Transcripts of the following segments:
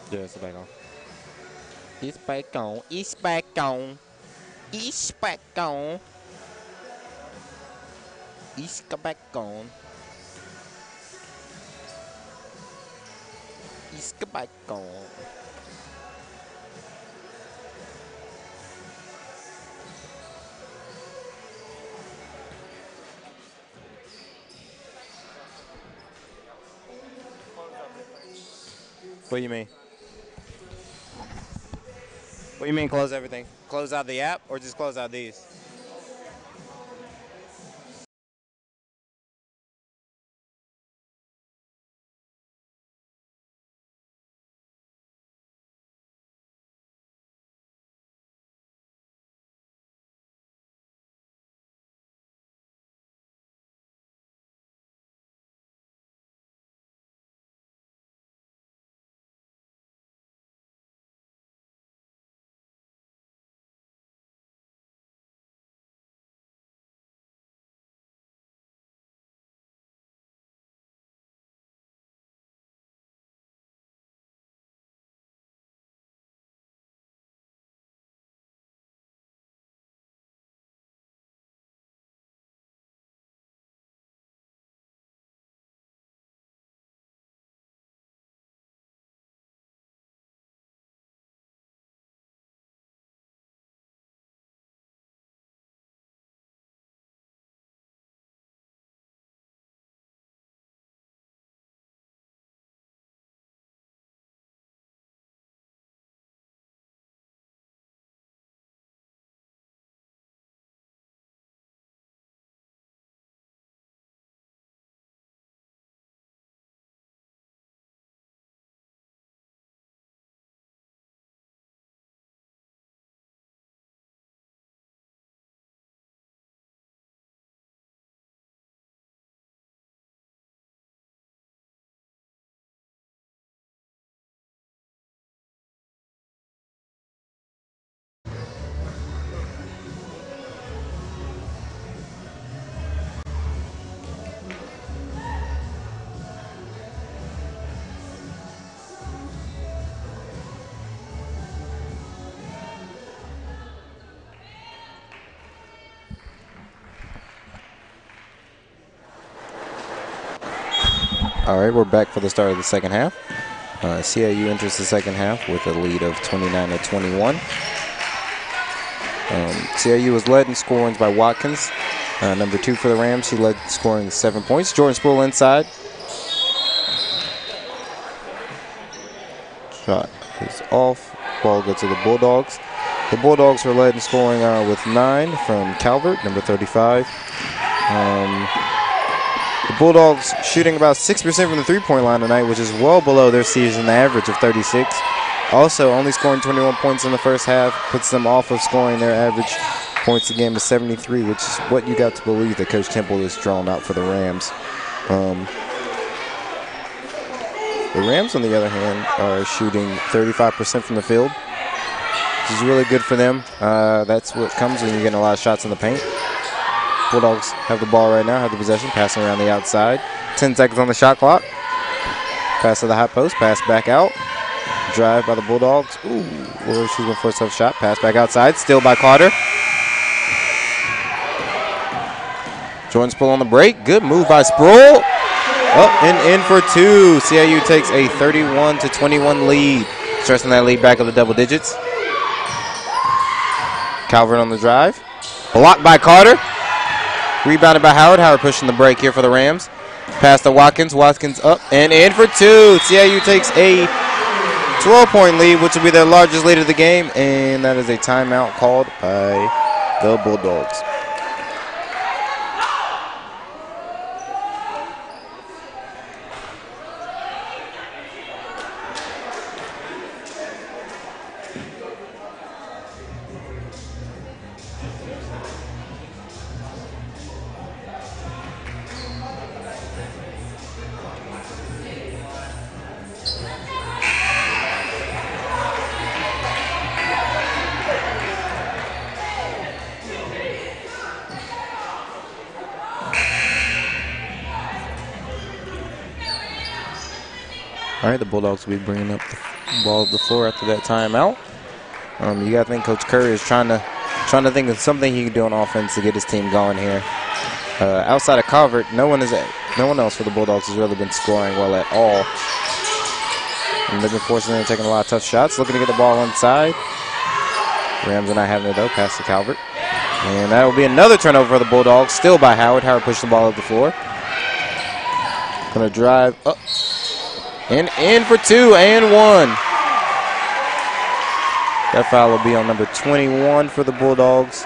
Yeah, it's back on. It's back on. It's back on. It's back on. It's back on. It's back on. What do you mean? What do you mean close everything? Close out the app or just close out these? All right, we're back for the start of the second half. CIU enters the second half with a lead of 29-21. CIU was led in scorings by Watkins, number 2 for the Rams. He led scoring 7 points. Jordan Sproul inside. Shot is off. Ball goes to the Bulldogs. The Bulldogs were led in scoring with 9 from Calvert, number 35. The Bulldogs shooting about 6% from the three-point line tonight, which is well below their season average of 36. Also, only scoring 21 points in the first half puts them off of scoring their average points a game of 73, which is what you got to believe that Coach Temple is drawn out for the Rams. The Rams, on the other hand, are shooting 35% from the field, which is really good for them. That's what comes when you're getting a lot of shots in the paint. Bulldogs have the ball right now, have the possession, passing around the outside. 10 seconds on the shot clock. Pass to the high post, pass back out. Drive by the Bulldogs. Ooh, she's going for a tough shot. Pass back outside, still by Carter. Jordan Sproul on the break. Good move by Sproul. Up and in for 2. CIU takes a 31-21 lead. Stressing that lead back up to double digits. Calvert on the drive. Blocked by Carter. Rebounded by Howard. Howard pushing the break here for the Rams. Pass to Watkins. Watkins up and in for 2. CIU takes a 12-point lead, which will be their largest lead of the game, and that is a timeout called by the Bulldogs. All right, the Bulldogs will be bringing up the ball to the floor after that timeout. You got to think Coach Curry is trying to think of something he can do on offense to get his team going here. Outside of Calvert, no one else for the Bulldogs has really been scoring well at all. And they've been forcing them to take a lot of tough shots. Looking to get the ball inside. Rams are not having it though. Pass to Calvert. And that will be another turnover for the Bulldogs. Still by Howard. Howard pushed the ball up the floor. Going to drive up. And in for 2 and 1. That foul will be on number 21 for the Bulldogs,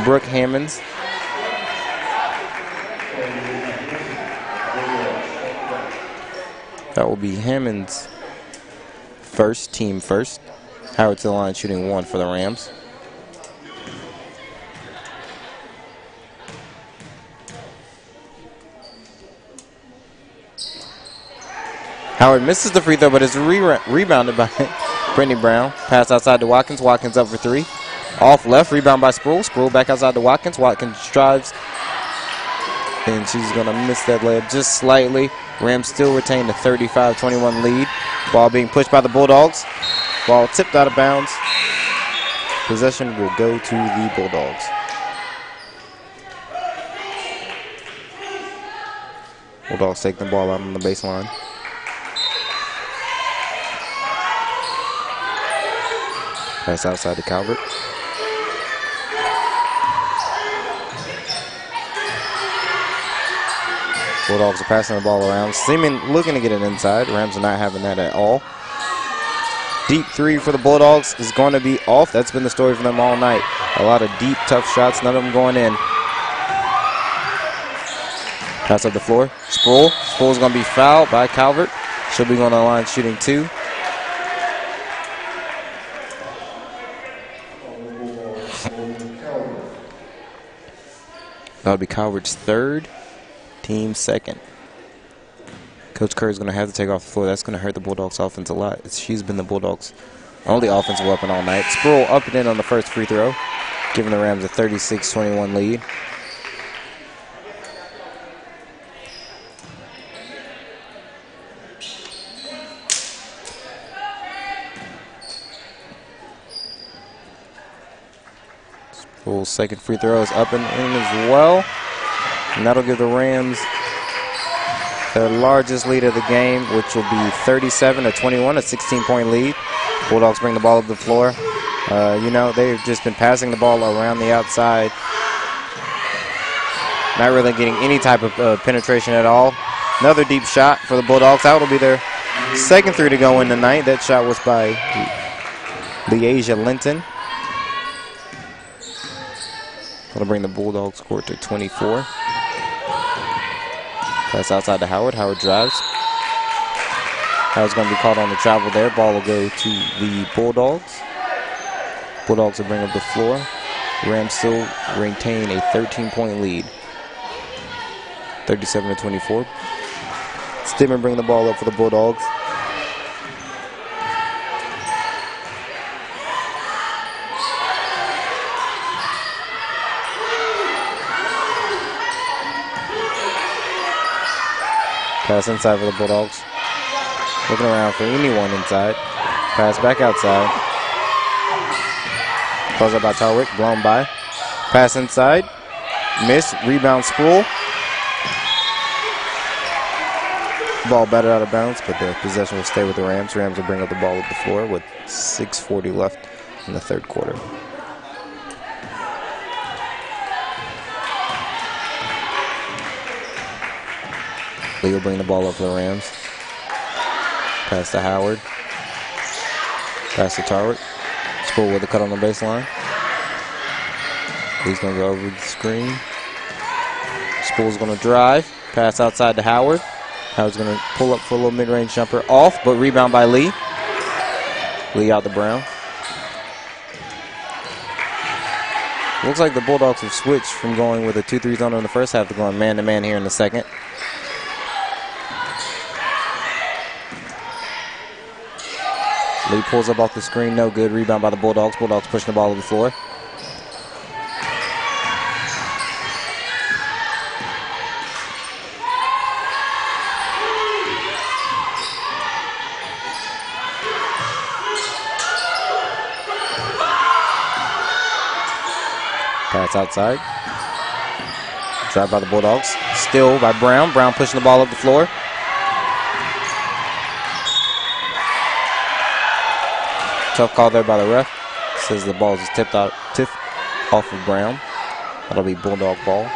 Brooke Hammonds. That will be Hammonds' team first. Howard to the line shooting 1 for the Rams. Howard misses the free throw, but is rebounded by Brittany Brown. Pass outside to Watkins. Watkins up for 3. Off left. Rebound by Sproul. Sproul back outside to Watkins. Watkins drives. And she's going to miss that layup just slightly. Rams still retain the 35-21 lead. Ball being pushed by the Bulldogs. Ball tipped out of bounds. Possession will go to the Bulldogs. Bulldogs take the ball out on the baseline. Pass outside to Calvert. Bulldogs are passing the ball around, looking to get it inside. Rams are not having that at all. Deep 3 for the Bulldogs is going to be off. That's been the story for them all night. A lot of deep, tough shots, none of them going in. Pass up the floor. Sproul. Sproul's going to be fouled by Calvert. She'll be going to the line shooting 2. That would be Calvert's 3rd, team 2nd. Coach Curry is going to have to take off the floor. That's going to hurt the Bulldogs' offense a lot. She's been the Bulldogs' only offensive weapon all night. Sproul up and in on the first free throw, giving the Rams a 36-21 lead. Sproul's second free throw is up and in as well. And that'll give the Rams their largest lead of the game, which will be 37-21, a 16-point lead. Bulldogs bring the ball up the floor. They've just been passing the ball around the outside. Not really getting any type of penetration at all. Another deep shot for the Bulldogs. That will be their second 3 to go in tonight. That shot was by Leasia Linton. That'll bring the Bulldogs score to 24. Pass outside to Howard. Howard drives. Howard's going to be caught on the travel there. Ball will go to the Bulldogs. Bulldogs will bring up the floor. Rams still retain a 13-point lead. 37-24. Stidman bring the ball up for the Bulldogs. Pass inside for the Bulldogs. Looking around for anyone inside. Pass back outside. Close up by Tarwick. Blown by. Pass inside. Miss. Rebound Sproul. Ball batted out of bounds, but the possession will stay with the Rams. Rams will bring up the ball at the floor with 6:40 left in the third quarter. Lee will bring the ball up for the Rams. Pass to Howard. Pass to Tarwick. Sproul with a cut on the baseline. Lee's going to go over the screen. Sproul's going to drive. Pass outside to Howard. Howard's going to pull up for a little mid-range jumper. Off, but rebound by Lee. Lee out to Brown. Looks like the Bulldogs have switched from going with a 2-3 zone in the first half to going man-to-man here in the second. Lee pulls up off the screen, no good. Rebound by the Bulldogs. Bulldogs pushing the ball to the floor. Pass outside. Drive by the Bulldogs. Still by Brown. Brown pushing the ball up the floor. Tough call there by the ref. Says the ball is tipped off of Brown. That'll be Bulldog ball.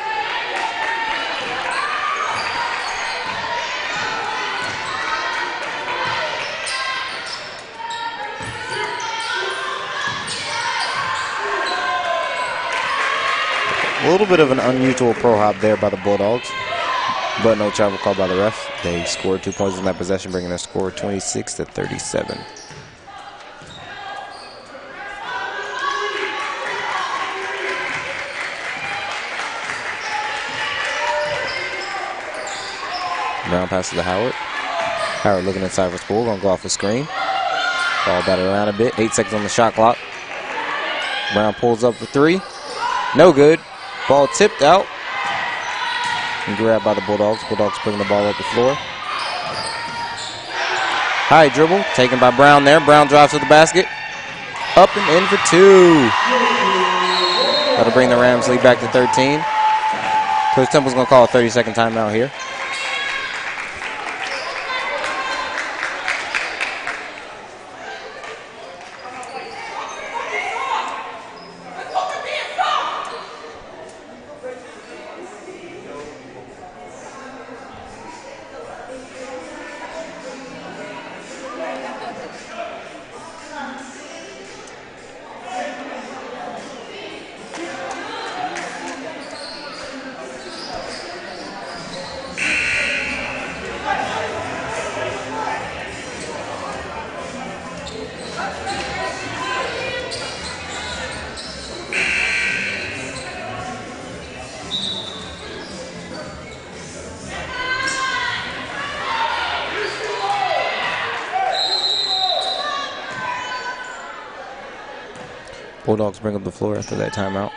A little bit of an unusual pro hop there by the Bulldogs, but no travel call by the ref. They scored 2 points in that possession, bringing their score 26-37. Brown passes to Howard. Howard looking inside for Spool, gonna go off the screen. Ball batted around a bit. 8 seconds on the shot clock. Brown pulls up for 3. No good. Ball tipped out and grabbed by the Bulldogs. Bulldogs putting the ball up the floor. High dribble taken by Brown there. Brown drives to the basket. Up and in for 2. That'll bring the Rams lead back to 13. Coach Temple's going to call a 30-second timeout here. Bulldogs bring up the floor after that timeout.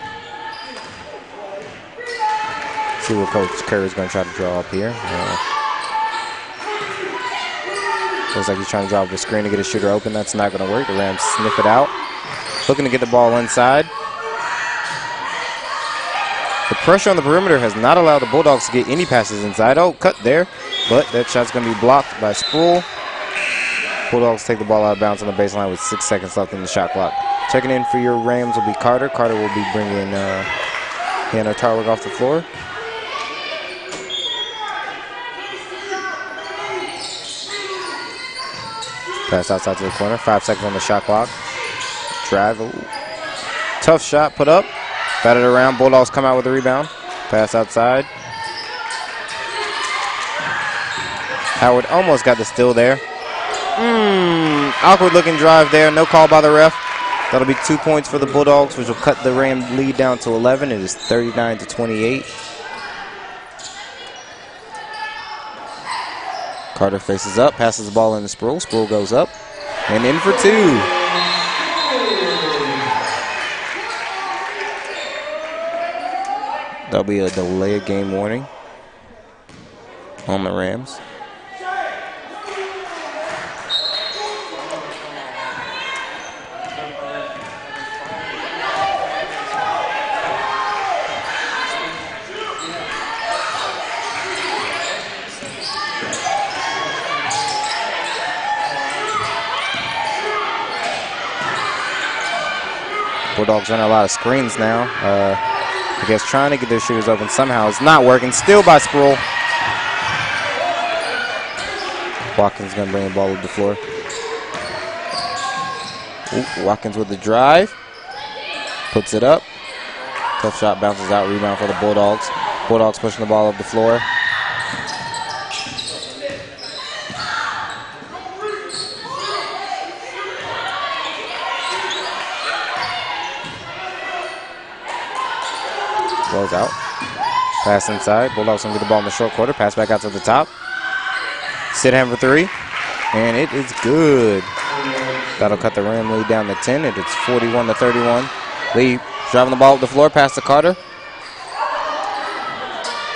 See what Coach Curry's going to try to draw up here. Looks like he's trying to draw up a screen to get a shooter open. That's not going to work. The Rams sniff it out. Looking to get the ball inside. The pressure on the perimeter has not allowed the Bulldogs to get any passes inside. Oh, cut there. But that shot's going to be blocked by Sproul. Bulldogs take the ball out of bounds on the baseline with 6 seconds left in the shot clock. Checking in for your Rams will be Carter. Carter will be bringing Hannah Tarwick off the floor. Pass outside to the corner. 5 seconds on the shot clock. Drive. Ooh. Tough shot put up. Batted around. Bulldogs come out with a rebound. Pass outside. Howard almost got the steal there. Awkward looking drive there. No call by the ref. That'll be 2 points for the Bulldogs, which will cut the Ram lead down to 11. It is 39-28. Carter faces up, passes the ball into Sproul. Sproul goes up and in for 2. That'll be a delayed game warning on the Rams. Bulldogs running a lot of screens now. I guess trying to get their shooters open somehow. It's not working. Still by Sproul. Watkins going to bring the ball up the floor. Ooh, Watkins with the drive. Puts it up. Tough shot, bounces out. Rebound for the Bulldogs. Bulldogs pushing the ball up the floor. Close out. Pass inside. Bulldogs going to get the ball in the short quarter. Pass back out to the top. Sidham for 3. And it is good. That'll cut the Ram lead down to 10. It's 41-31. Lee driving the ball up the floor. Pass to Carter.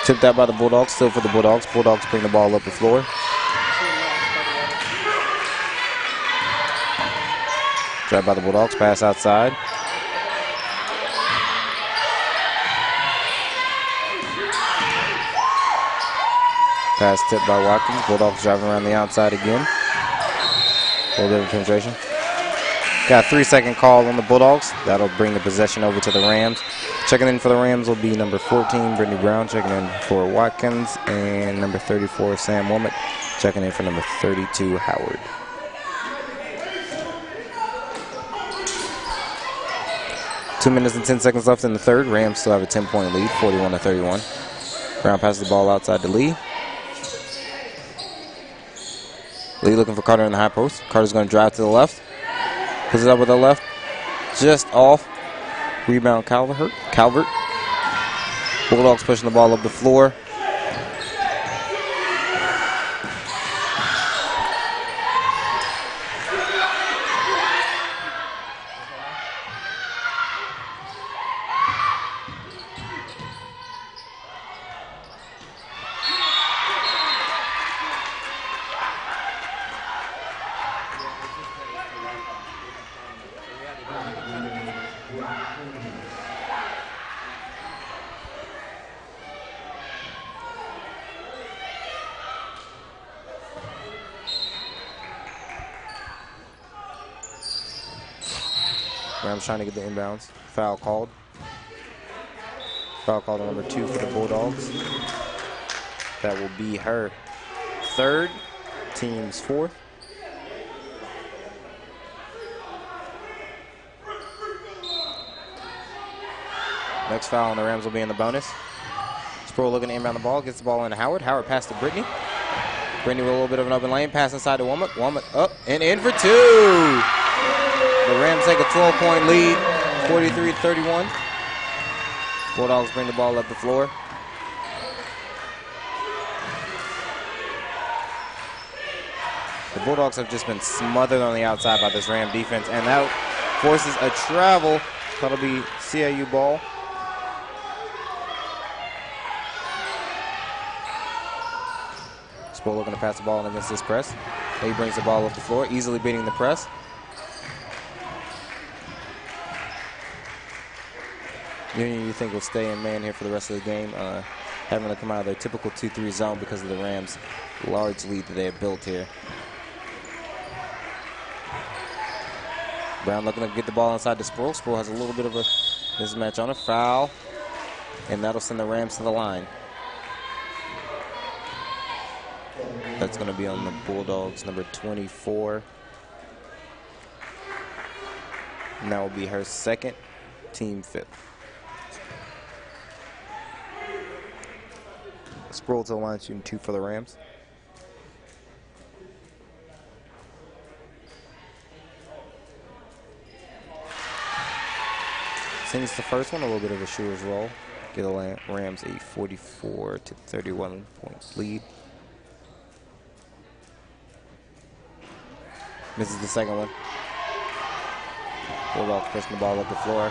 Tipped out by the Bulldogs. Still for the Bulldogs. Bulldogs bring the ball up the floor. Drive by the Bulldogs. Pass outside. Pass tipped by Watkins. Bulldogs driving around the outside again. A little bit of penetration. Got a 3-second call on the Bulldogs. That'll bring the possession over to the Rams. Checking in for the Rams will be number 14, Brittany Brown. Checking in for Watkins. And number 34, Sam Womack. Checking in for number 32, Howard. Two minutes and 10 seconds left in the third. Rams still have a 10-point lead, 41-31. Brown passes the ball outside to Lee. Lee looking for Carter in the high post. Carter's going to drive to the left. Puts it up with the left. Just off. Rebound Calvert. Bulldogs pushing the ball up the floor. Rams trying to get the inbounds. Foul called. Foul called on number 2 for the Bulldogs. That will be her third, team's fourth. Next foul on the Rams will be in the bonus. Sproul looking to inbound the ball, gets the ball into Howard. Howard pass to Brittany. Brittany with a little bit of an open lane, pass inside to Womack. Womack up and in for 2. The Rams take a 12-point lead, 43-31. Bulldogs bring the ball up the floor. The Bulldogs have just been smothered on the outside by this Ram defense, and that forces a travel. That'll be CIU ball. Sproul looking to pass the ball against this press. He brings the ball up the floor, easily beating the press. Union, you think, will stay in man here for the rest of the game, having to come out of their typical 2-3 zone because of the Rams' large lead that they have built here. Brown looking to get the ball inside to Sproul. Sproul has a little bit of a mismatch on a foul, and that'll send the Rams to the line. That's going to be on the Bulldogs, number 24. And that will be her second, team fifth. Sproul to the line, shooting 2 for the Rams. Sinks the first one, a little bit of a shooter's roll. Give the Rams a 44-31 point lead. Misses the second one. Bulldogs pushing the ball up the floor.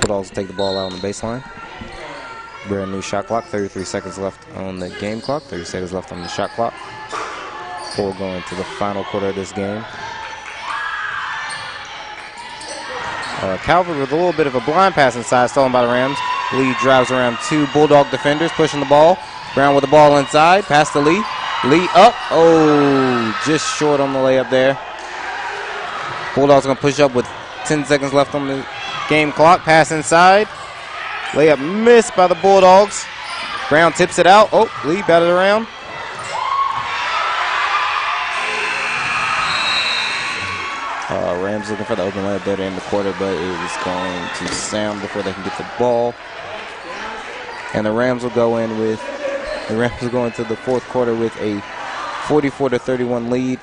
Bulldogs take the ball out on the baseline. Brand new shot clock, 33 seconds left on the game clock, 30 seconds left on the shot clock. Before going to the final quarter of this game. Calvert with a little bit of a blind pass inside, stolen by the Rams. Lee drives around 2 Bulldog defenders, pushing the ball. Brown with the ball inside, pass to Lee. Lee up, oh, just short on the layup there. Bulldogs gonna push up with 10 seconds left on the game clock. Pass inside. Layup missed by the Bulldogs. Brown tips it out. Oh, Lee batted around. Rams looking for the open layup there to end the quarter, but it is going to sound before they can get the ball. And the Rams will go in with, the Rams will go into the fourth quarter with a 44-31 lead.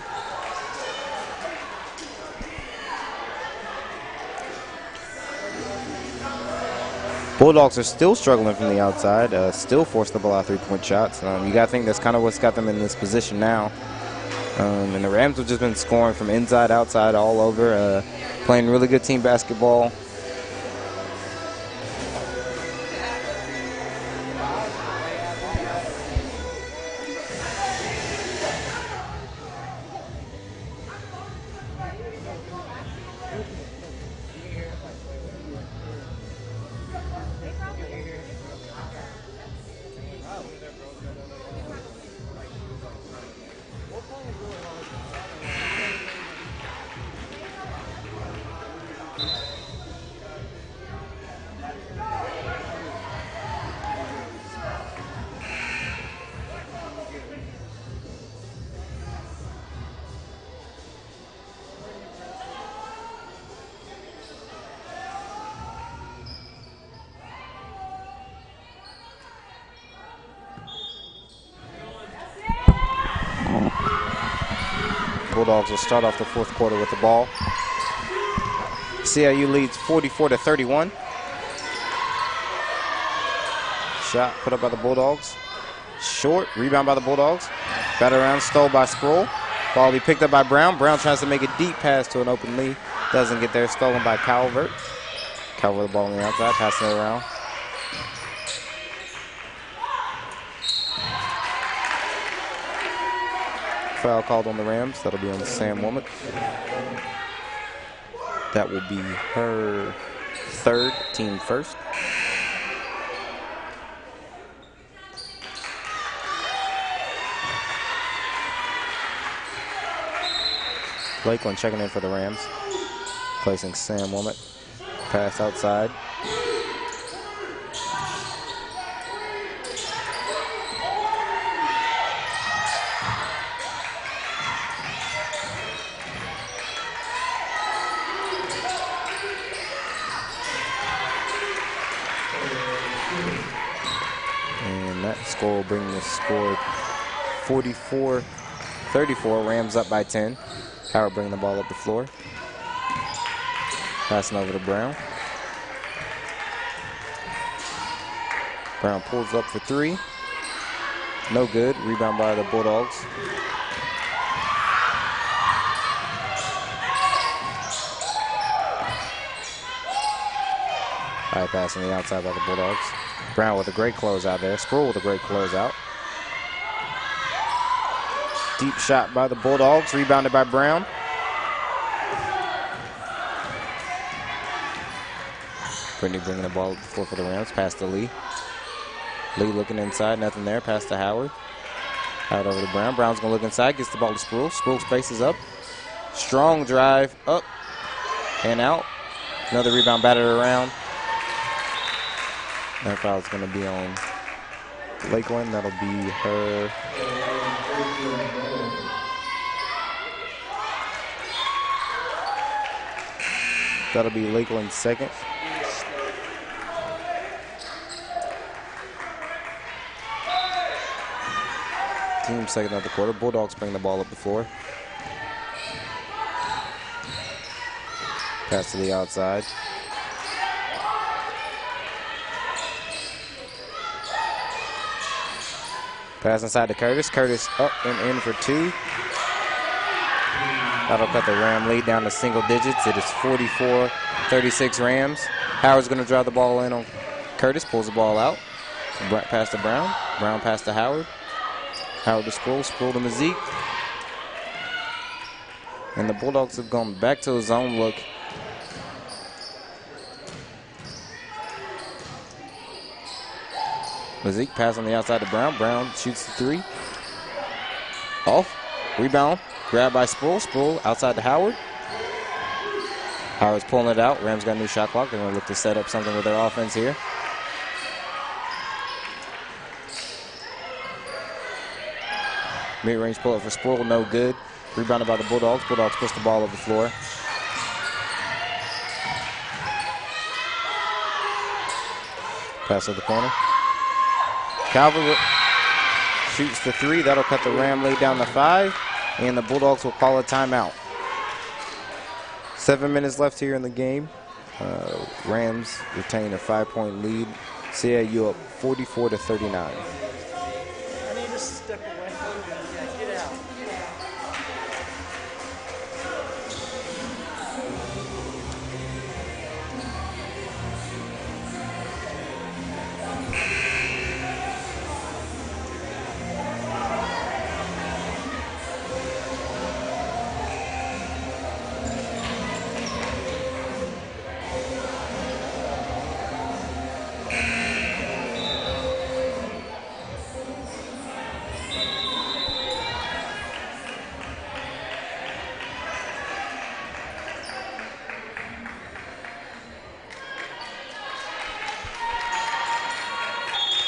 Bulldogs are still struggling from the outside, still force the ball out 3-point shots. You got to think that's kind of what's got them in this position now. And the Rams have just been scoring from inside, outside, all over, playing really good team basketball. Bulldogs will start off the fourth quarter with the ball. CIU leads 44-31. Shot put up by the Bulldogs. Short, rebound by the Bulldogs. Batted around, stole by Sproul. Ball will be picked up by Brown. Brown tries to make a deep pass to an open Lee. Doesn't get there, stolen by Calvert. Calvert with the ball on the outside, passing it around. Foul called on the Rams. That'll be on Sam Womack. That will be her third, team first. Lakeland checking in for the Rams. Placing Sam Womack. Pass outside. Score will bring the score 44-34. Rams up by 10. Howard bringing the ball up the floor. Passing over to Brown. Brown pulls up for three. No good. Rebound by the Bulldogs. High pass on the outside by the Bulldogs. Brown with a great closeout there. Sproul with a great closeout. Deep shot by the Bulldogs. Rebounded by Brown. Brittany bringing the ball up the floor for the Rams. Pass to Lee. Lee looking inside. Nothing there. Pass to Howard. Howard over to Brown. Brown's going to look inside. Gets the ball to Sproul. Sproul spaces up. Strong drive. Up and out. Another rebound batted around. That foul is going to be on Lakeland. That'll be her that'll be Lakeland's second. Team second of the quarter. Bulldogs bring the ball up the floor. Pass to the outside. Pass inside to Curtis. Curtis up and in for two. That'll cut the Ram lead down to single digits. It is 44-36 Rams. Howard's going to drive the ball in on Curtis. Pulls the ball out. Pass to Brown. Brown pass to Howard. Howard to Sproul. Sproul to Mazik. And the Bulldogs have gone back to a zone look. Mazik pass on the outside to Brown. Brown shoots the three. Off. Rebound. Grabbed by Sproul. Sproul outside to Howard. Howard's pulling it out. Rams got a new shot clock. They're going to look to set up something with their offense here. Mid-range pull-up for Sproul. No good. Rebounded by the Bulldogs. Bulldogs push the ball over the floor. Pass to the corner. Calvert shoots the three. That'll cut the Ram lead down to 5. And the Bulldogs will call a timeout. 7 minutes left here in the game. Rams retain a 5-point lead. CIU up 44-39. I need to step away. Yeah, get out.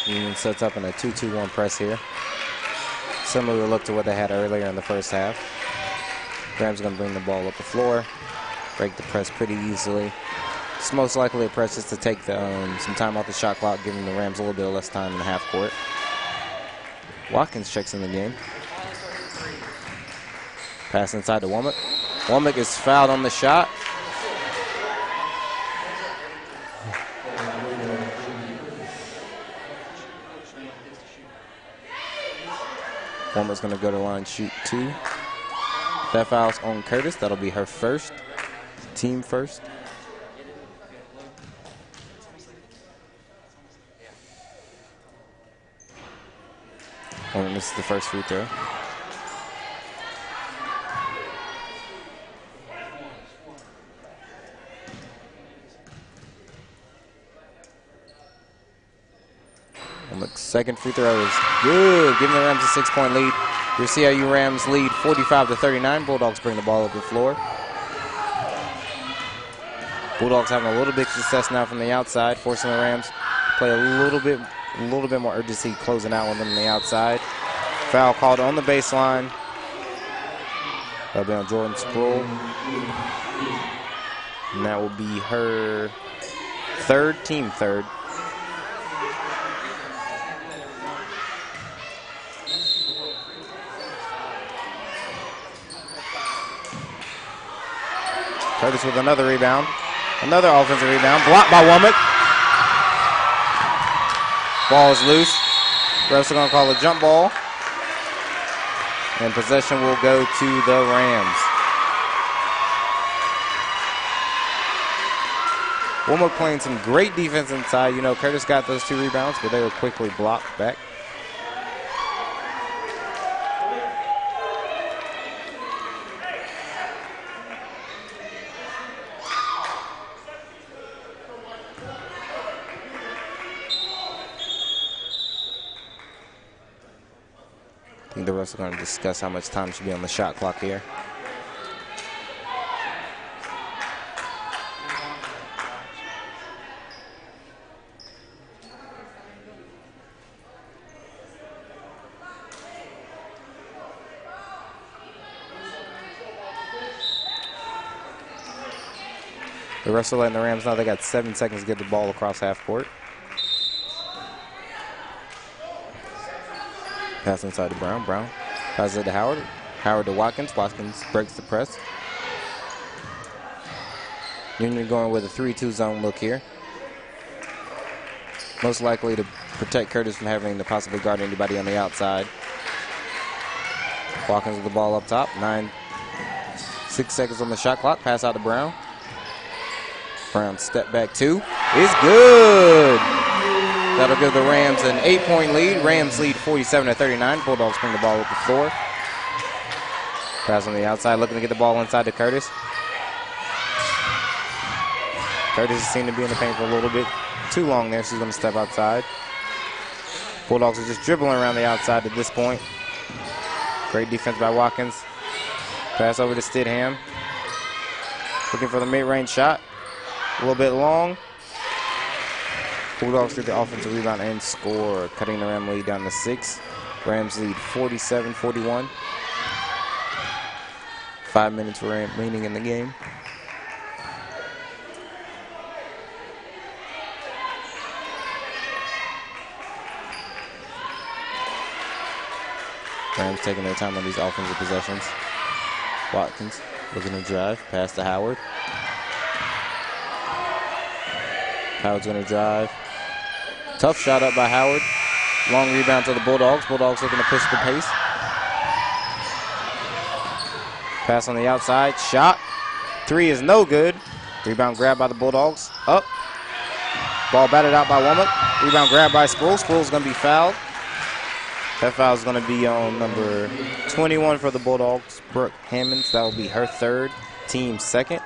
Union sets up in a 2-2-1 press here. Similar look to what they had earlier in the first half. Rams are going to bring the ball up the floor, break the press pretty easily. It's most likely a press just to take some time off the shot clock, giving the Rams a little bit less time in the half court. Watkins checks in the game. Pass inside to Womack. Womack is fouled on the shot. Womack's going to go to the line, shoot 2. That foul's on Curtis. That'll be her first, team first. Womack misses the first free throw. Womack's second free throw is good, giving the Rams a 6-point lead. Your CIU Rams lead 45-39. Bulldogs bring the ball up the floor. Bulldogs having a little bit of success now from the outside, forcing the Rams to play a little bit more urgency, closing out with them on the outside. Foul called on the baseline. That'll be on Jordan Sproul. And that will be her team third. Curtis with another rebound. Another offensive rebound. Blocked by Womack. Ball is loose. Refs are going to call a jump ball. And possession will go to the Rams. Womack playing some great defense inside. You know, Curtis got those 2 rebounds, but they were quickly blocked back. I think the refs are going to discuss how much time should be on the shot clock here. The refs are letting the Rams know they got 7 seconds to get the ball across half court. Pass inside to Brown. Brown passes it to Howard. Howard to Watkins. Watkins breaks the press. Union going with a 3-2 zone look here. Most likely to protect Curtis from having to possibly guard anybody on the outside. Watkins with the ball up top. 6 seconds on the shot clock. Pass out to Brown. Brown step back 2 is good. That'll give the Rams an 8-point lead. Rams lead 47-39. Bulldogs bring the ball up the floor. Pass on the outside, looking to get the ball inside to Curtis. Curtis seemed to be in the paint for a little bit too long there. She's going to step outside. Bulldogs are just dribbling around the outside at this point. Great defense by Watkins. Pass over to Stidham. Looking for the mid-range shot. A little bit long. Bulldogs get the offensive rebound and score, cutting the Ram lead down to 6. Rams lead 47-41. 5 minutes remaining in the game. Rams taking their time on these offensive possessions. Watkins looking to drive, pass to Howard. Howard's going to drive. Tough shot up by Howard. Long rebound to the Bulldogs. Bulldogs looking to push the pace. Pass on the outside. Shot. 3 is no good. Rebound grab by the Bulldogs. Up. Ball batted out by Womack. Rebound grab by Sproul. Sproul's going to be fouled. That foul is going to be on number 21 for the Bulldogs, Brooke Hammonds. That will be her 3rd, team 2nd.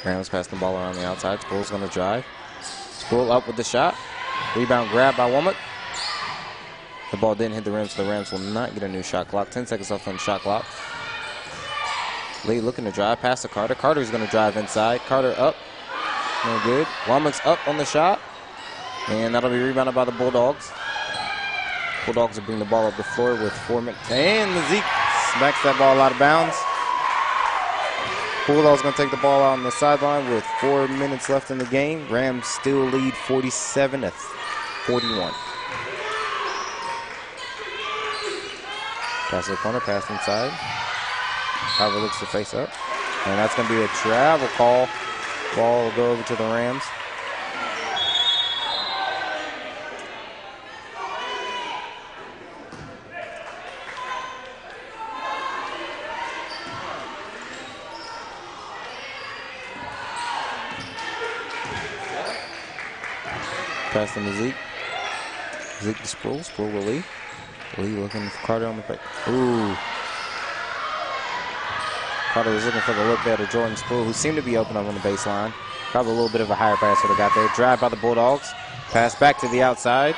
Rams passing the ball around the outside. Sproul's going to drive. Sproul up with the shot. Rebound grab by Womack. The ball didn't hit the rim, so the Rams will not get a new shot clock. 10 seconds left on the shot clock. Lee looking to drive past to Carter. Carter's going to drive inside. Carter up. No good. Womack's up on the shot. And that'll be rebounded by the Bulldogs. Bulldogs will bring the ball up the floor with 4 minutes. And Zeke smacks that ball out of bounds. Bulldogs going to take the ball out on the sideline with 4 minutes left in the game. Rams still lead 47-41. Pass to the corner, pass inside. Howard looks to face up. And that's going to be a travel call. Ball will go over to the Rams. Pass to Zeke. Zeke to Sproul. Sproul to Lee. Lee looking for Carter on the plate. Ooh. Carter was looking for the look there to Jordan Sproul, who seemed to be open up on the baseline. Probably a little bit of a higher pass would have got there. Drive by the Bulldogs. Pass back to the outside.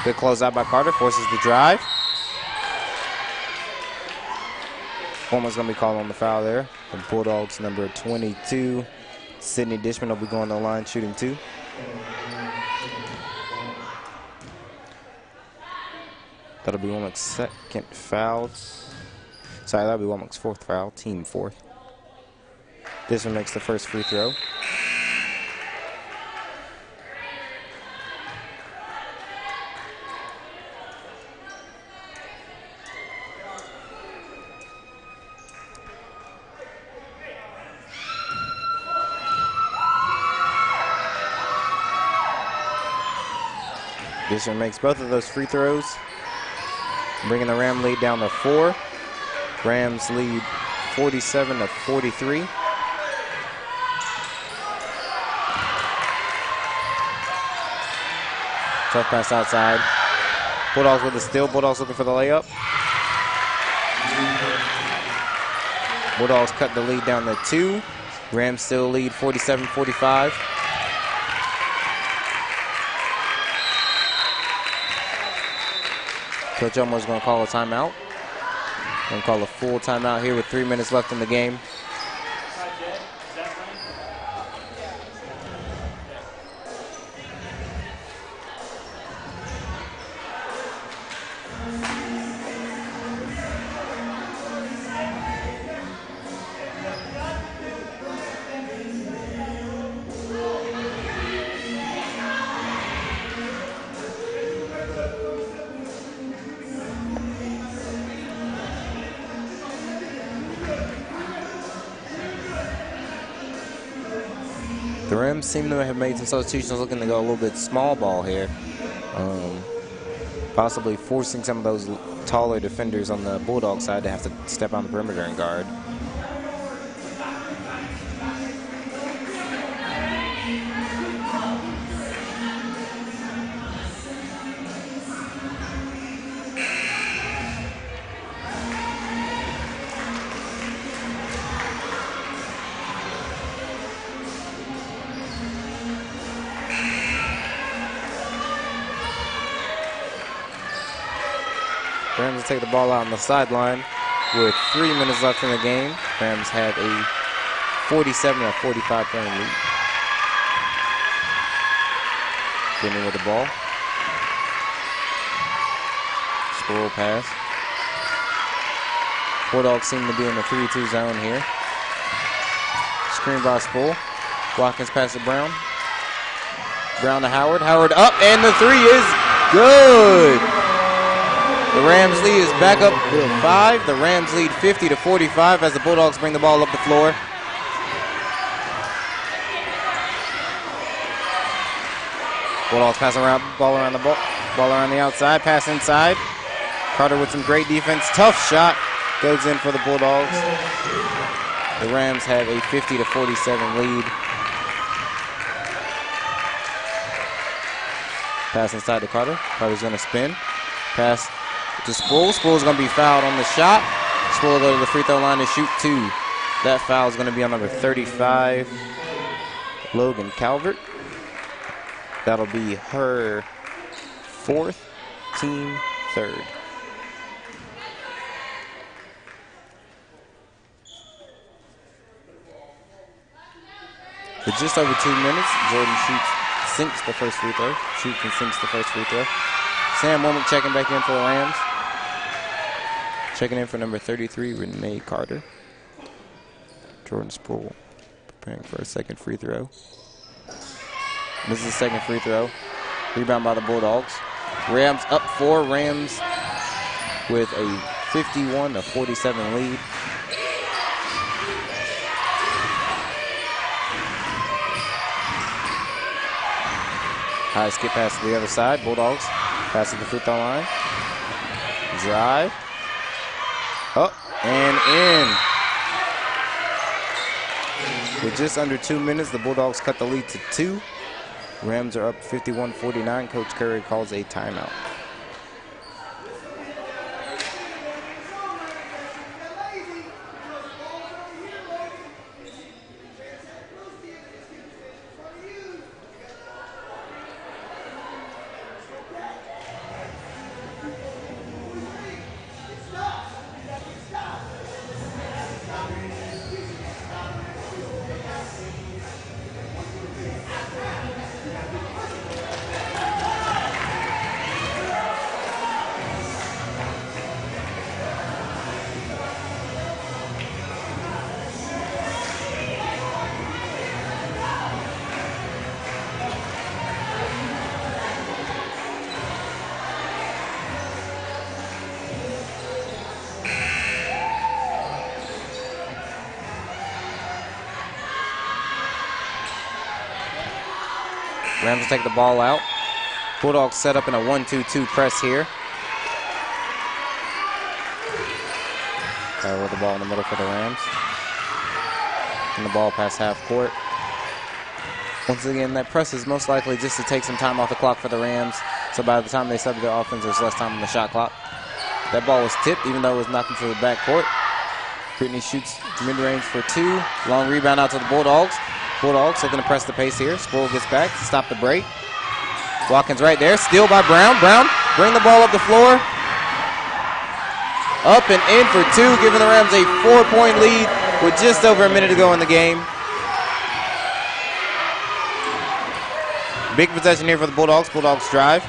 Good closeout by Carter. Forces the drive. Womack's going to be called on the foul there. The Bulldogs number 22, Sydney Dishman, will be going to the line shooting 2. That'll be Womack's 2nd foul. Sorry, that'll be Womack's 4th foul, team 4th. This one makes the first free throw. This one makes both of those free throws, bringing the Ram lead down to 4. Rams lead 47-43. Tough pass outside. Bulldogs with the steal. Bulldogs looking for the layup. Bulldogs cut the lead down to 2. Rams still lead 47-45. Coach Elmore's going to call a timeout. Going to call a full timeout here with 3 minutes left in the game. The Rams seem to have made some substitutions, looking to go a little bit small ball here. Possibly forcing some of those taller defenders on the Bulldog side to have to step on the perimeter and guard. Rams will take the ball out on the sideline with 3 minutes left in the game. Rams have a 47 or 45 point lead. Finney with the ball. Squirrel pass. Bulldogs seem to be in the 3-2 zone here. Screen by Spool. Watkins pass to Brown. Brown to Howard. Howard up, and the three is good. The Rams lead is back up to 5. The Rams lead 50-45 as the Bulldogs bring the ball up the floor. Bulldogs pass around, ball around the outside, pass inside. Carter with some great defense. Tough shot goes in for the Bulldogs. The Rams have a 50-47 lead. Pass inside to Carter. Carter's going to spin. Pass to Sproul. Sproul's going to be fouled on the shot. Sproul will go to the free throw line to shoot 2. That foul is going to be on number 35, Logan Calvert. That'll be her 4th, team 3rd. With just over 2 minutes, Jordan sinks the first free throw. Shoots and sinks the first free throw. Sam Womack checking back in for the Rams. Checking in for number 33, Renee Carter. Jordan Sproul preparing for a second free throw. This is the second free throw. Rebound by the Bulldogs. Rams up 4. Rams with a 51-47 lead. High skip pass to the other side. Bulldogs pass to the free throw line. Drive. Up and in. With just under 2 minutes, the Bulldogs cut the lead to 2. Rams are up 51-49. Coach Curry calls a timeout. Rams will take the ball out. Bulldogs set up in a 1-2-2 press here. With the ball in the middle for the Rams. And the ball past half court. Once again, that press is most likely just to take some time off the clock for the Rams. So by the time they sub their offense, there's less time on the shot clock. That ball was tipped, even though it was knocked into the back court. Brittany shoots mid-range for 2. Long rebound out to the Bulldogs. Bulldogs are going to press the pace here. Sproul gets back to stop the break. Watkins right there. Steal by Brown. Brown bring the ball up the floor. Up and in for 2, giving the Rams a 4-point lead with just over a minute to go in the game. Big possession here for the Bulldogs. Bulldogs drive.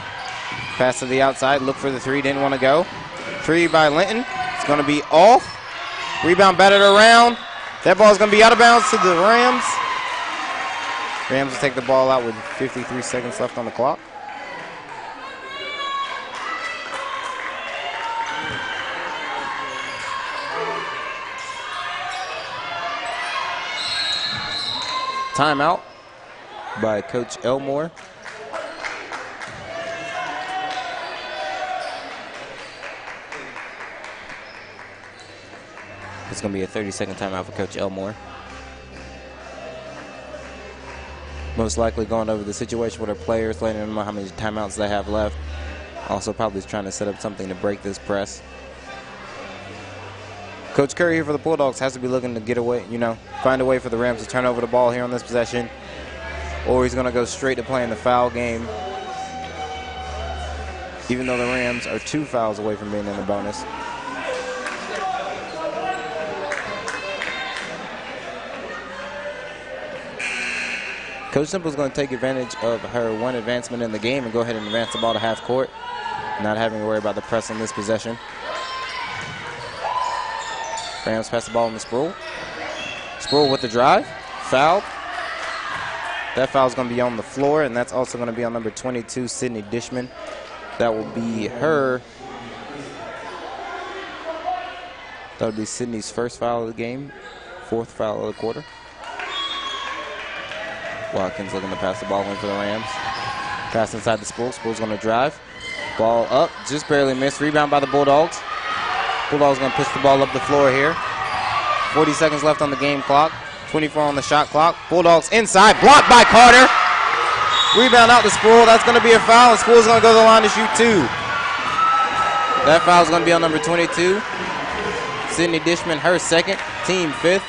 Pass to the outside. Look for the 3. Didn't want to go. 3 by Linton. It's going to be off. Rebound batted around. That ball is going to be out of bounds to the Rams. Rams will take the ball out with 53 seconds left on the clock. Timeout by Coach Elmore. It's going to be a 30-second timeout for Coach Elmore. Most likely going over the situation with our players, letting them know how many timeouts they have left. Also probably trying to set up something to break this press. Coach Curry here for the Bulldogs has to be looking to get away, find a way for the Rams to turn over the ball here on this possession. Or he's going to go straight to playing the foul game. Even though the Rams are 2 fouls away from being in the bonus. Coach Simple's going to take advantage of her one advancement in the game and go ahead and advance the ball to half court, not having to worry about the press on this possession. Rams pass the ball on the Sproul. Sproul with the drive. Foul. That foul is going to be on the floor, and that's also going to be on number 22, Sydney Dishman. That will be her. That would be Sydney's first foul of the game, fourth foul of the quarter. Watkins looking to pass the ball in for the Rams. Pass inside the Sproul. Sproul's going to drive. Ball up, just barely missed. Rebound by the Bulldogs. Bulldogs going to push the ball up the floor here. 40 seconds left on the game clock. 24 on the shot clock. Bulldogs inside, blocked by Carter. Rebound out to Sproul. That's going to be a foul, and Sproul's going to go to the line to shoot two. That foul is going to be on number 22. Sydney Dishman, her second, team fifth.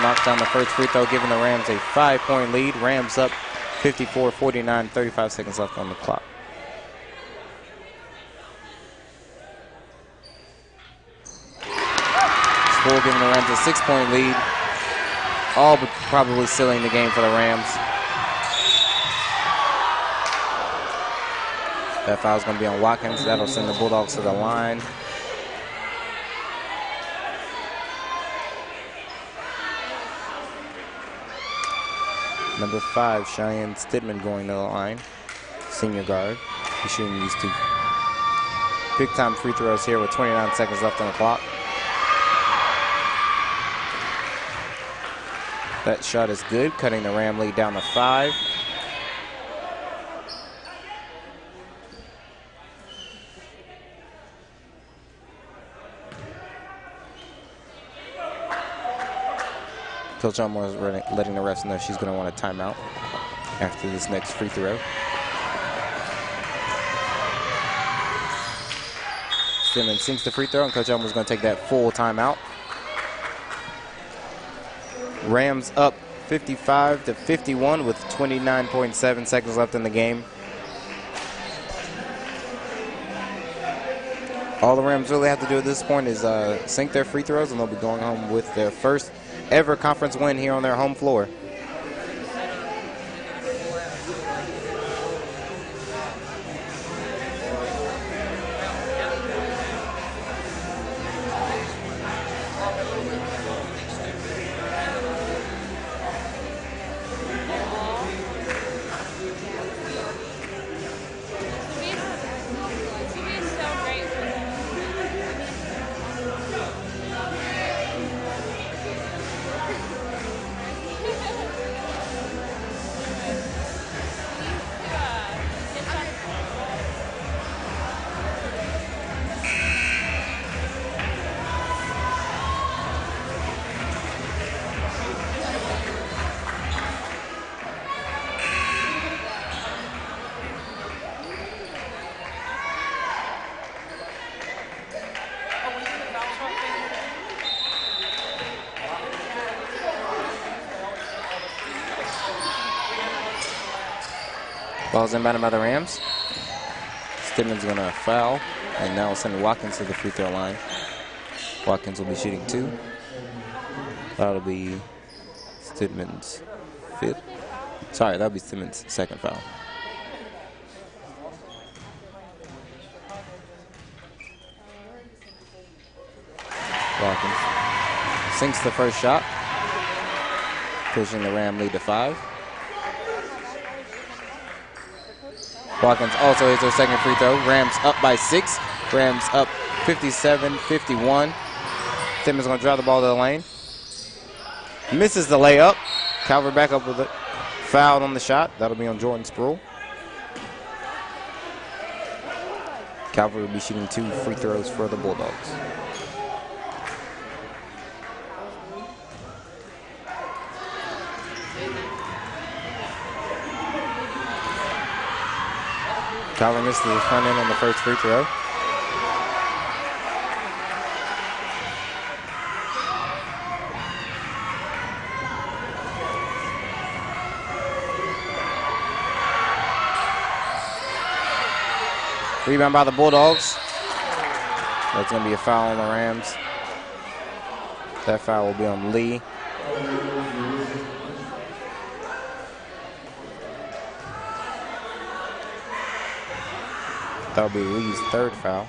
Knocks down the first free throw, giving the Rams a 5-point lead. Rams up 54-49, 35 seconds left on the clock. Sproul giving the Rams a 6-point lead, all but probably sealing the game for the Rams. That foul is going to be on Watkins. That'll send the Bulldogs to the line. Number 5, Cheyenne Stidman going to the line. Senior guard. He's shooting these two big-time free throws here with 29 seconds left on the clock. That shot is good, cutting the Ram lead down to 5. Coach Elmore is letting the refs know she's going to want a timeout after this next free throw. Simmons sinks the free throw, and Coach Elmore is going to take that full timeout. Rams up 55-51 with 29.7 seconds left in the game. All the Rams really have to do at this point is sink their free throws, and they'll be going home with their first ever conference win here on their home floor. Ball's inbounded by the Rams. Stidman's going to foul, and now send Watkins to the free throw line. Watkins will be shooting 2. That'll be Stidman's 5th. Sorry, that'll be Stidman's 2nd foul. Watkins sinks the first shot, pushing the Ram lead to 5. Watkins also hits her second free throw. Rams up by 6. Rams up 57-51. Stidman's going to drive the ball to the lane. Misses the layup. Calvert back up with it. Fouled on the shot. That'll be on Jordan Sproul. Calvert will be shooting 2 free throws for the Bulldogs. Calvert missed the front end on the first free throw. Rebound by the Bulldogs. That's going to be a foul on the Rams. That foul will be on Lee. That will be Lee's third foul.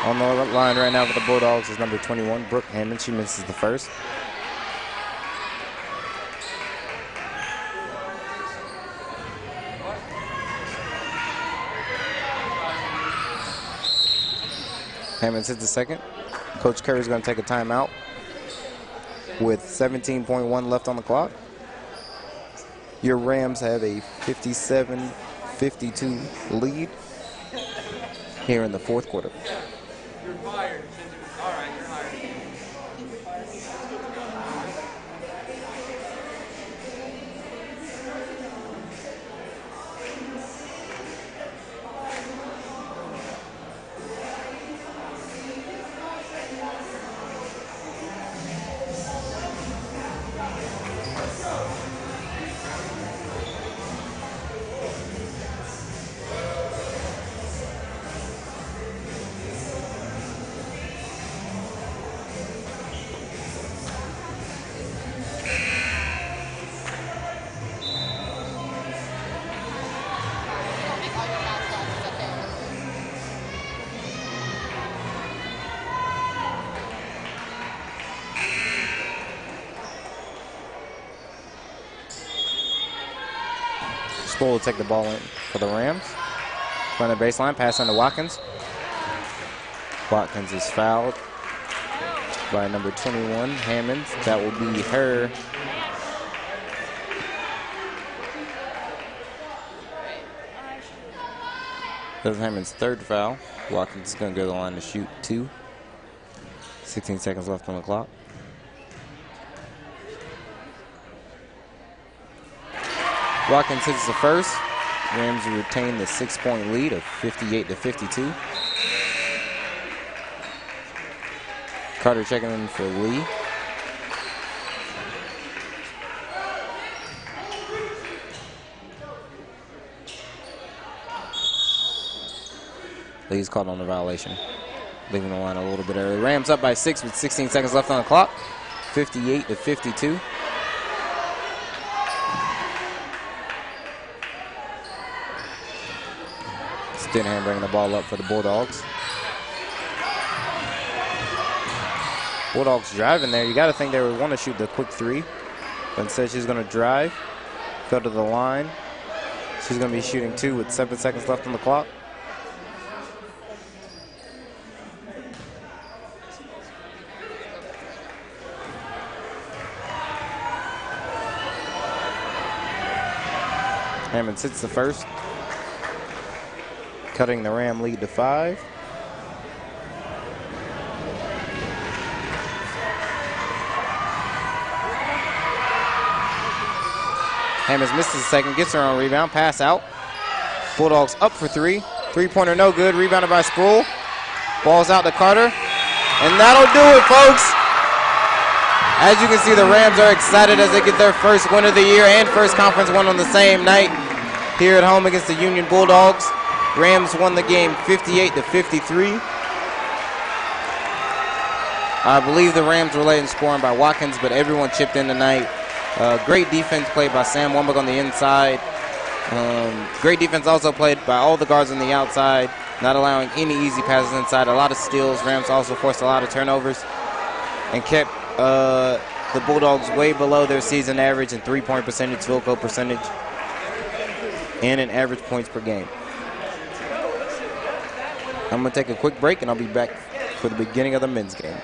On the line right now for the Bulldogs is number 21, Brooke Hammond. She misses the first. Hammond hits the second. Coach Curry's going to take a timeout with 17.1 left on the clock. Your Rams have a 57-52 lead here in the fourth quarter. You're fired. All right, you're hired. Sproul will take the ball in for the Rams. Run the baseline, pass on to Watkins. Watkins is fouled by number 21, Hammond. That will be her. That's Hammond's third foul. Watkins is going to go to the line to shoot 2. 16 seconds left on the clock. Watkins hits the first. Rams retain the 6-point lead of 58-52. Carter checking in for Lee. Lee's caught on the violation, leaving the line a little bit early. Rams up by 6 with 16 seconds left on the clock. 58-52. Denham bringing the ball up for the Bulldogs. Bulldogs driving there. You got to think they would want to shoot the quick 3. But instead she's going to drive, go to the line. She's going to be shooting 2 with 7 seconds left on the clock. Hammond hits the first, cutting the Ram lead to 5. Hammonds misses the second, gets her own rebound, pass out. Bulldogs up for 3. 3-pointer no good, rebounded by Sproul. Ball's out to Carter, and that'll do it, folks. As you can see, the Rams are excited as they get their first win of the year and first conference win on the same night here at home against the Union Bulldogs. Rams won the game 58-53. I believe the Rams were led in scoring by Watkins, but everyone chipped in tonight. Great defense played by Sam Womack on the inside. Great defense also played by all the guards on the outside, not allowing any easy passes inside. A lot of steals. Rams also forced a lot of turnovers and kept the Bulldogs way below their season average in 3-point percentage, field goal percentage, and in average points per game. I'm going to take a quick break, and I'll be back for the beginning of the men's game.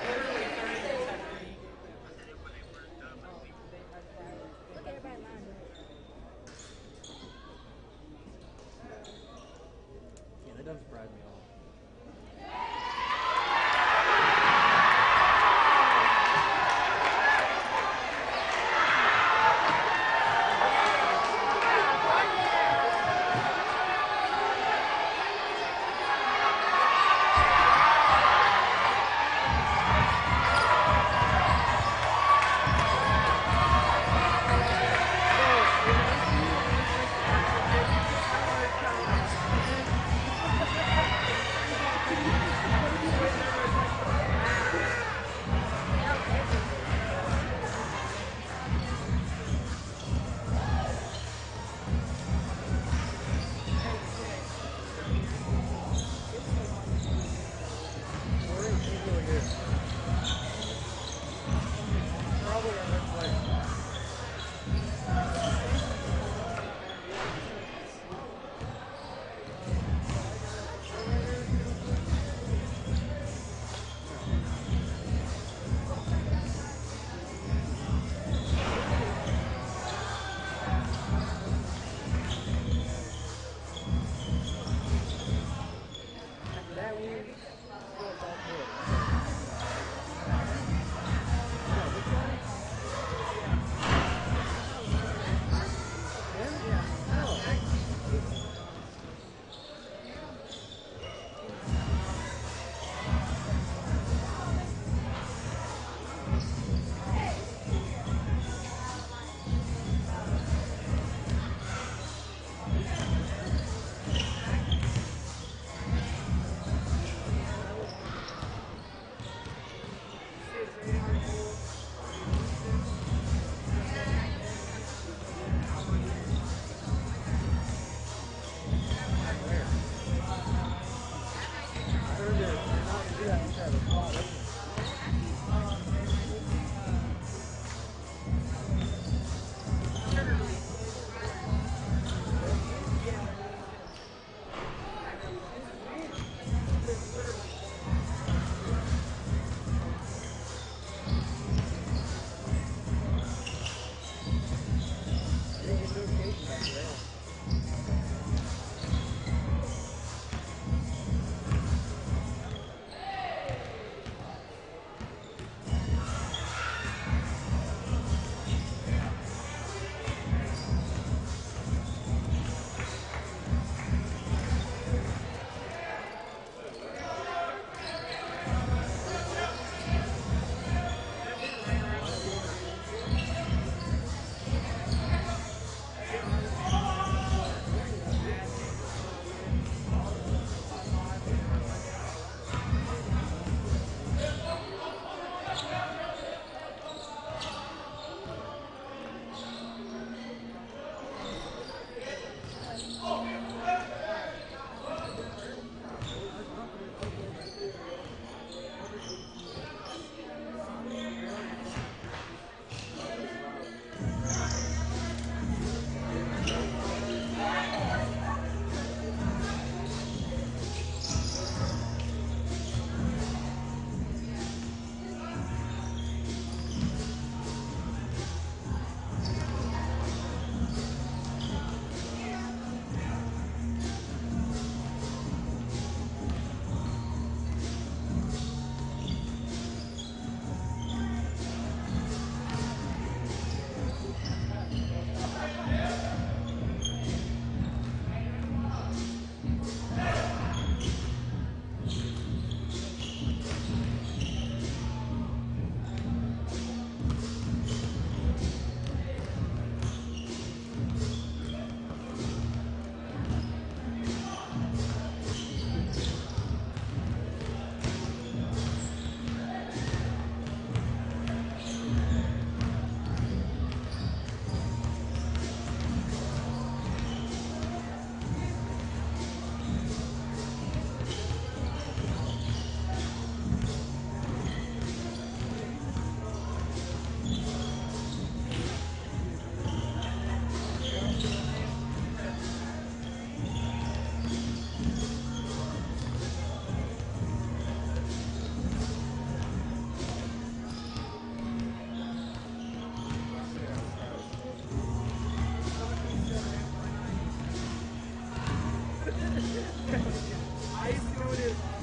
I used to go to.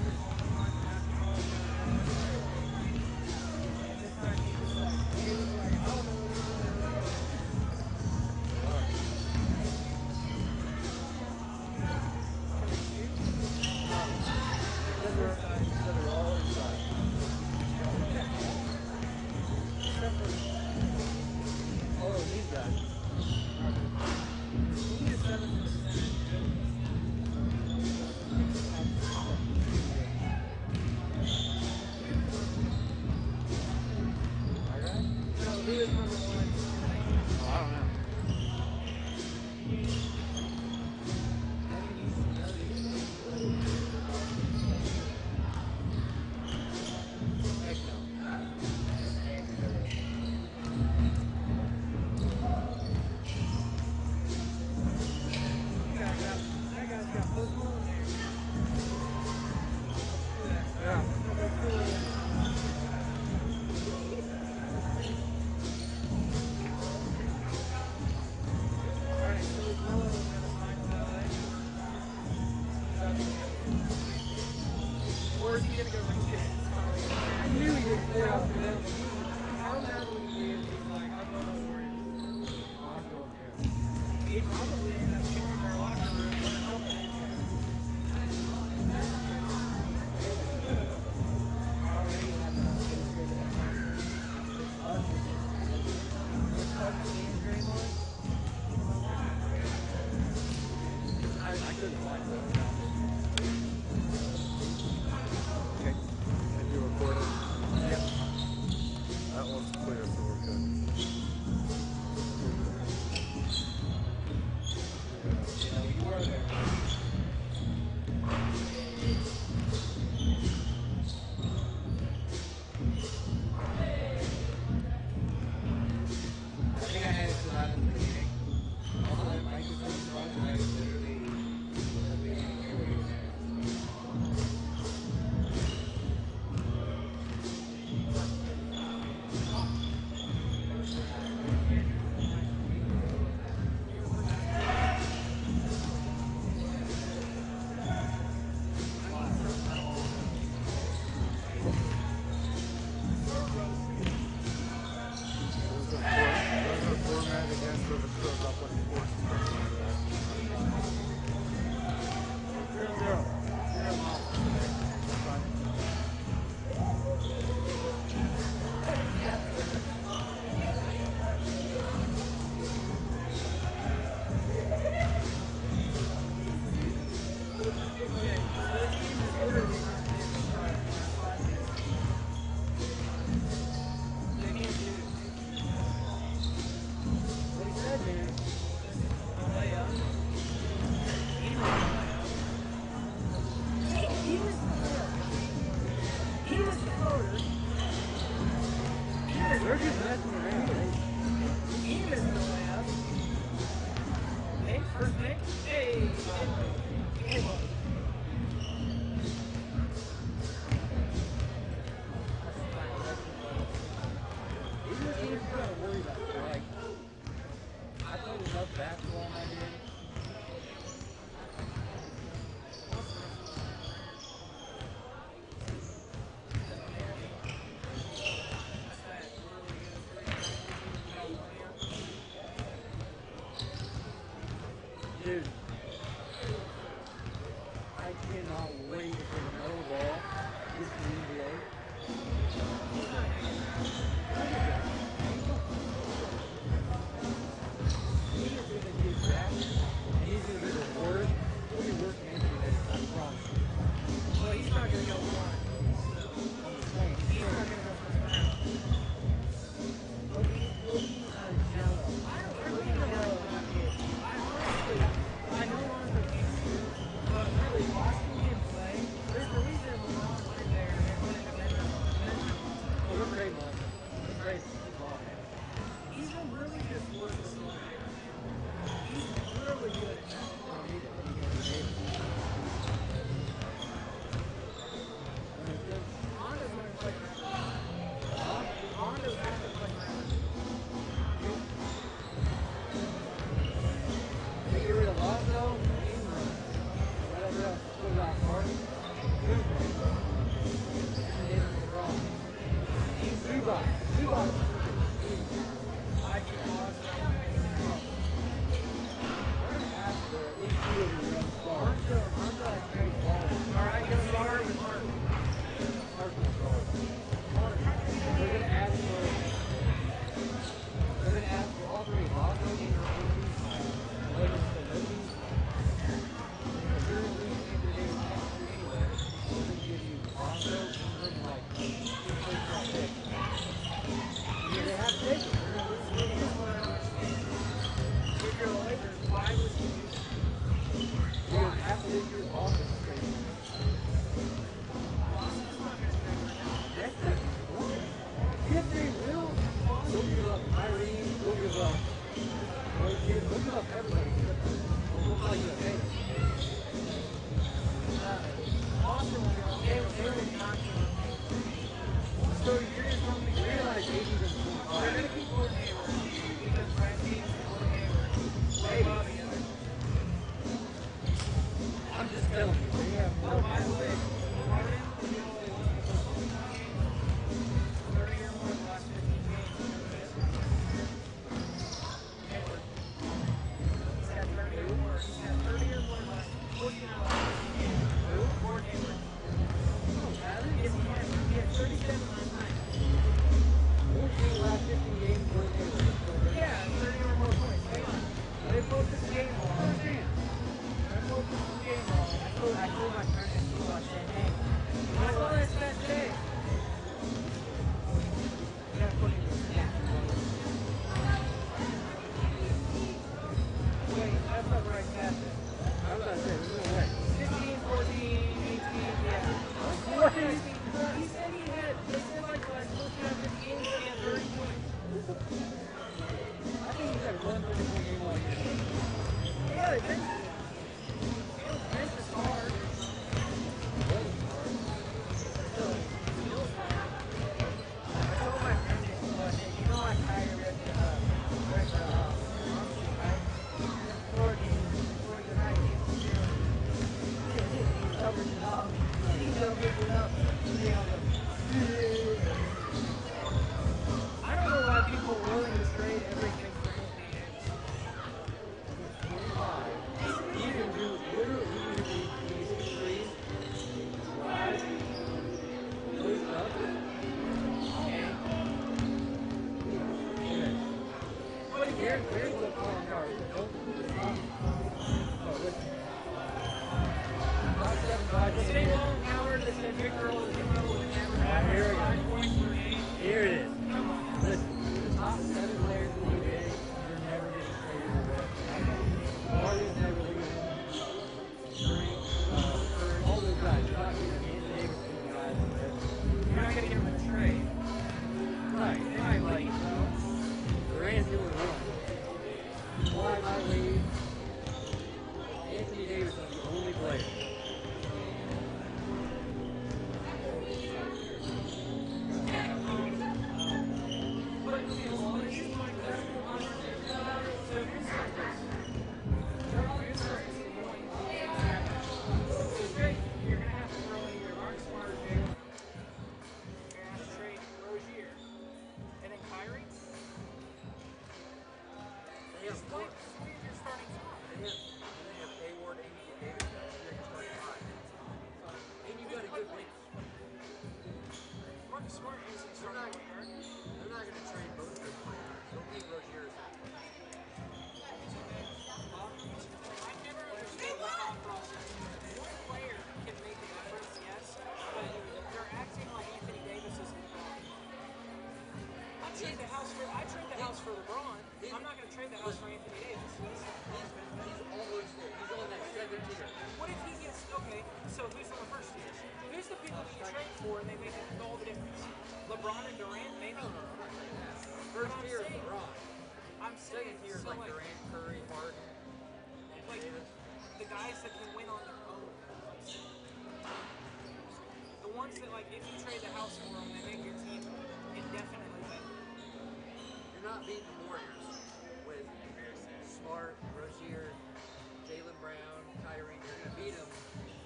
Jalen Brown, Kyrie, you're going to beat them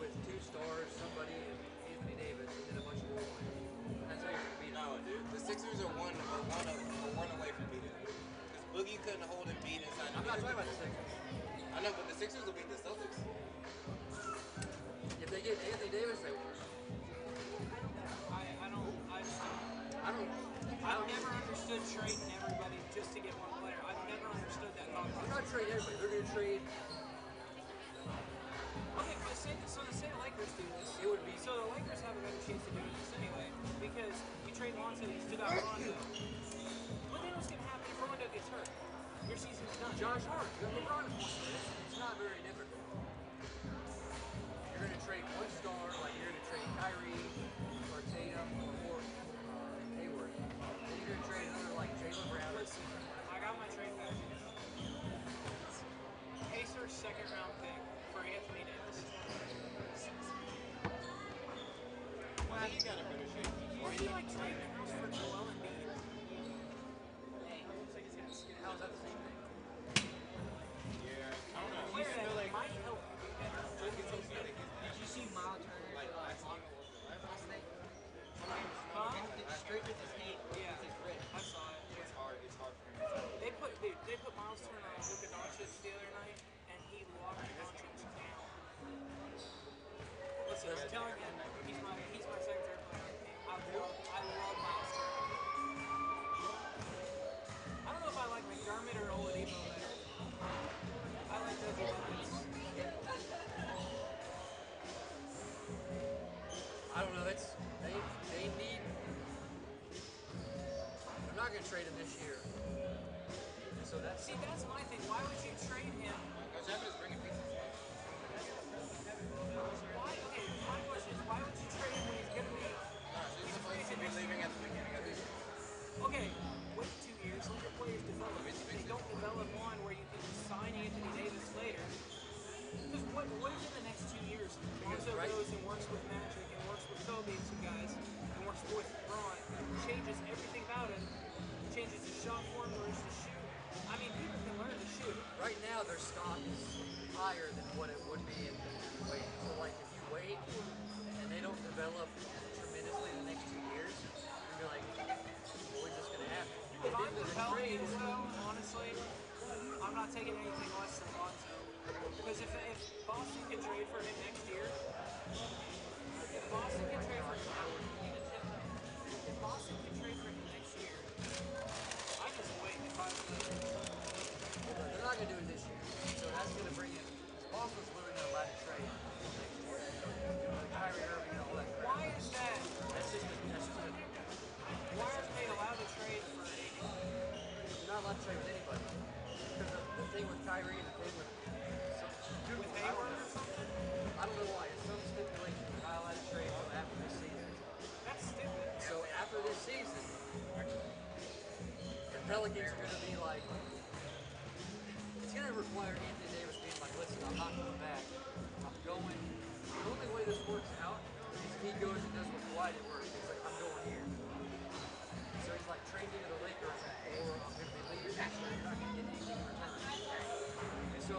with 2 stars, somebody not talking about the Sixers. I know, but the Sixers will beat the Celtics. If they get Anthony Davis, they will. I've never understood trading everybody just to get one player. I've never understood that thought They're process. not trading everybody. They're going to trade. Okay, but so the Lakers do this. It would be. So the Lakers have a better chance of doing this anyway, because you trade Lonzo, you still got Rondo. But then what's going to happen if Rondo gets hurt? Your season's done. Josh Hart, LeBron points. It's not very difficult. You're going to trade one star, like you're going to trade Kyrie or Tatum or Hayward. Then you're going to trade another like Jaylen Brown. Listen, I got my trade package. Pacers second round pick for Anthony Davis. Well, you got a better shape. Why do you like trading the house for Joel Embiid? How's that the same thing? Yeah, I don't know. Player I that feel like might help you be better. Did you see Miles Turner like last last night? Huh? Did you straight with his hate? Yeah, With his wrist. I saw it. It's hard for him to tell. They put Miles Turner on Luka Doncic the other night, and he locked Doncic down. Listen, I'm telling you, he's my second, third player on the team. I love Miles Turner. I don't know if I like McDermott or Oladipo better. I like those guys. I don't know. They need. They're not going to trade him this year. So that's my thing. Why would you trade him? Coach Evan is bringing pieces. My question is, why would you trade him when he's going to be? He's supposed to be leaving at the beginning of the year. Okay, wait 2 years, let your players develop. If they don't develop on where you can sign Anthony Davis later, because what if in the next 2 years Lonzo goes and works with Magic and works with Kobe and some guys and works with LeBron, changes everything about him, changes his shot form, learns to shoot. I mean, people can learn to shoot. right now their stock is higher than what it would be if you wait. So like if you wait and they don't develop tremendously in the next 2 years, you'll be like, well, when's this going to happen? If I'm the Pelicans, though, honestly, I'm not taking anything less than Lonzo. Because if Boston can trade for him next year, if Boston can trade for him next year, I just wait if I was They're not going to do it this year. So that's going to bring in. Boston's literally going to allow to trade next year. Kyrie Irving and all that crap. Why is that? That's just Why are they allowed to trade for AD? you're not allowed to trade with anybody. Because the thing with Kyrie and the thing with With Hayward or something? I don't know why. It's some stipulation you're not allowed to trade until after this season. That's stupid. So after this season, the Pelicans are going to be like, it's going to require Anthony Davis being like, listen, I'm not coming back. I'm going. The only way this works out is if he goes and does what Dwight did work. He's like, I'm going here. So he's like, trade me to the Lakers or I'm going to be leaving. So you're not going to get anything in return. And so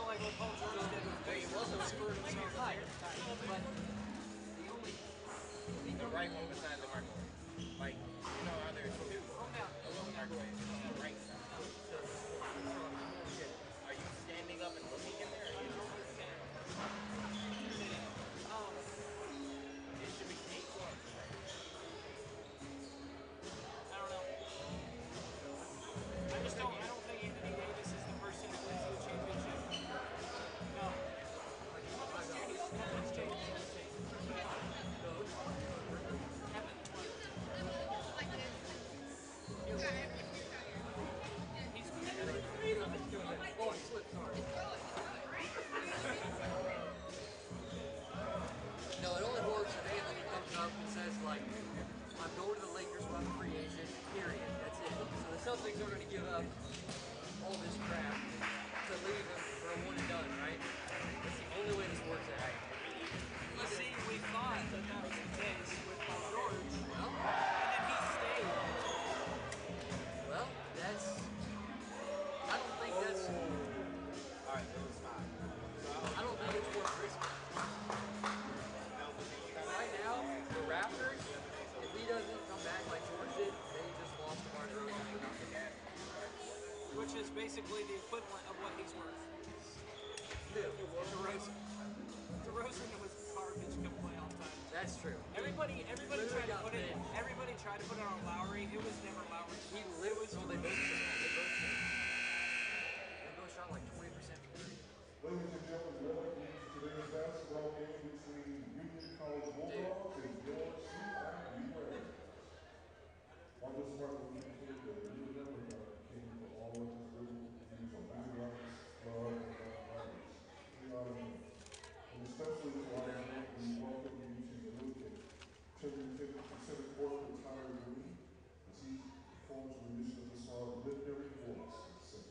like what Paul George did with he wasn't screwed himself tired. at But the only The right one beside the mark. Like, you know how there's two. Calm down. A little markaway. On the right side. Are you standing up and looking in there? Or are you it should be 8 1. I don't know. I don't think Anthony Davis is the person that wins you a championship. No. Nothing's changed. Oh, it slipped, sorry. No, it only works if Anthony comes up and says, like, I'm going to the Lakers when I'm a free agent, period. That's it. So the Celtics are going to give up all this crap to leave him for a one and done, right? That's the only way this works out. You see, we thought that was the case with Paul George, Well, and then he stayed. well, that's... I don't think that's... Alright, that was 5. I don't think it's worth risking. Right now, the Raptors, if he doesn't come back like George did, they just lost to Mark Rose. Which is basically the equivalent of too. DeRozan was garbage come playoff time. That's true. Everybody literally tried to got put it. big. Everybody tried to put it on Lowry. It was never Lowry. He literally, well, they both shot like 20% from three. Ladies and gentlemen, welcome to today's basketball game between Union College Bulldogs and your CIU Rams. On this part, we indicate that we remember God came for all of his biblical views on human rights, love, and nonviolence. We honor him. And especially to honor him, we welcome you to the Luke Pacific Corporate Retired Green as he performs a rendition of the song Lift Every Voice and Sing.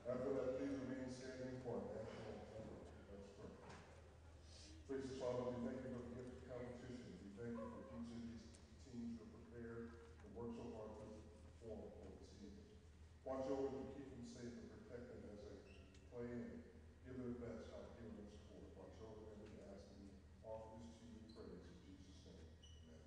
After that, please remain standing for a national anthem. Let's pray. Gracious Father, we thank you for the gift of competition. We thank you for each of these teams who are prepared and work so hard to perform for this evening. Watch over them, keep them safe, and protect them as they play and give their best out here in this court. Watch over them, we ask and we offer this to you in praise in Jesus' name. Amen.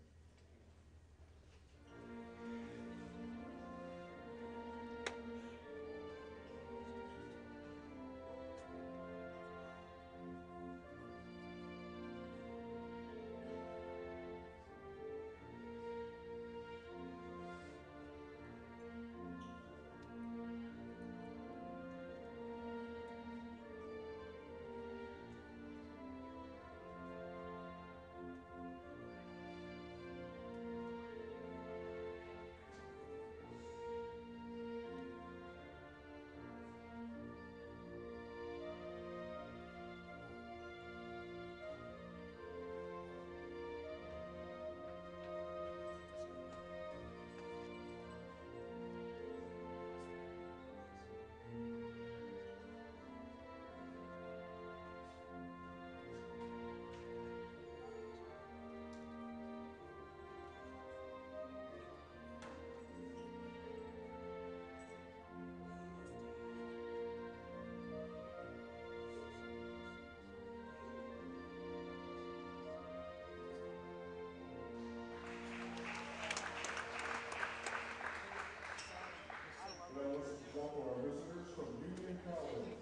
Now let's welcome our visitors from Union College.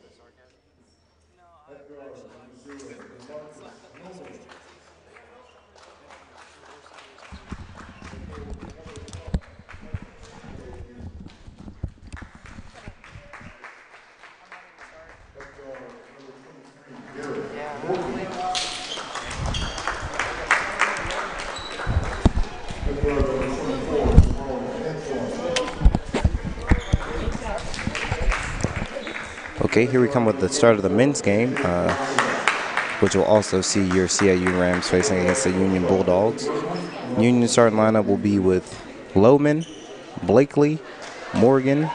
At guard, Missouri, DeMarcus Nolan. At guard, number 23, Garrett Morgan. At guard, number 24, Antoine. Okay, here we come with the start of the men's game, which will also see your CIU Rams facing against the Union Bulldogs. Union starting lineup will be with Lowman, Blakely, Morgan,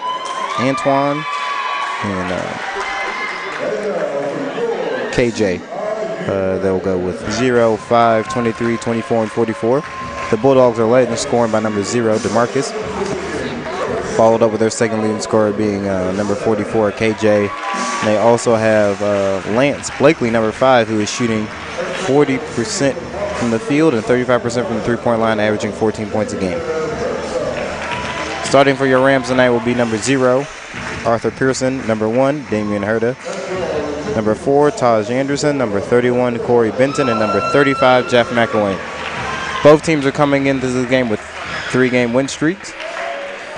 Antoine, and KJ. They'll go with 0, 5, 23, 24, and 44. The Bulldogs are led in scoring by number 0, DeMarcus, followed up with their second leading scorer being number 44, KJ. And they also have Lance Blakely, number 5, who is shooting 40% from the field and 35% from the three-point line, averaging 14 points a game. Starting for your Rams tonight will be number 0, Arthur Pearson. Number 1, Damian Herta. Number 4, Taj Anderson. Number 31, Corey Benton. And number 35, Jeff McElwain. Both teams are coming into this game with 3-game win streaks.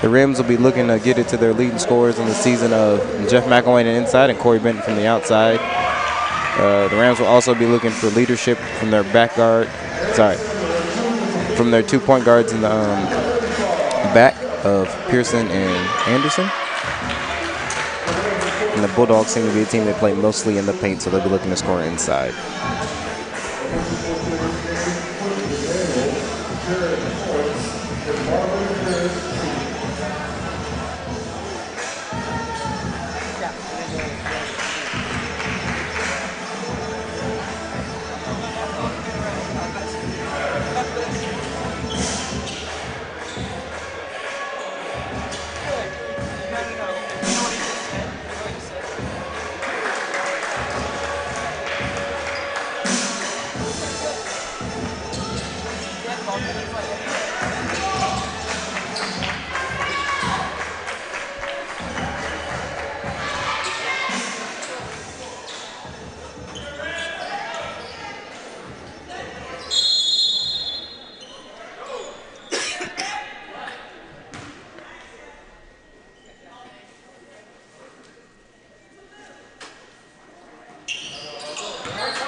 The Rams will be looking to get it to their leading scorers in the season of Jeff McElwain on the inside and Corey Benton from the outside. The Rams will also be looking for leadership from their from their 2-point guards in the back of Pearson and Anderson. And the Bulldogs seem to be a team that play mostly in the paint, so they'll be looking to score inside.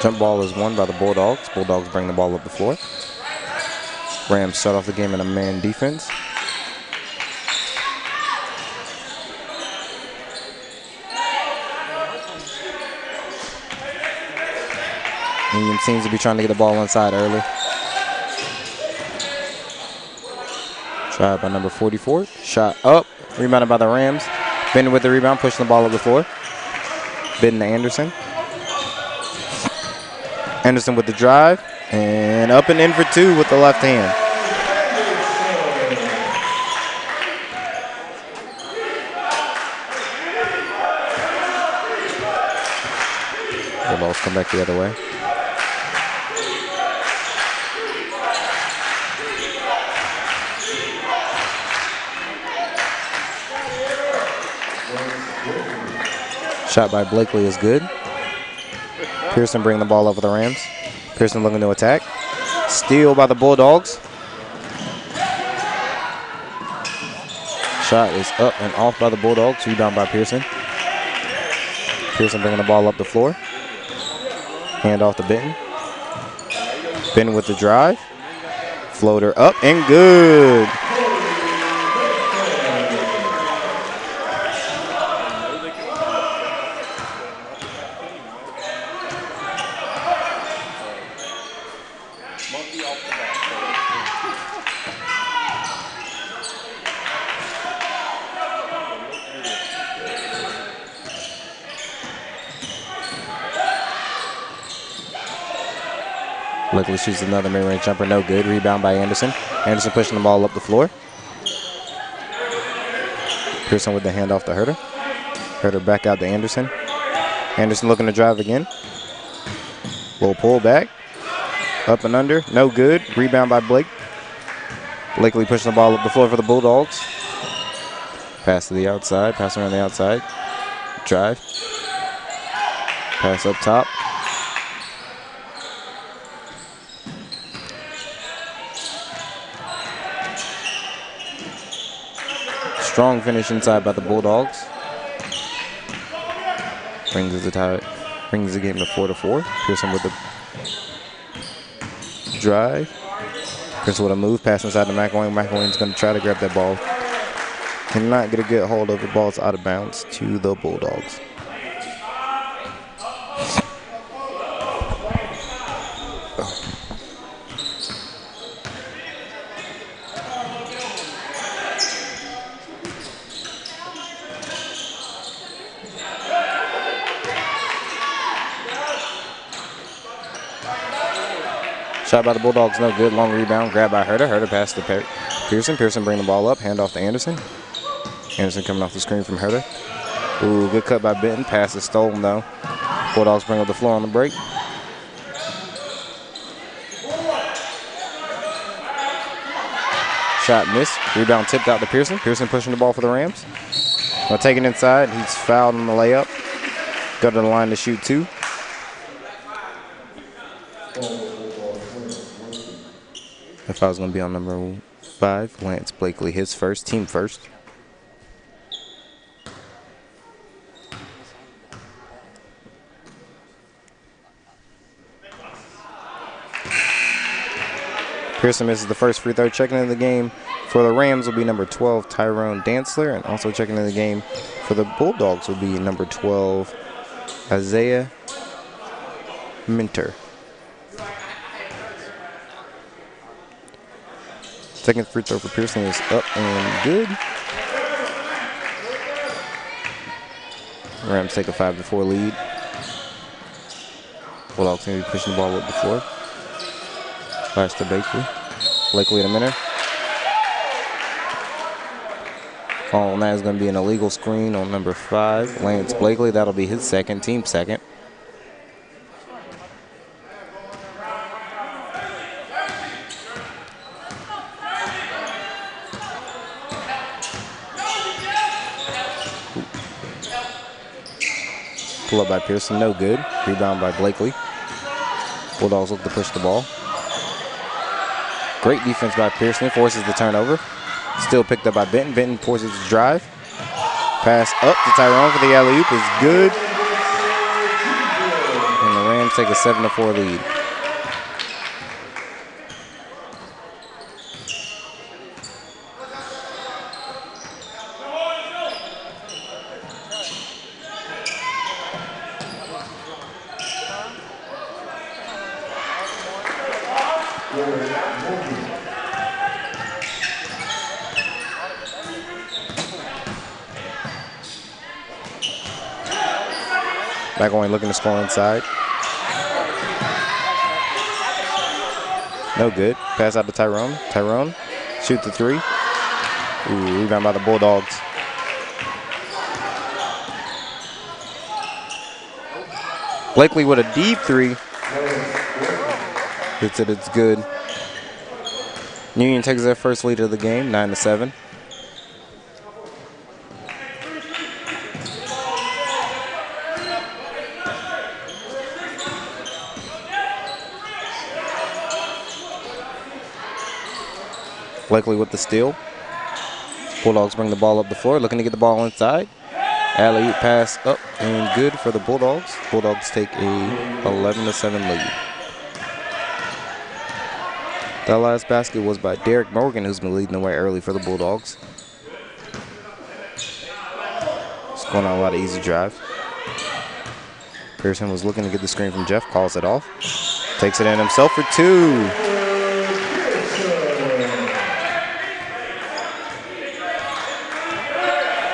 Jump ball is won by the Bulldogs. Bulldogs bring the ball up the floor. Rams start off the game in a man defense. Union seems to be trying to get the ball inside early. Try by number 44. Shot up. Rebounded by the Rams. Benton with the rebound, pushing the ball up the floor. Benton to Anderson. Anderson with the drive, and up and in for 2 with the left hand. The balls come back the other way. Shot by Blakely is good. Pearson bringing the ball up for the Rams. Pearson looking to attack. Steal by the Bulldogs. Shot is up and off by the Bulldogs. Rebound by Pearson. Pearson bringing the ball up the floor. Hand off to Benton. Benton with the drive. Floater up and good. Blakely shoots another mid-range jumper, no good. Rebound by Anderson. Anderson pushing the ball up the floor. Pearson with the handoff to Herter. Herter back out to Anderson. Anderson looking to drive again. Little pull back. Up and under, no good. Rebound by Blake. Blakely pushing the ball up the floor for the Bulldogs. Pass to the outside, pass around the outside. Drive. Pass up top. Strong finish inside by the Bulldogs. Brings the game to 4-4. Pearson with the drive. Pearson with a move, pass inside to McElwain. McElwain's going to try to grab that ball. Cannot get a good hold of the ball. It's out of bounds to the Bulldogs. Shot by the Bulldogs, no good. Long rebound, grab by Herter. Herter pass to Pearson. Pearson bring the ball up, hand off to Anderson. Anderson coming off the screen from Herter. Ooh, good cut by Benton. Pass is stolen though. Bulldogs bring up the floor on the break. shot missed. Rebound tipped out to Pearson. Pearson pushing the ball for the Rams. Gonna take it inside. He's fouled on the layup. Go to the line to shoot 2. That foul's gonna be on number 5, Lance Blakely, his first, team first. Pearson misses the first free throw. Checking in the game for the Rams will be number 12, Tyrone Dantzler, and also checking in the game for the Bulldogs will be number 12, Isaiah Minter. Second free throw for Pearson is up and good. Rams take a 5-4 lead. Bulldogs going to be pushing the ball up the floor. Pass to Blakely. Blakely to Minter. Following that is going to be an illegal screen on number 5, Lance Blakely. That'll be his second, team second. Pull up by Pearson, no good. Rebound by Blakely. Bulldogs look to push the ball. Great defense by Pearson, forces the turnover. Still picked up by Benton. Benton forces the drive. Pass up to Tyrone for the alley-oop is good. And the Rams take a 7-4 lead. McElwain looking to score inside. No good. Pass out to Tyrone. Tyrone shoot the 3. Ooh, rebound by the Bulldogs. Blakely with a deep 3. Hits it, it's good. Union takes their first lead of the game, 9-7. Blakely with the steal. Bulldogs bring the ball up the floor, looking to get the ball inside. Alley-oop pass up and good for the Bulldogs. Bulldogs take a 11-7 lead. That last basket was by Derek Morgan, who's been leading the way early for the Bulldogs. Just going on a lot of easy drive. Pearson was looking to get the screen from Jeff, calls it off. Takes it in himself for 2.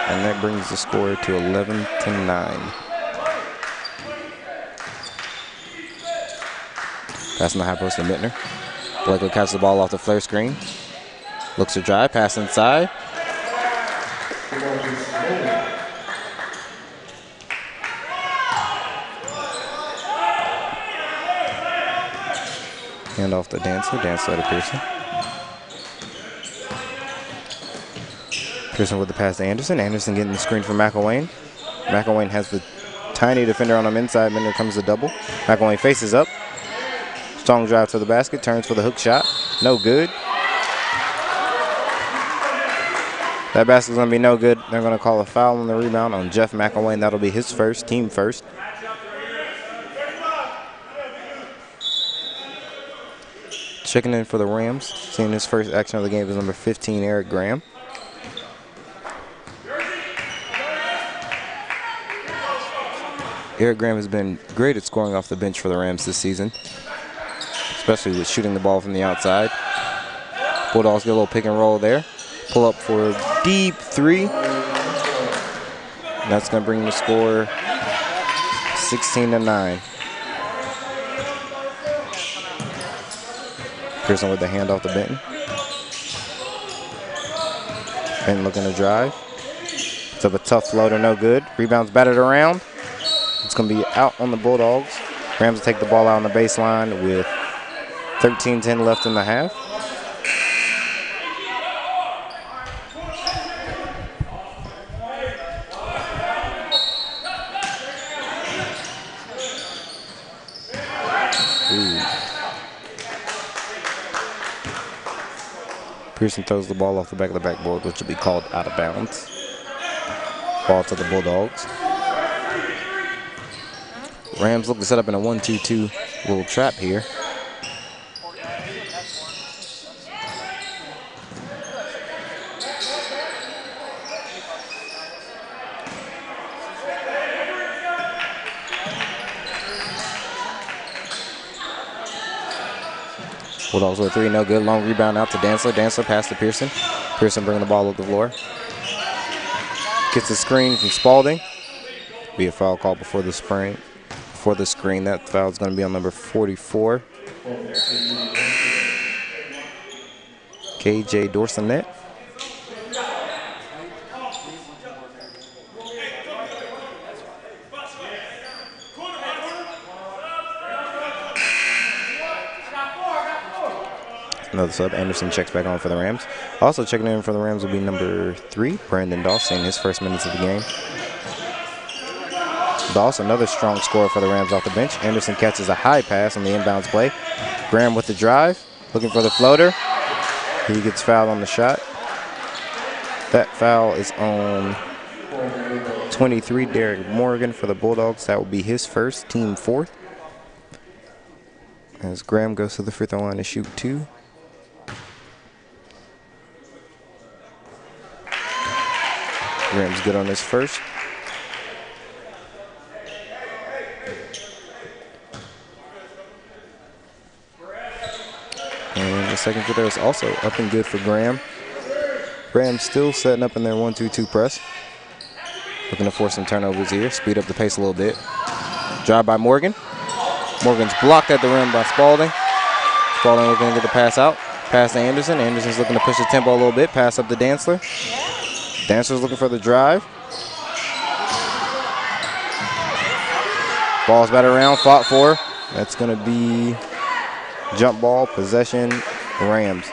And that brings the score to 11-9. Passing the high post to Mittner. Blakely catches the ball off the flare screen. Looks to drive, pass inside. Hand off to Dantzler. Dantzler to Pearson. Pearson with the pass to Anderson. Anderson getting the screen from McElwain. McElwain has the tiny defender on him inside. Mittner comes the double. McElwain faces up. Strong drive to the basket. Turns for the hook shot. No good. That basket's going to be no good. They're going to call a foul on the rebound on Jeff McElwain. That'll be his first, team first. Checking in for the Rams. Seeing his first action of the game is number 15, Eric Graham. Eric Graham has been great at scoring off the bench for the Rams this season, especially with shooting the ball from the outside. Bulldogs get a little pick and roll there. Pull up for a deep 3. That's going to bring the score 16-9. Pearson with the handoff to Benton. Benton looking to drive. It's up a tough floater, no good. Rebounds batted around. It's going to be out on the Bulldogs. Rams will take the ball out on the baseline with 13-10 left in the half. Pearson throws the ball off the back of the backboard, which will be called out of bounds. Ball to the Bulldogs. Rams look to set up in a 1-2-2 little trap here. Bulldogs with a 3, no good. Long rebound out to Dantzler. Dantzler pass to Pearson. Pearson bringing the ball up the floor. Gets the screen from Spalding. Be a foul call before the screen. That foul is going to be on number 44. KJ Dorsonet. Another sub. Anderson checks back on for the Rams. Also checking in for the Rams will be number 3, Brandon Doss, in his first minutes of the game. Doss, another strong scorer for the Rams off the bench. Anderson catches a high pass on the inbounds play. Graham with the drive, looking for the floater. He gets fouled on the shot. That foul is on 23, Derek Morgan for the Bulldogs. That will be his first, team 4th. As Graham goes to the free throw line to shoot 2. Graham's good on his first. And the second free throw is also up and good for Graham. Graham still setting up in their 1-2-2 press. Looking to force some turnovers here, speed up the pace a little bit. Drive by Morgan. Morgan's blocked at the rim by Spalding. Spalding looking to get the pass out. Pass to Anderson. Anderson's looking to push the tempo a little bit. Pass up to Dantzler. Dantzler's looking for the drive. Ball's batted around, fought for. That's going to be jump ball, possession, Rams.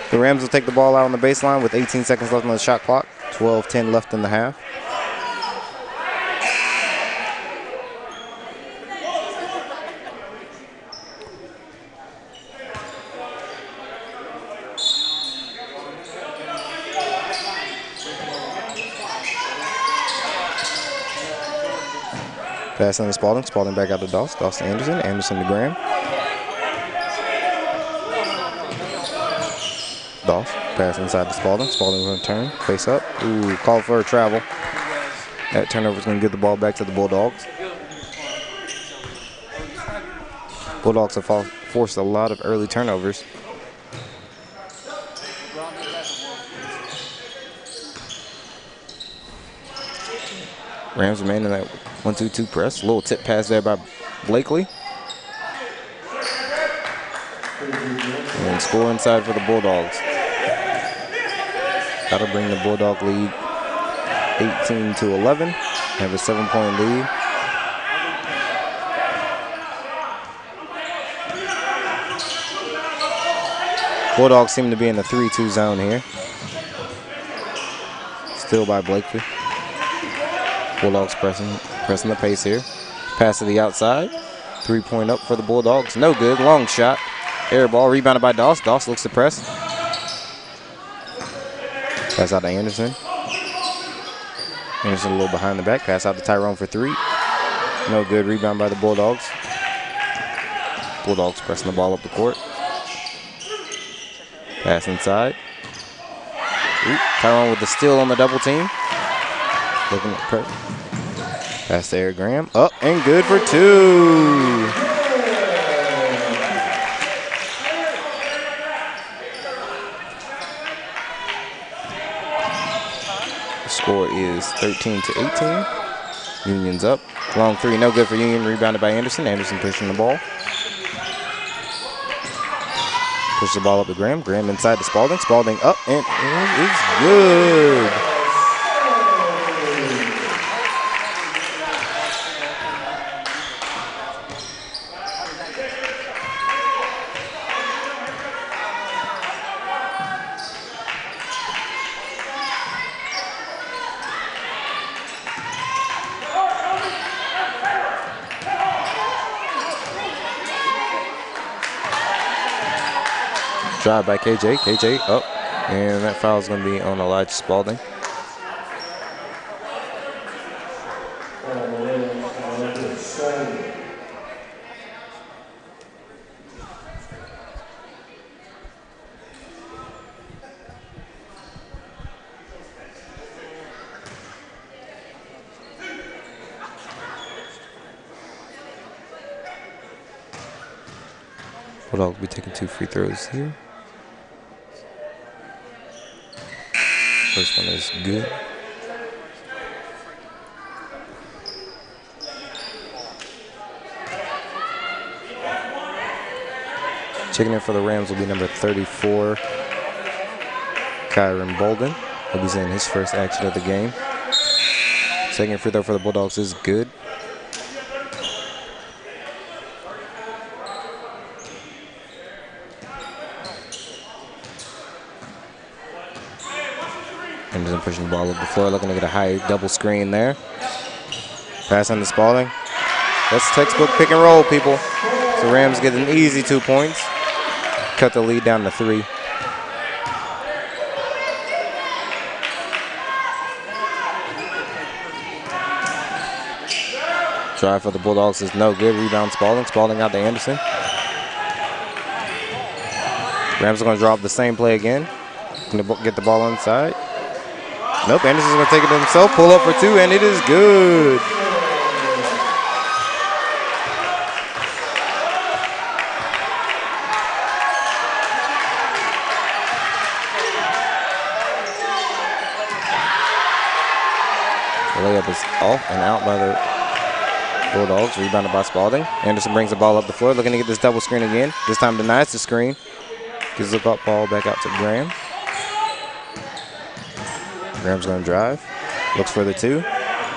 The Rams will take the ball out on the baseline with 18 seconds left on the shot clock. 12-10 left in the half. Pass on to Spalding. Spalding back out to Doss. Doss to Anderson. Anderson to Graham. Doss. Pass inside to Spalding. Spalding going to turn. Face up. Ooh, call for a travel. That turnover is going to give the ball back to the Bulldogs. Bulldogs have forced a lot of early turnovers. Rams remain in that 1-2-2 press. A little tip pass there by Blakely. And score inside for the Bulldogs. That'll bring the Bulldog lead 18-11. Have a 7-point lead. Bulldogs seem to be in the 3-2 zone here. Still by Blakely. Bulldogs pressing the pace here. Pass to the outside. 3-point up for the Bulldogs. No good. Long shot. Air ball rebounded by Doss. Doss looks to press. Pass out to Anderson. Anderson a little behind the back. Pass out to Tyrone for 3. No good. Rebound by the Bulldogs. Bulldogs pressing the ball up the court. Pass inside. Tyrone with the steal on the double team. Looking at Kurt. Pass to Eric Graham. Up and good for 2. The score is 13-18. Union's up. Long 3, no good for Union. Rebounded by Anderson. Anderson pushing the ball. Push the ball up to Graham. Graham inside to Spalding. Spalding up and it is good. Drive by KJ. KJ up. And that foul is going to be on Elijah Spalding. Bulldogs will be taking 2 free throws here. First one is good. Checking in for the Rams will be number 34, Kyron Bolden. He'll be seeing his first action of the game. Second free throw for the Bulldogs is good. Anderson pushing the ball up the floor, looking to get a high double screen there. Pass on to Spalding. That's textbook pick and roll, people. So Rams get an easy 2 points. Cut the lead down to 3. Drive for the Bulldogs is no good. Rebound Spalding. Spalding out to Anderson. Rams are going to draw up the same play again. Going to get the ball inside. Nope, Anderson's going to take it to himself. Pull up for 2, and it is good. The layup is off and out by the Bulldogs. Rebounded by Spalding. Anderson brings the ball up the floor, looking to get this double screen again. This time denies the screen. Gives the ball back out to Graham. Graham's going to drive. Looks for the 2.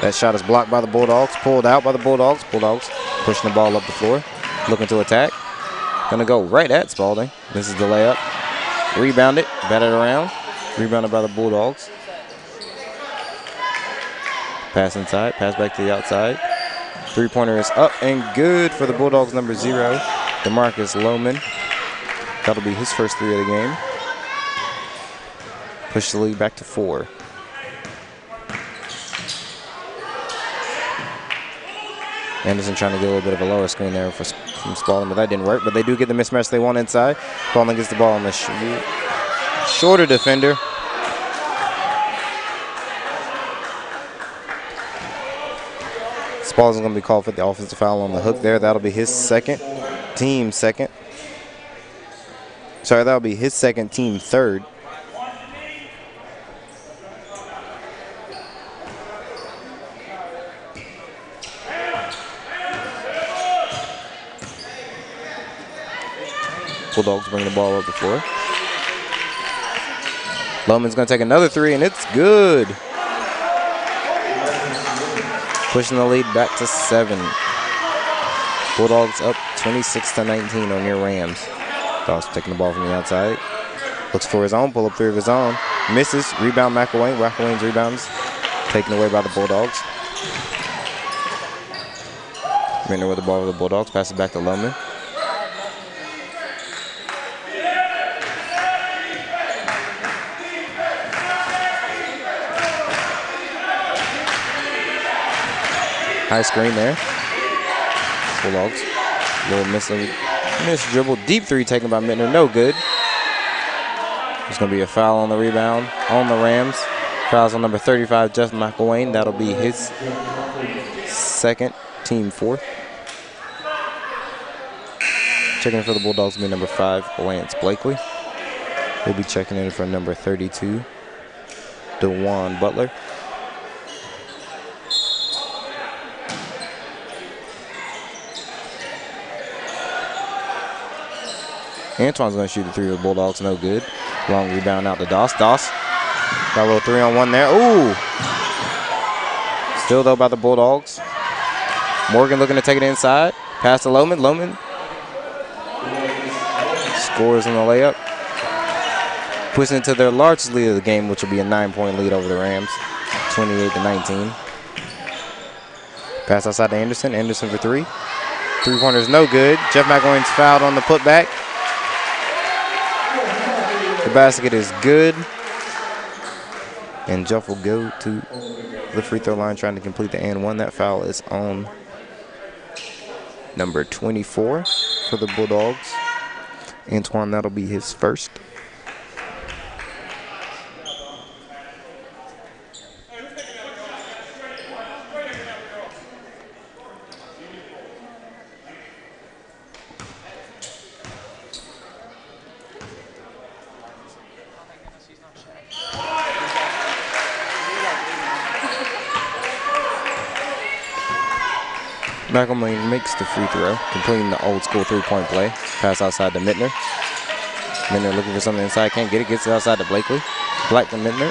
That shot is blocked by the Bulldogs. Pulled out by the Bulldogs. Bulldogs pushing the ball up the floor. Looking to attack. Going to go right at Spalding. This is the layup. Rebounded. Batted around. Rebounded by the Bulldogs. Pass inside. Pass back to the outside. 3-pointer is up and good for the Bulldogs, number 0, DeMarcus Lohman. That'll be his first 3 of the game. Push the lead back to 4. Anderson trying to get a little bit of a lower screen there from Spalding, but that didn't work. But they do get the mismatch they want inside. Spalding gets the ball on the shorter defender. Spalding's going to be called for the offensive foul on the hook there. That'll be his second, team second. Sorry, that'll be his second, team third. Bulldogs bring the ball up the floor. Lohman's going to take another 3, and it's good. Pushing the lead back to 7. Bulldogs up 26-19 on your Rams. Dogs taking the ball from the outside. Looks for his own, pull-up 3 of his own. Misses, rebound McElwain. McElwain's rebounds taken away by the Bulldogs. Minner with the ball with the Bulldogs. Passes back to Lohman. High screen there. Bulldogs. Little miss dribble. Deep 3 taken by Mittner. No good. There's going to be a foul on the rebound on the Rams. Fouls on number 35, Jeff McElwain. That'll be his second, team 4th. Checking in for the Bulldogs will be number 5, Lance Blakely. He'll be checking in for number 32, DeJuan Butler. Antoine's going to shoot the 3 of the Bulldogs, no good. Long rebound out to Doss. Doss got a little 3-on-1 there. Ooh! Still though by the Bulldogs. Morgan looking to take it inside. Pass to Lohman. Lohman scores in the layup. Pushing into their largest lead of the game, which will be a 9-point lead over the Rams, 28-19. Pass outside to Anderson. Anderson for 3. 3-pointer's no good. Jeff McElwain's fouled on the putback. The basket is good. And Jeff will go to the free throw line trying to complete the and one. That foul is on number 24 for the Bulldogs. Antoine, that'll be his first. McElmain makes the free throw, completing the old school three-point play. Pass outside to Mittner. Mittner looking for something inside, can't get it, gets it outside to Blakely. Black to Mittner.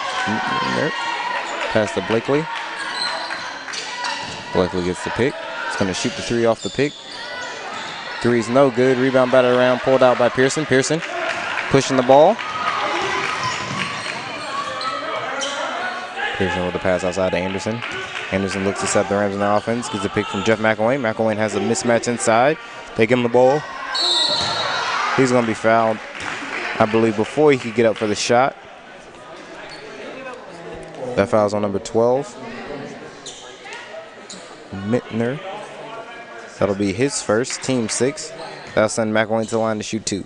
Pass to Blakely. Blakely gets the pick. He's going to shoot the three off the pick. Three's no good. Rebound batted around, pulled out by Pearson. Pearson pushing the ball. Pearson with the pass outside to Anderson. Anderson looks to set the Rams in the offense. Gets a pick from Jeff McElwain. McElwain has a mismatch inside. They give him the ball. He's going to be fouled, I believe, before he could get up for the shot. That foul's on number 12. Mittner. That'll be his first, team 6. That'll send McElwain to the line to shoot 2.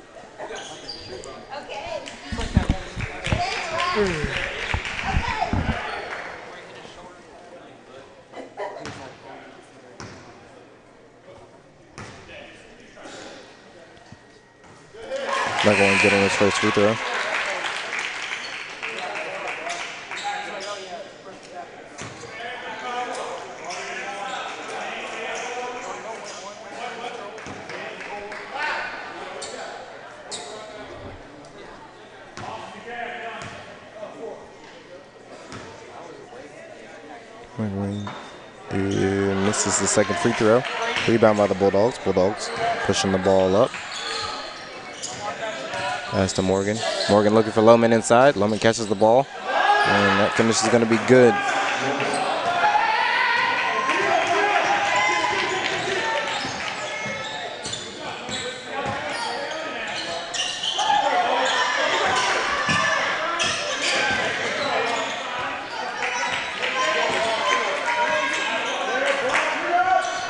McElwain getting his first free throw. McElwain misses the second free throw. Rebound by the Bulldogs. Bulldogs pushing the ball up. Pass to Morgan. Morgan looking for Lohman inside. Lohman catches the ball. And that finish is going to be good.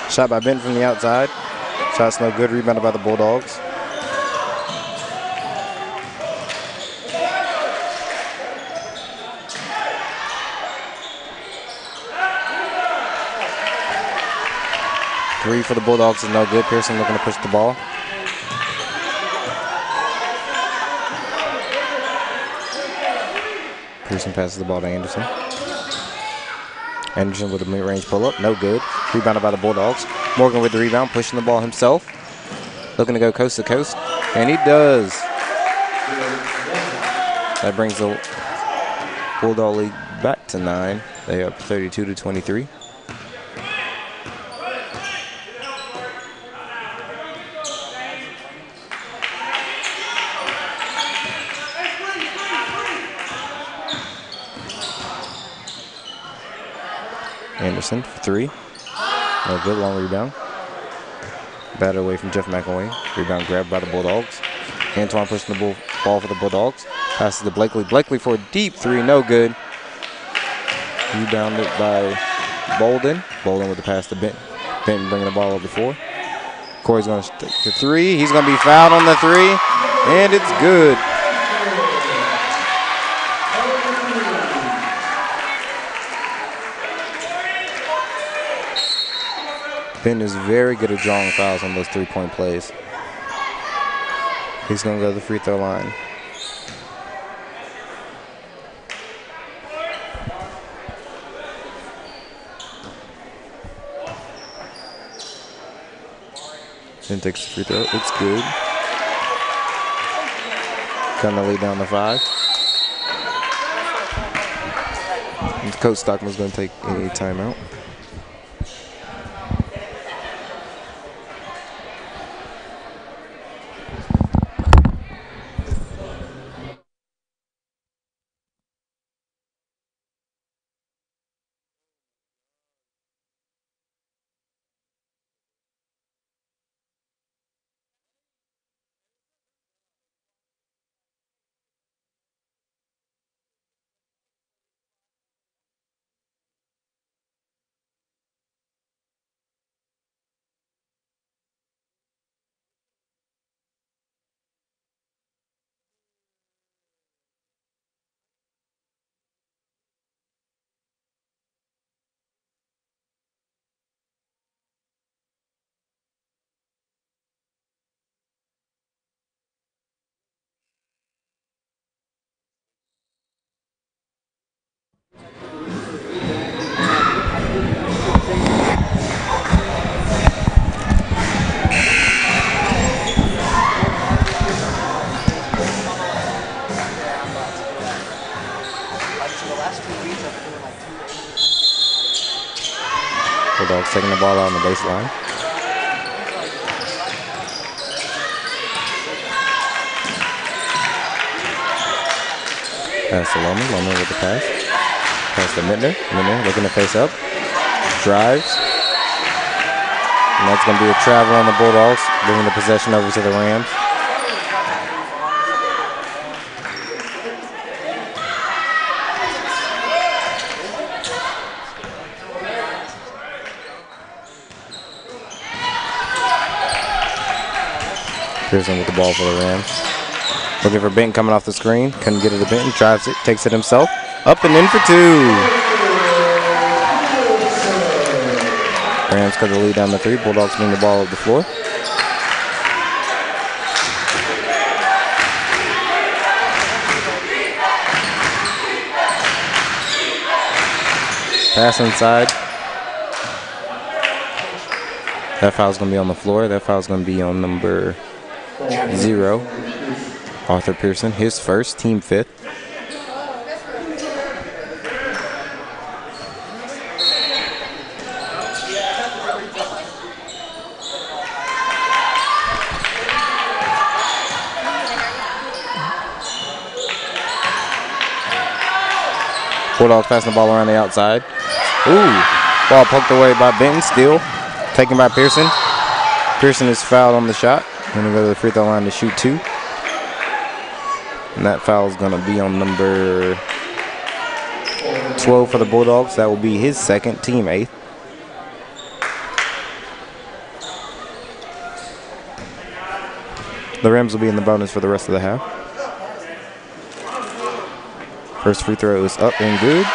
Shot by Ben from the outside. Shot's no good. Rebounded by the Bulldogs. Three for the Bulldogs is no good. Pearson looking to push the ball. Pearson passes the ball to Anderson. Anderson with a mid-range pull-up, no good. Rebounded by the Bulldogs. Morgan with the rebound, pushing the ball himself. Looking to go coast to coast, and he does. That brings the Bulldog lead back to 9. They are up 32-23. Anderson for 3. No good, long rebound. Batted away from Jeff McElwain. Rebound grabbed by the Bulldogs. Antoine pushing the ball for the Bulldogs. Passes to Blakely. Blakely for a deep 3, no good. Rebounded by Bolden. Bolden with the pass to Benton. Benton bringing the ball over 4. Corey's going to take the 3. He's going to be fouled on the 3, and it's good. Ben is very good at drawing fouls on those three-point plays. He's going to go to the free throw line. Ben takes the free throw. It's good. Cutting the lead down to 5. And Coach Stockman's going to take a timeout. So the last 2 weeks I've been doing like 2 to 8 Bulldogs taking the ball out on the baseline. Pass to Loman. Loman with the pass. Pass to Mittner. Mittner looking to face up. Drives. And that's going to be a travel on the Bulldogs, bringing the possession over to the Rams. Pearson with the ball for the Rams. Looking for Benton coming off the screen. Couldn't get it to Benton. Drives it. Takes it himself. Up and in for 2. Rams cut the lead down the 3. Bulldogs bring the ball over the floor. Pass inside. That foul's going to be on the floor. That foul's going to be on number 0. Arthur Pearson, his first, team 5th. Bulldogs passing the ball around the outside. Ooh, ball poked away by Benton, still taken by Pearson. Pearson is fouled on the shot. Going to go to the free throw line to shoot 2. And that foul is going to be on number 12 for the Bulldogs. That will be his second, team 8th. The Rams will be in the bonus for the rest of the half. First free throw is up and good.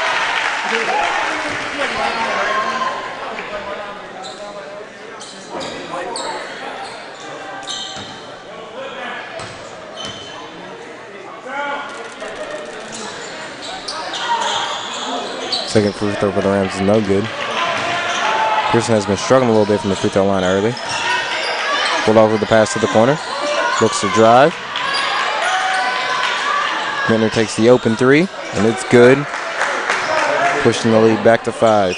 Second free throw for the Rams is no good. Pearson has been struggling a little bit from the free throw line early. Bulldogs with the pass to the corner. Looks to drive. Mittner takes the open 3, and it's good. Pushing the lead back to 5.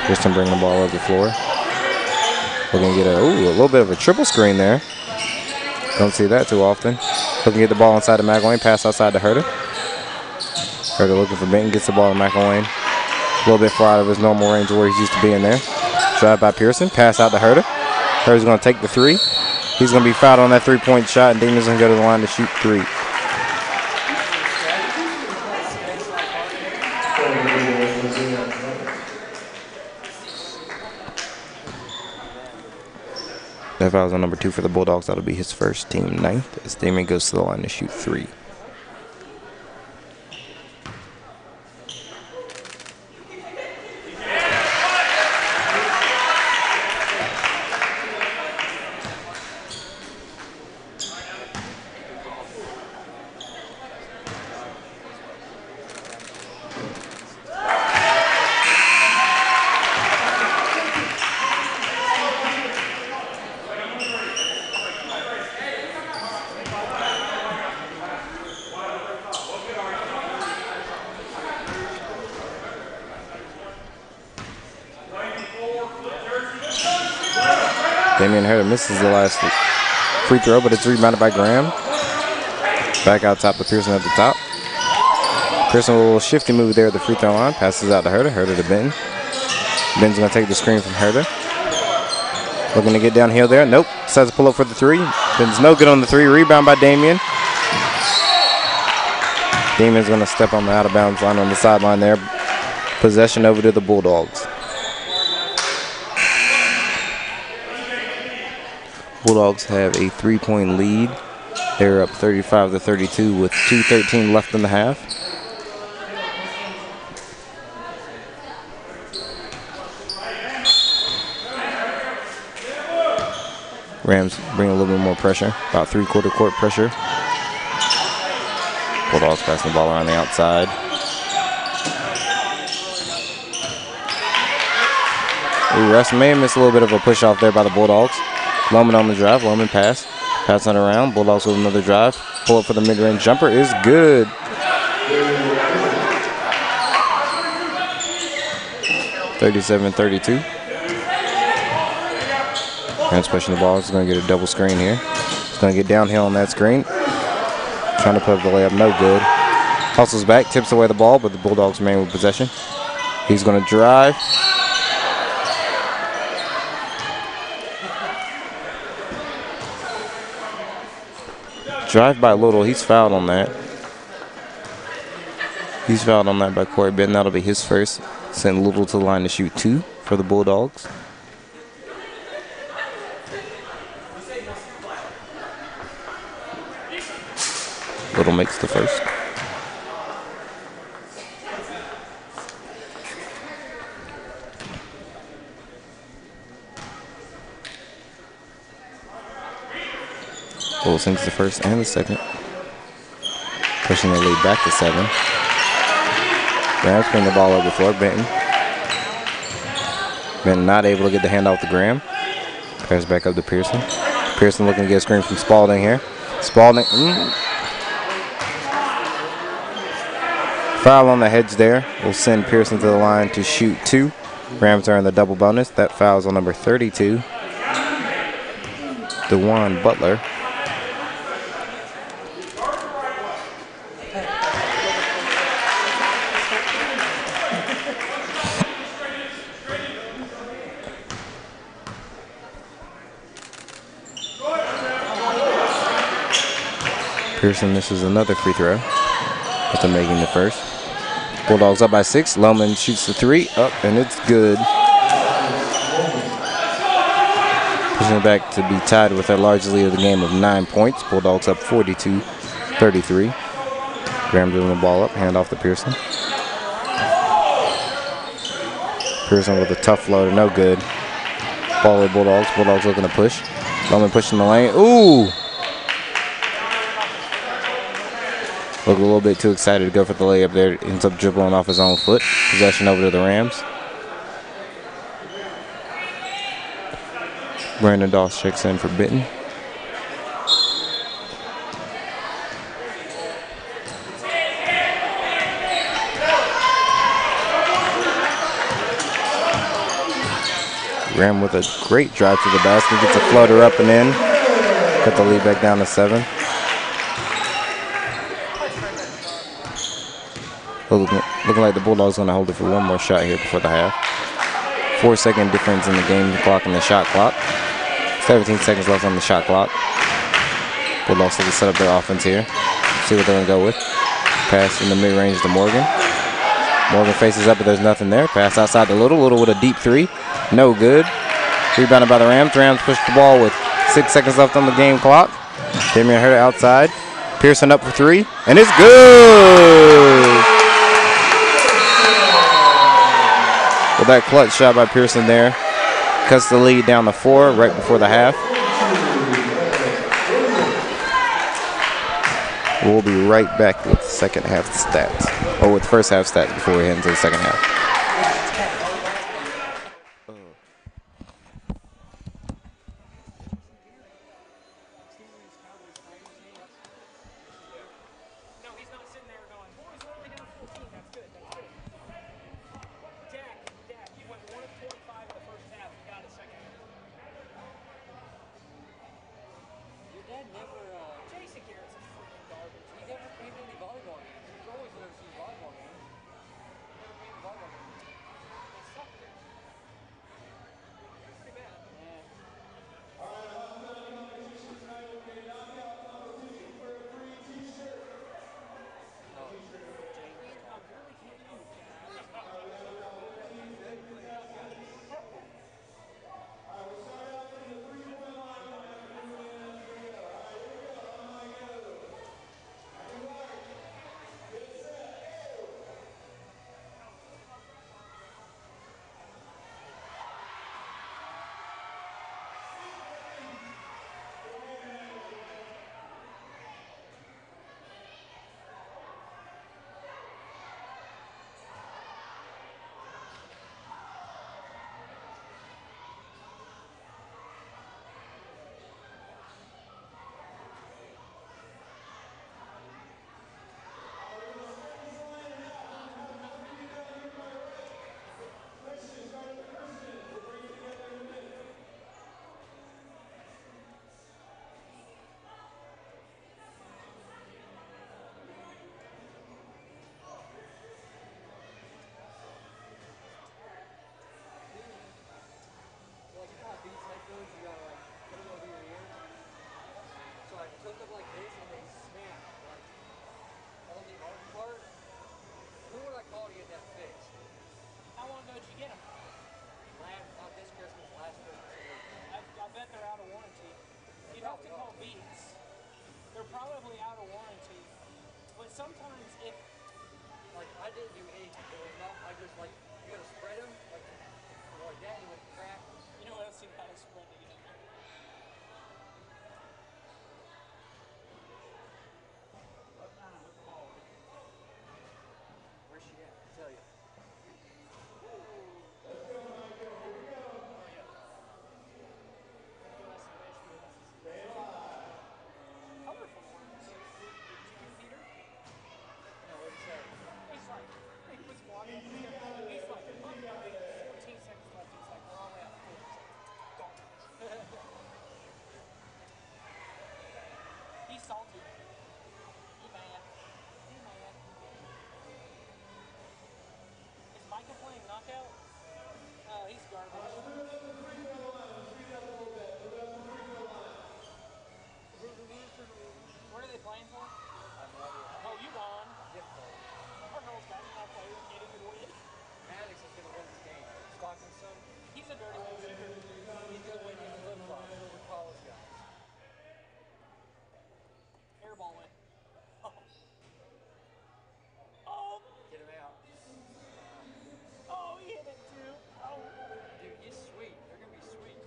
Pearson bringing the ball over the floor. We're going to get a little bit of a triple screen there. Don't see that too often. Looking to get the ball inside of McElwain. Pass outside to Herter. Herter looking for Benton. Gets the ball to McElwain. A little bit far out of his normal range where he's used to being there. Drive by Pearson. Pass out to Herter. Herter's going to take the 3. He's going to be fouled on that 3-point shot, and Damien's going to go to the line to shoot 3. That foul's on number 2 for the Bulldogs. That'll be his first, team 9th, as Damien goes to the line to shoot 3. Damien Herter misses the last free throw, but it's rebounded by Graham. Back out top to Pearson at the top. Pearson with a little shifty move there at the free throw line. Passes out to Herter. Herter to Benton. Benton's going to take the screen from Herter. Looking to get downhill there. Nope. Decides to pull up for the 3. Benton's no good on the 3. Rebound by Damien. Damien's going to step on the out of bounds line on the sideline there. Possession over to the Bulldogs. Bulldogs have a 3-point lead. They're up 35-32 with 2:13 left in the half. Rams bring a little bit more pressure, about 3/4 court pressure. Bulldogs passing the ball around the outside. Ooh, refs may have missed a little bit of a push off there by the Bulldogs. Loman on the drive. Loman pass. Passing it around. Bulldogs with another drive. Pull up for the mid-range jumper is good. 37-32. Rams pushing the ball. He's going to get a double screen here. He's going to get downhill on that screen. Trying to put up the layup, no good. Hustles back, tips away the ball, but the Bulldogs remain with possession. He's going to drive. Drive by Little. He's fouled on that. He's fouled on that by Corey Benton. That'll be his first. Send Little to the line to shoot 2 for the Bulldogs. Little makes the first. Little sinks the first and the second. Pushing the lead back to 7. Rams bring the ball over the floor. Benton not able to get the hand off the Graham. Pass back up to Pearson. Pearson looking to get a screen from Spalding here. Spalding. Foul on the hedge there. We'll send Pearson to the line to shoot 2. Rams are in the double bonus. That foul's on number 32. DeJuan Butler. Pearson misses another free throw after making the first. Bulldogs up by 6. Lohman shoots the 3 up, and it's good. Pushing it back to be tied with their largest lead of the game of 9 points. Bulldogs up 42-33. Graham moving the ball up, hand off to Pearson. Pearson with a tough floater, no good. Ball with Bulldogs. Bulldogs looking to push. Lohman pushing the lane. Ooh! Looked a little bit too excited to go for the layup there. Ends up dribbling off his own foot. Possession over to the Rams. Brandon Doss checks in for Benton. Graham with a great drive to the basket. Gets a floater up and in. Cut the lead back down to 7. Looking like the Bulldogs going to hold it for one more shot here before the half. 4-second difference in the game clock and the shot clock. 17 seconds left on the shot clock. Bulldogs will set up their offense here. See what they're going to go with. Pass in the mid-range to Morgan. Morgan faces up, but there's nothing there. Pass outside to Little. Little with a deep 3. No good. Rebounded by the Rams. Rams push the ball with 6 seconds left on the game clock. Damian Herter outside. Pearson up for 3. And it's good! Well, that clutch shot by Pearson there cuts the lead down to 4 right before the half. We'll be right back with the second half stats. Or with the first half stats before we head into the second half. didn't do anything. It was not, I just like, you gotta spread them, like that, and it would crack. You know what else you gotta spread to get in there? Where's she at? I'll tell you. Colorful ones. Did you get Peter? No, what'd he say? He's like, he was walking. He's like, 14 seconds left. He's like, we're all the way out the floor. He's like, don't. He's salty. He mad. He mad. Is Micah playing knockout? Oh, he's garbage. What are they playing for? I'm ready. Oh, you gone. Difficult. Our girls basketball players getting the win. Maddox is gonna win this game. Stockton's son, He's a dirty little shooter. he's gonna win his flip-flop over college guys. Airball went. Oh. Oh, Get him out. oh, he hit it too. Oh. Dude, he's sweet. They're gonna be sweet.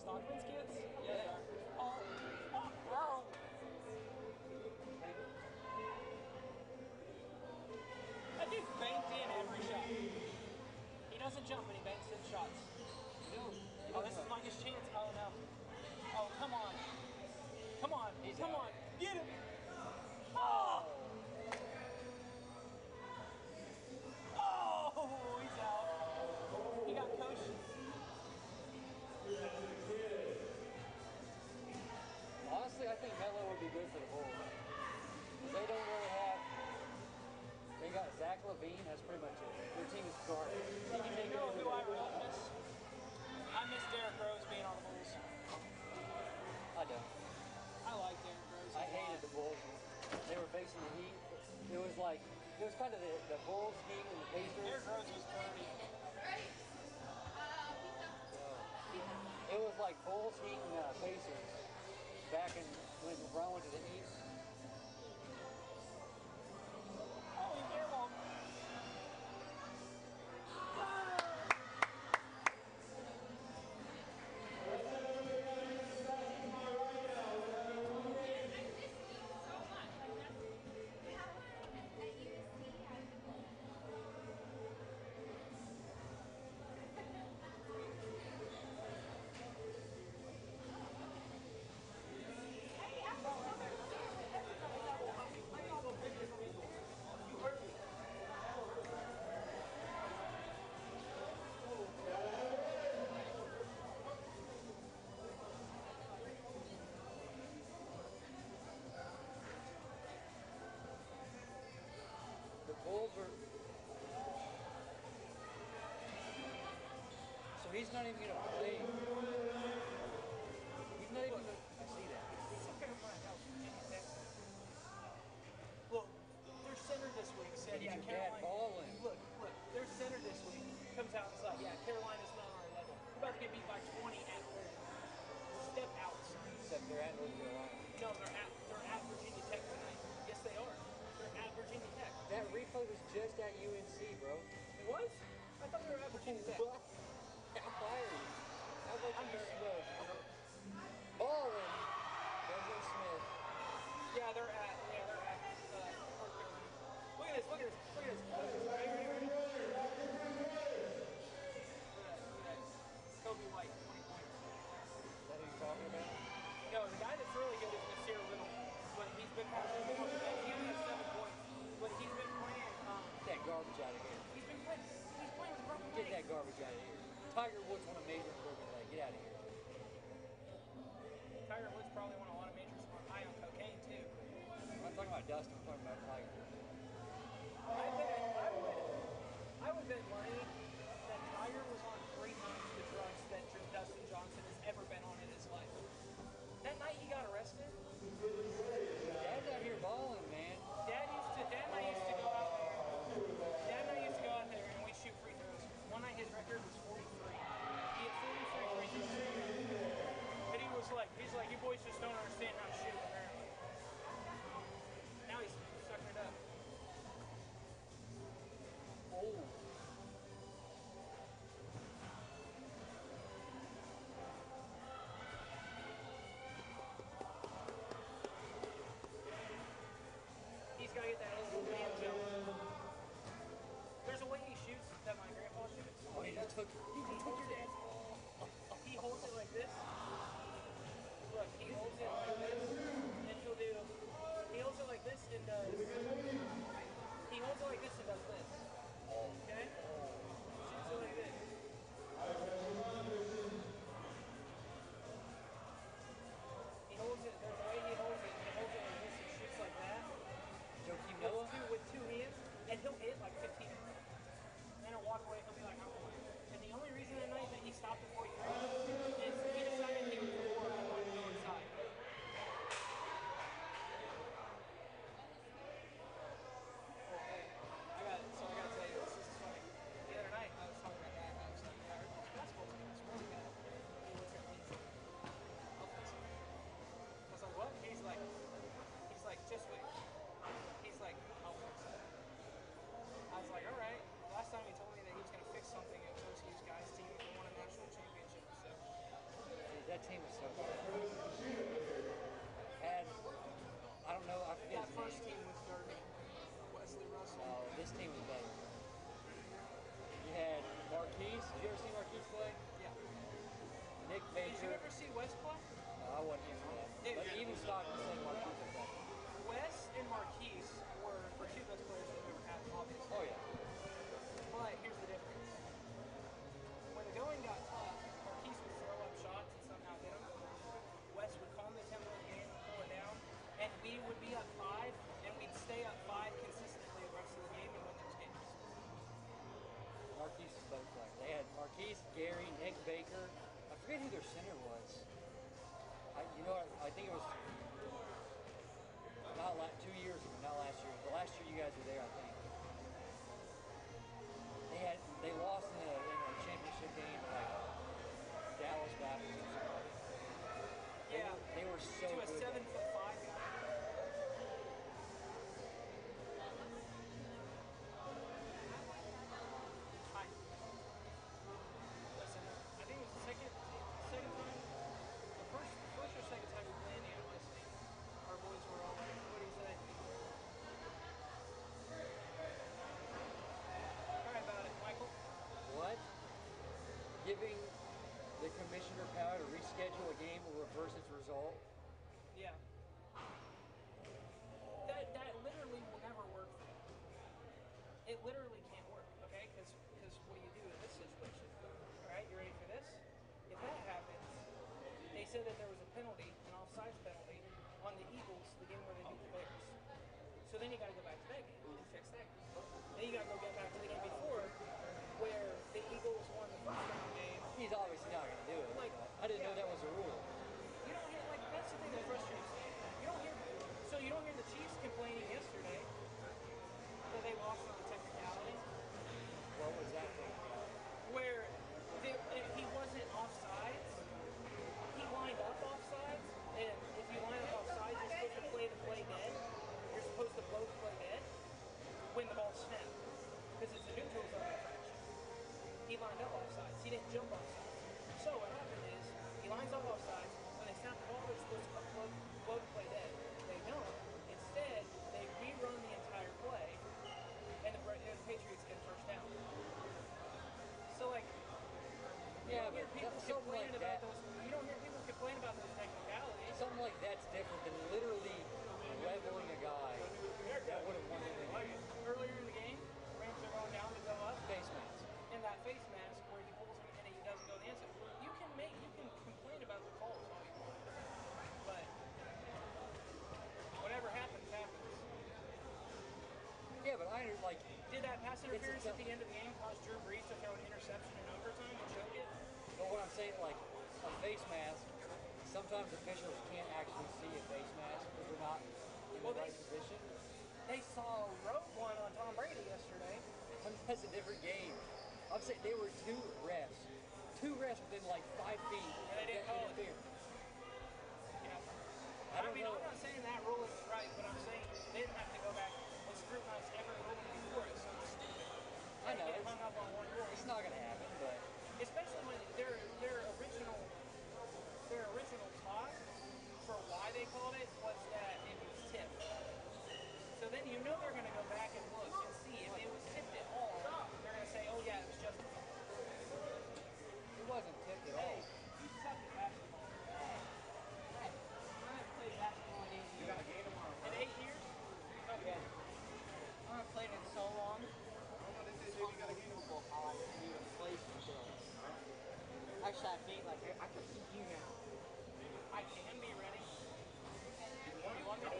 Stockman's kids? Yeah. Oh. Oh. That dude's banked in every shot. He doesn't jump, but he banks in shots. Oh, this is Micah's chance. Oh, no. Oh, come on. Come on. He's Come out. on. Get him. Oh. Oh, he's out. He got coached. Honestly, I think Melo would be good for the Bulls. They don't really have. They got Zach LaVine. That's pretty much it. Their team is garbage. You know who I really miss? I miss Derrick Rose being on the Bulls. I don't. I like Derrick Rose. I hated the Bulls. They were facing the Heat. It was like, it was kind of the Bulls, Heat, and the Derrick Pacers. Rose was dirty. It was like Bulls, Heat, and Pacers back in when LeBron went to the Heat. Oh, he's airball. The Bulls were. So he's not even going to play. He's not even going to. I see that. Look, their center this week said, Get yeah, your dad Carolina. balling. Look, their center this week comes out and is like, yeah, Carolina's not on our level. We're about to get beat by 20 at home. Step out, son. Except they're at North Carolina. No, they're at Virginia Tech tonight. Yes, they are. They're at Virginia Tech. That replay was just at UNC, bro. It was? I thought they were at Virginia Tech. What? How fire you? How much I'm you very smoke? Ballin'. Desmond Smith. Yeah, they're at North Carolina. Look at this, look at this, look at this. Look at that. Kobe White, 20 points. Is that who you're talking about? No, the guy that's really good is Nasir Little. But he's been playing on the bench. He only has 7 points. But he's been playing, Get that garbage out of here. he's playing with broken Get that legs. garbage out of here. Tiger Woods won a major in broken leg. Get out of here. Tiger Woods probably won a lot of majors high on cocaine too. I'm not talking about Dustin. I'm talking about Tiger. I would bet money that Tiger was on 3 times the drugs that Dustin Johnson has ever been on in his life. That night he got arrested, Dad's out here balling, man. Dad and I used to go out there and we shoot free throws. One night his record was 43. He had 43 free throws. And he's like, you boys just don't understand how to shoot apparently. Now he's sucking it up. think it was not 2 years ago, not last year. The last year you guys were there, I think. They lost in a championship game to like Dallas Baptist or something. Yeah. They were so To a good. 7'5" guy. Hi. Listen, I think it was the second time, the first or second time we played Indiana West State. Our boys were all like, "What do you say?" Cry about it, Michael. What? Giving the commissioner power to reschedule a game or reverse its result? Yeah. That literally will never work for them. It literally can't work, okay? Because what do you do in this situation? All right, you ready for this? If that happens, they said that there was a penalty, an offsides penalty, on the Eagles, the game where they beat the Bears. So then you got to go back to that game and fix that game. Then you got to go get back to the game before, where the Eagles won the first round game. He's obviously not going to do it. Like, I didn't know that was a rule. You don't hear, like, that's the thing that frustrates me. You don't hear the Chiefs complaining yesterday that they lost on the technicality, What was that thing? where he wasn't offsides. He lined up offsides, and if you line up offsides, you're supposed to play the play dead. You're supposed to blow the play dead when the ball snapped, because it's a neutral zone infraction. He lined up offsides. He didn't jump offsides. So what happened is he lines up offsides. When they snap the ball, they're supposed to blow the play dead. They don't. Instead, they rerun the entire play, and the Patriots get first down. So like, you don't hear people complaining about those. You don't hear people complain about those technicalities. Something like that's different than literally leveling a guy that would have won the game. Earlier in the game, Rams are going down to go up. Face mask. And that face mask where he pulls him and he doesn't go the answer. You can complain about the calls all you want, but whatever happens, happens. Yeah, but I like. Did that pass interference at the end of the game cause Drew Brees to throw an interception in overtime and choke it? But what I'm saying, like a face mask, sometimes officials can't actually see a face mask because they're not in the right position. They saw a rogue one on Tom Brady yesterday. That's a different game. I'm saying they were two refs within like 5 feet. And they didn't call it. Yeah. I mean, I'm not saying that rule is right, but I'm saying they didn't have to go back and scrutinize every rule before it. So it's stupid. I know. Get hung up on one rule. It's not going to happen, but especially when their original talk for why they called it was that it was tipped. So then you know they're going to go back and look and see if it was tipped at all. They're going to say, oh yeah, it was justified. it wasn't tipped at all. You suck at basketball. Hey, I haven't played basketball in 8 years. You got a game tomorrow. In 8 years? Okay. I haven't played in so long. How I need a place to go. Actually, I think like I can beat you now. I can be ready. You want me to?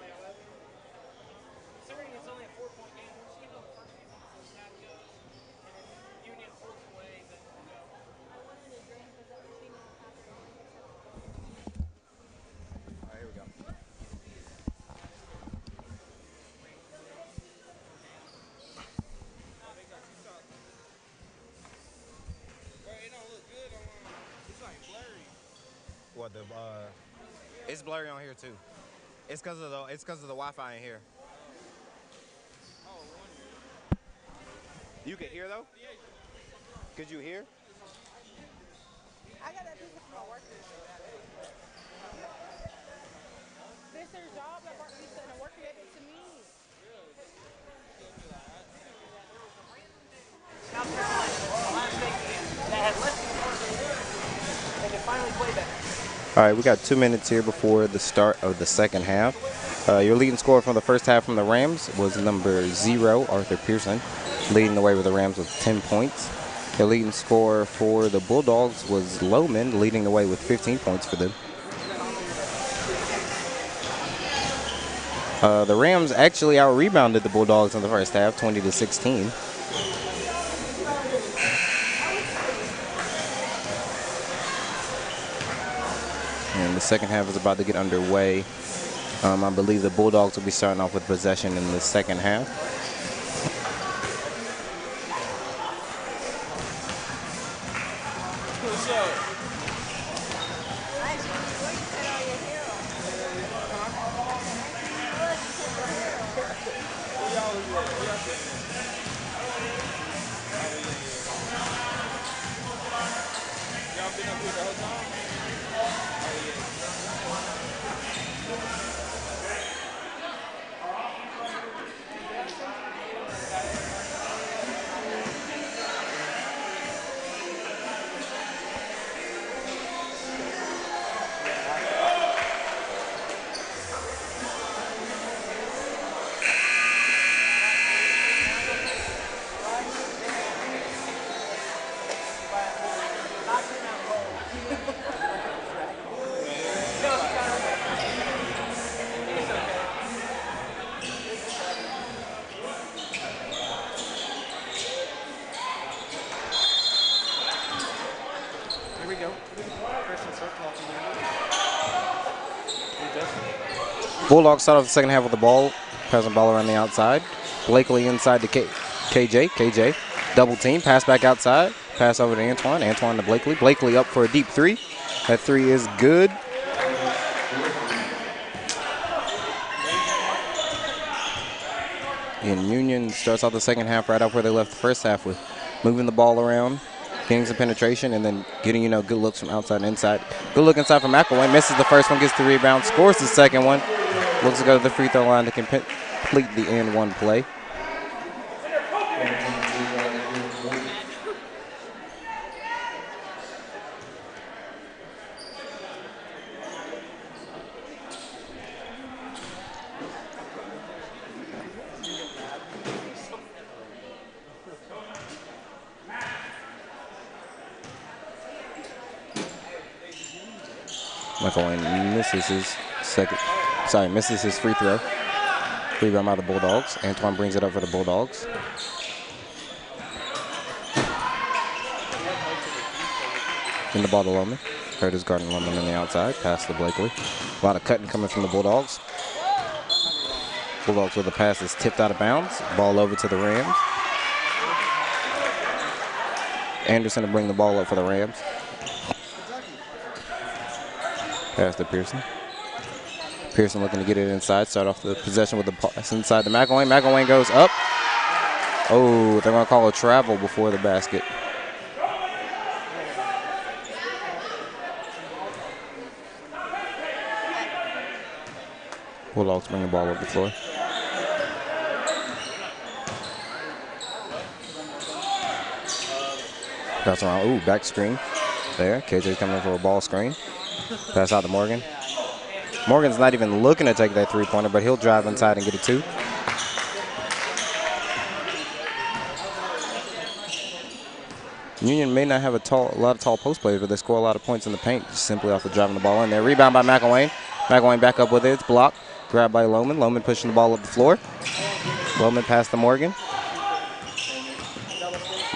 Considering it's only a 4-point game, we'll see how the first few minutes of the snap goes. And if Union pulls away, then we'll go. All right, here we go. Bro, it don't look good on. It's like blurry. What the? It's blurry on here too. It's because of the Wi-Fi in here. Oh, wonder. You can hear though? Could you hear? I got that piece of my work. This their job that work you said and work gave it to me. South Carolina, Ohio State game that had less than 4 minutes and they finally played that. All right, we got 2 minutes here before the start of the second half. Your leading scorer from the first half from the Rams was number 0, Arthur Pearson, leading the way with the Rams with 10 points. The leading scorer for the Bulldogs was Lohman, leading the way with 15 points for them. The Rams actually out-rebounded the Bulldogs in the first half, 20-16. And the second half is about to get underway. I believe the Bulldogs will be starting off with possession in the second half. What's up? Where y'all was at? Where y'all sitting at? Oh, yeah. Y'all been up here the whole time? Oh, yeah. Here we go. First and circle off the Bulldogs start off the second half with the ball, passing the ball around the outside. Blakely inside to KJ. KJ double team, pass back outside, pass over to Antoine. Antoine to Blakely. Blakely up for a deep three. That three is good. And Union starts off the second half right off where they left the first half with moving the ball around, getting some penetration, and then getting, good looks from outside and inside. Good look inside from McElwain. Misses the first one, gets the rebound, scores the second one. Looks to go to the free throw line to complete the and one play. McElwain misses his free throw. Rebound by the Bulldogs. Antoine brings it up for the Bulldogs. In the ball to Loman. Curtis guarding Loman on the outside. Pass to Blakely. A lot of cutting coming from the Bulldogs. Bulldogs with a pass that's tipped out of bounds. Ball over to the Rams. Anderson to bring the ball up for the Rams. Pass to Pearson. Pearson looking to get it inside. Start off the possession with the pass inside to McElwain. McElwain goes up. Oh, they're going to call a travel before the basket. Bulldogs bring the ball up the floor. Pass around. Ooh, back screen. There. KJ coming for a ball screen. Pass out to Morgan. Morgan's not even looking to take that three-pointer, but he'll drive inside and get a two. Union may not have a lot of tall post players, but they score a lot of points in the paint just simply off of driving the ball in there. Rebound by McElwain. McElwain back up with it. It's blocked. Grabbed by Loman. Loman pushing the ball up the floor. Loman pass to Morgan.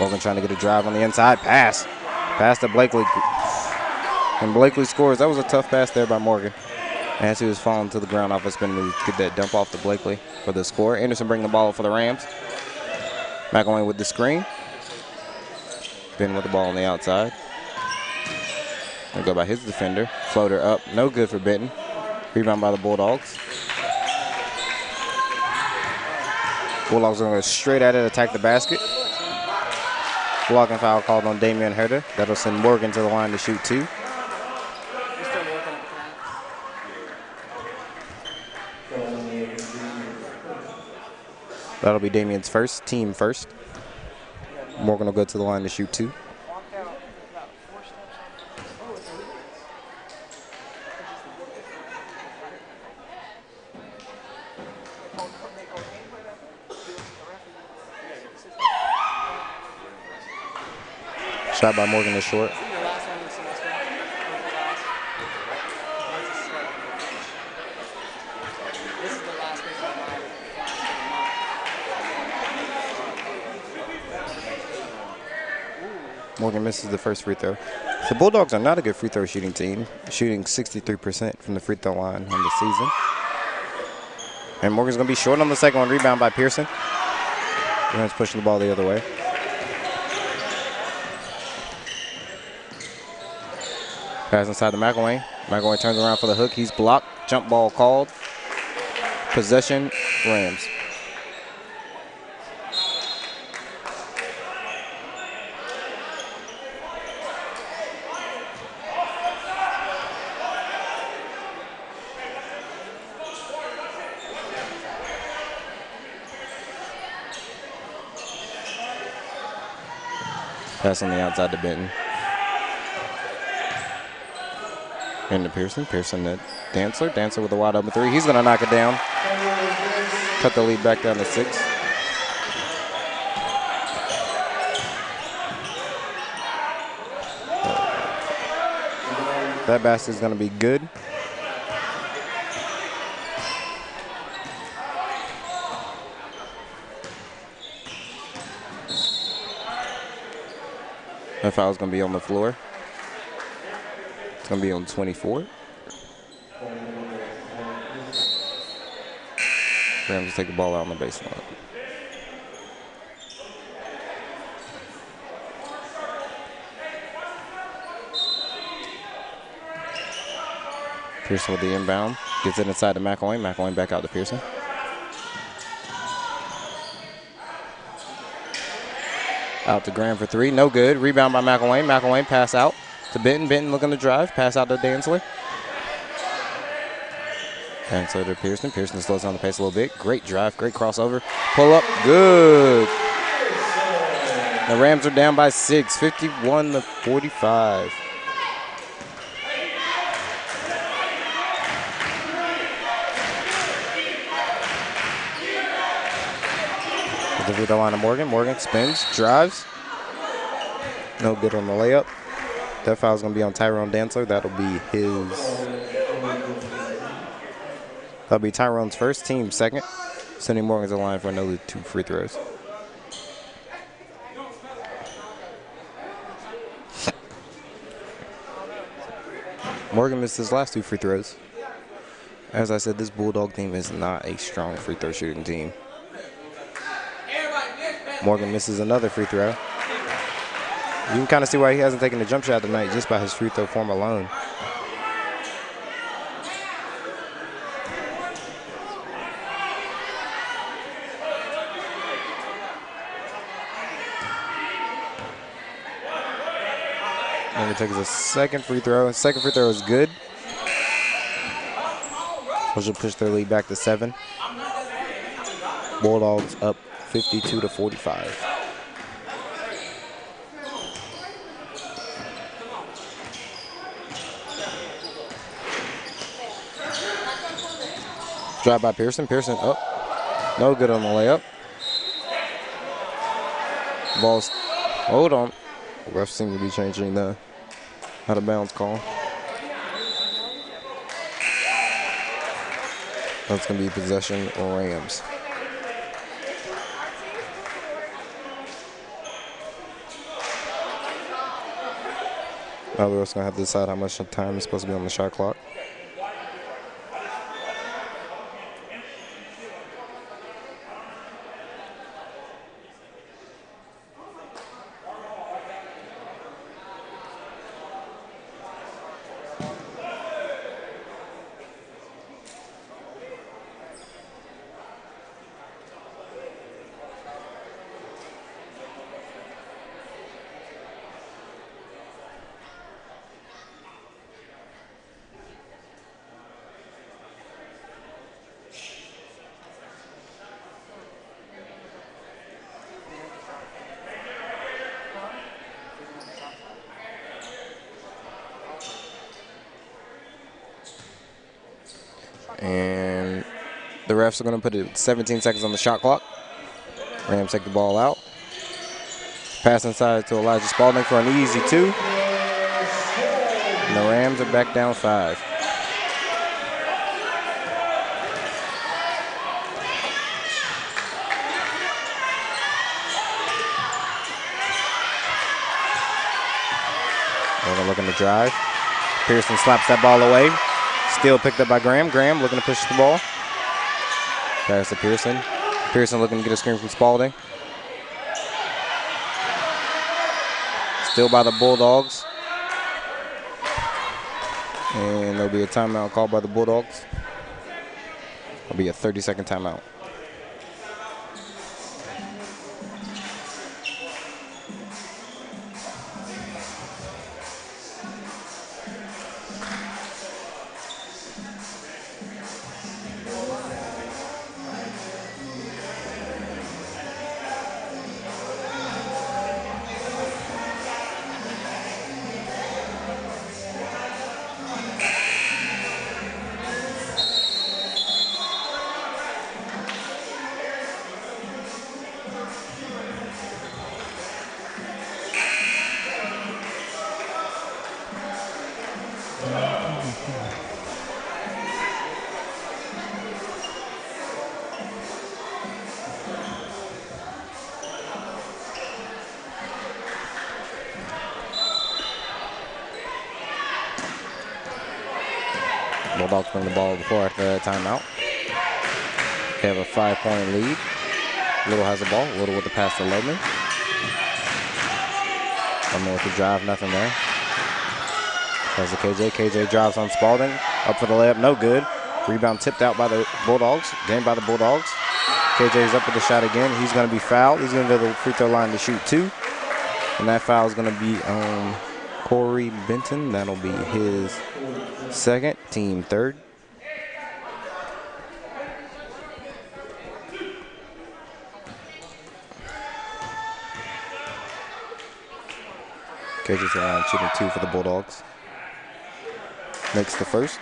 Morgan trying to get a drive on the inside. Pass. Pass to Blakely. And Blakely scores. That was a tough pass there by Morgan. As he was falling to the ground off a spin move to get that dump off to Blakely for the score. Anderson bringing the ball up for the Rams. McElwain with the screen. Ben with the ball on the outside. They go by his defender. Floater up. No good for Benton. Rebound by the Bulldogs. Bulldogs are going to go straight at it, attack the basket. Blocking foul called on Damian Herder. That'll send Morgan to the line to shoot two. That'll be Damian's first, team first. Morgan will go to the line to shoot two. Shot by Morgan is short. Morgan misses the first free throw. The Bulldogs are not a good free throw shooting team, shooting 63% from the free throw line on the season. And Morgan's going to be short on the second one. Rebound by Pearson. Rams pushing the ball the other way. Pass inside to McElwain. McElwain turns around for the hook. He's blocked. Jump ball called. Possession, Rams. Pass on the outside to Benton. Into Pearson. Pearson to Dantzler. Dantzler with a wide open three. He's going to knock it down. Cut the lead back down to 6. That basket is going to be good. That foul is going to be on the floor. It's going to be on 24. Rams take the ball out on the baseline. Pearson with the inbound. Gets it inside to McElwain. McElwain back out to Pearson. Out to Graham for 3. No good. Rebound by McElwain. McElwain pass out to Benton. Benton looking to drive. Pass out to Dantzler. Dantzler to Pearson. Pearson slows down the pace a little bit. Great drive. Great crossover. Pull up. Good. The Rams are down by 6. 51-45. With the line of Morgan. Morgan spins, drives. No good on the layup. That foul's going to be on Tyrone Dantzler. That'll be Tyrone's first, team second. Sending Morgan's the line for another 2 free throws. Morgan missed his last 2 free throws. As I said, this Bulldog team is not a strong free throw shooting team. Morgan misses another free throw. You can kind of see why he hasn't taken a jump shot tonight just by his free throw form alone. Morgan takes a second free throw. Second free throw is good. Which will push their lead back to 7. Bulldogs up 52-45. Drive by Pearson. Pearson up. No good on the layup. Ball's. Hold on. The refs seem to be changing the out of bounds call. That's going to be possession Rams. Now we're also going to have to decide how much time is supposed to be on the shot clock. And the refs are going to put 17 seconds on the shot clock. Rams take the ball out. Pass inside to Elijah Spalding for an easy 2. And the Rams are back down 5. Morgan looking to drive. Pearson slaps that ball away. Still picked up by Graham. Graham looking to push the ball. Pass to Pearson. Pearson looking to get a screen from Spalding. Still by the Bulldogs. And there'll be a timeout called by the Bulldogs. It'll be a 30-second timeout. Bulldogs bring the ball before after that timeout. They have a 5-point lead. Little has the ball. Little with the pass to Loman. Loman with the drive, nothing there. Pass to KJ. KJ drives on Spalding. Up for the layup, no good. Rebound tipped out by the Bulldogs. Gained by the Bulldogs. KJ's up with the shot again. He's going to be fouled. He's going to go to the free throw line to shoot 2. And that foul is going to be on Corey Benton. That'll be his second, team third. KJ's around shooting 2 for the Bulldogs. Makes the first.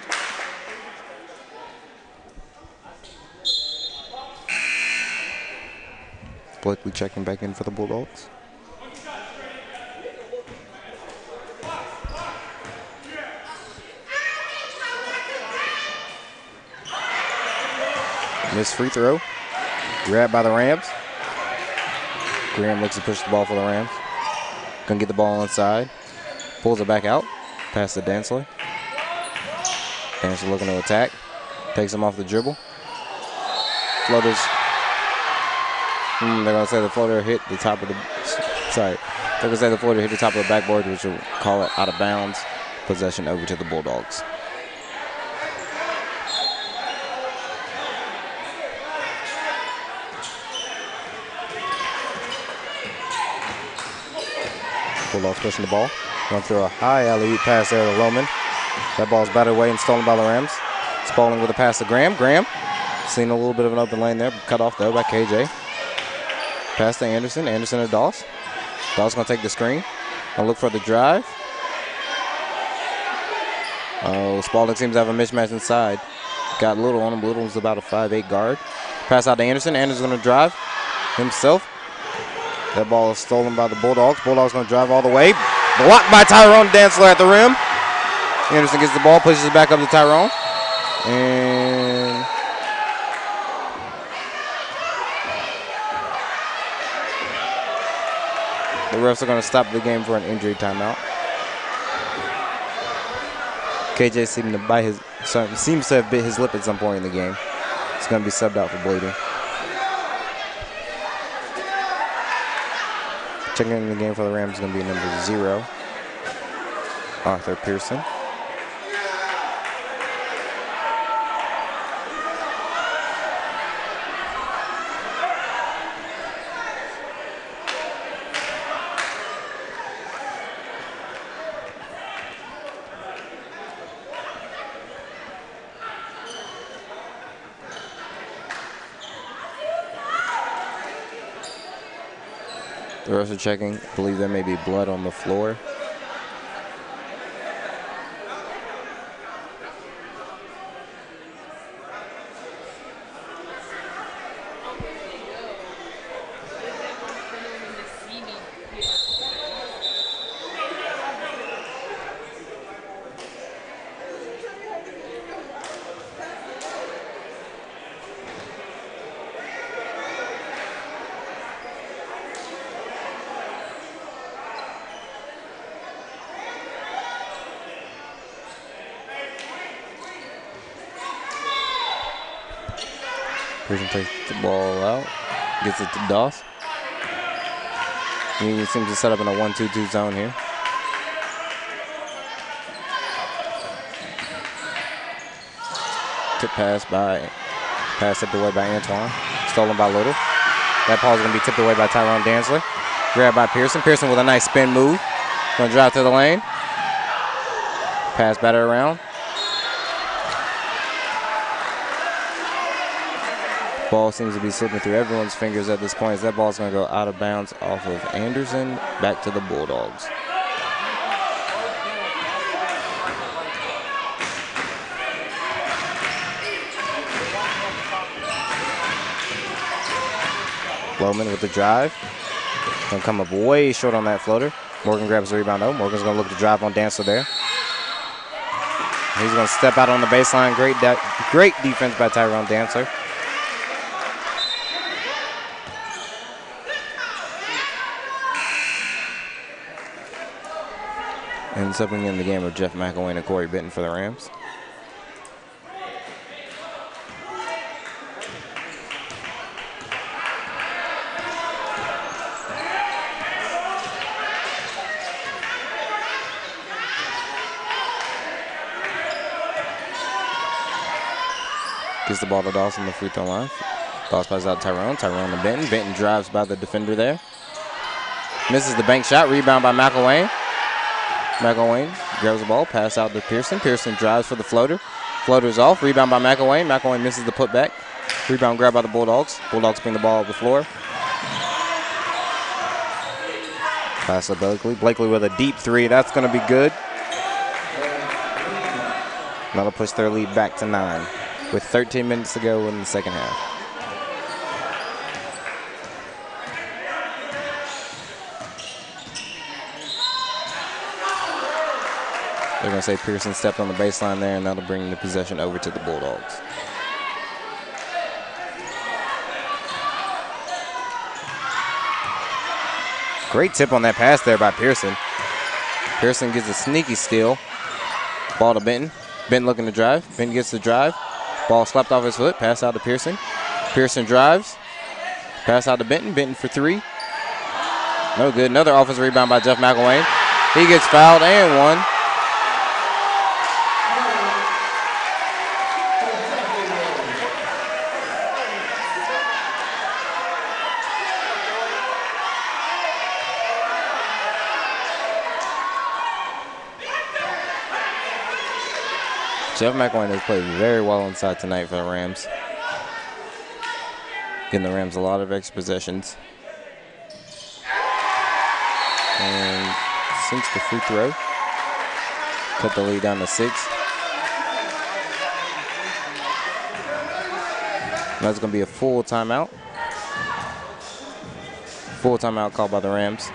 Blakely checking back in for the Bulldogs. Missed free throw. Grabbed by the Rams. Graham looks to push the ball for the Rams. Gonna get the ball inside. Pulls it back out. Pass to Dansley. Dansley looking to attack. Takes him off the dribble. Floaters. They're gonna say the floater hit the top of the. Sorry. They're gonna say the floater hit the top of the backboard, which will call it out of bounds. Possession over to the Bulldogs. Bulldogs pushing the ball. Going through a high alley-oop pass there to Loman. That ball's batted away and stolen by the Rams. Spalding with a pass to Graham. Graham seen a little bit of an open lane there. Cut off though by KJ. Pass to Anderson. Anderson to Doss. Doss going to take the screen. Going to look for the drive. Oh, Spalding seems to have a mismatch inside. Got Little on him. Little's about a 5'8" guard. Pass out to Anderson. Anderson's going to drive himself. That ball is stolen by the Bulldogs. Bulldogs going to drive all the way. Blocked by Tyrone Dantzler at the rim. Anderson gets the ball, pushes it back up to Tyrone. And the refs are going to stop the game for an injury timeout. KJ seems to have bit his lip at some point in the game. He's going to be subbed out for bleeding. Checking in the game for the Rams is going to be number 0, Arthur Pearson. The refs are checking. Believe there may be blood on the floor. Pearson takes the ball out, gets it to Doss. He seems to set up in a 1-2-2 zone here. Tip pass tipped away by Antoine. Stolen by Little. That ball is going to be tipped away by Tyrone Dantzler. Grabbed by Pearson. Pearson with a nice spin move. Going to drive to the lane. Pass batted around. Ball seems to be slipping through everyone's fingers at this point as that ball is going to go out of bounds off of Anderson back to the Bulldogs. Lohman with the drive. Going to come up way short on that floater. Morgan grabs the rebound though. Morgan's going to look to drive on Dancer there. He's going to step out on the baseline. Great defense by Tyrone Dancer. And something in the game of Jeff McElwain and Corey Benton for the Rams. Gets the ball to Dawson on the free throw line. Dawson passes out to Tyrone. Tyrone to Benton. Benton drives by the defender there. Misses the bank shot. Rebound by McElwain. McElwain grabs the ball. Pass out to Pearson. Pearson drives for the floater. Floater's off. Rebound by McElwain. McElwain misses the putback. Rebound grab by the Bulldogs. Bulldogs bring the ball up the floor. Pass to Blakely. Blakely with a deep three. That's going to be good. That'll push their lead back to 9 with 13 minutes to go in the second half. They're going to say Pearson stepped on the baseline there, and that'll bring the possession over to the Bulldogs. Great tip on that pass there by Pearson. Pearson gets a sneaky steal. Ball to Benton. Benton looking to drive. Benton gets the drive. Ball slapped off his foot. Pass out to Pearson. Pearson drives. Pass out to Benton. Benton for 3. No good. Another offensive rebound by Jeff McElwain. He gets fouled and one. Jeff McElwain has played very well inside tonight for the Rams. Getting the Rams a lot of extra possessions. And sinks the free throw. Cut the lead down to 6. And that's going to be a full timeout. Full timeout called by the Rams.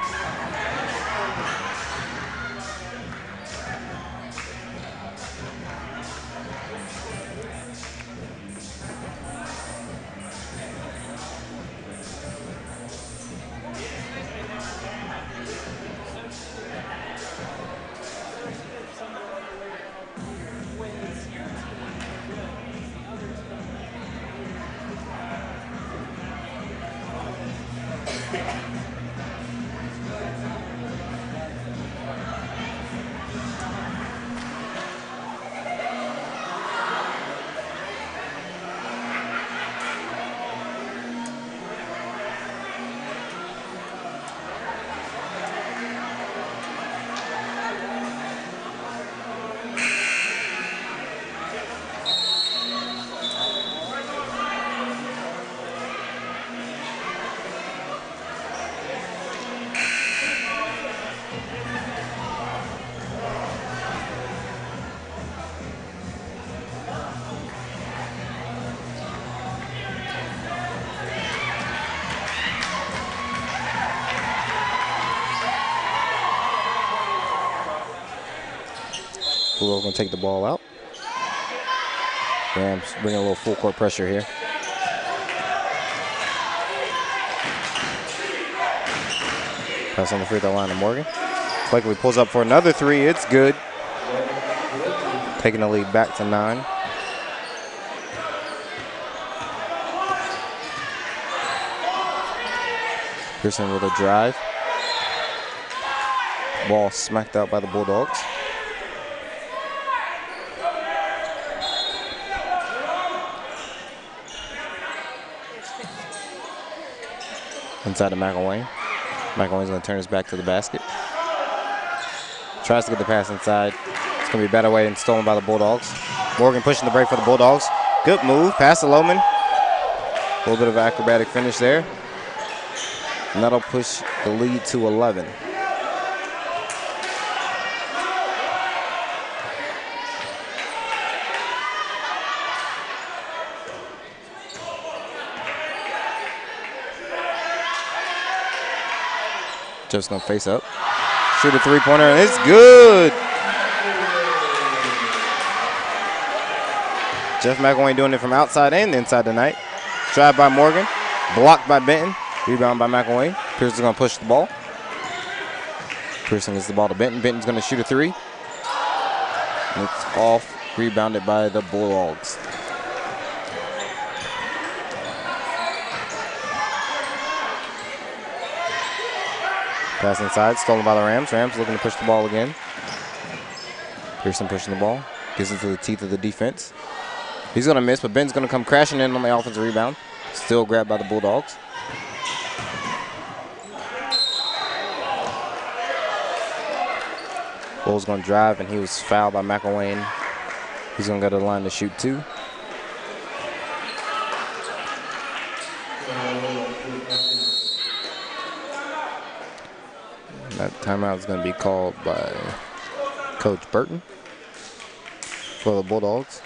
We're going to take the ball out. Rams bring a little full court pressure here. Pass on the free throw line to Morgan. Blakely pulls up for another 3. It's good. Taking the lead back to 9. Pearson with a drive. Ball smacked out by the Bulldogs. Inside to McElwain. McElwain's going to turn his back to the basket. Tries to get the pass inside. It's going to be a better way and stolen by the Bulldogs. Morgan pushing the break for the Bulldogs. Good move. Pass to Lohman. A little bit of acrobatic finish there. And that'll push the lead to 11. Just gonna face up. Shoot a three-pointer, and it's good. Jeff McElwain doing it from outside and inside tonight. Drive by Morgan, blocked by Benton. Rebound by McElwain. Pearson's gonna push the ball. Pearson gets the ball to Benton. Benton's gonna shoot a three. And it's off, rebounded by the Bulldogs. Pass inside, stolen by the Rams. Rams looking to push the ball again. Pearson pushing the ball. Gets into the teeth of the defense. He's going to miss, but Ben's going to come crashing in on the offensive rebound. Still grabbed by the Bulldogs. Bull's going to drive, and he was fouled by McElwain. He's going to go to the line to shoot two. That timeout is going to be called by Coach Burton for the Bulldogs.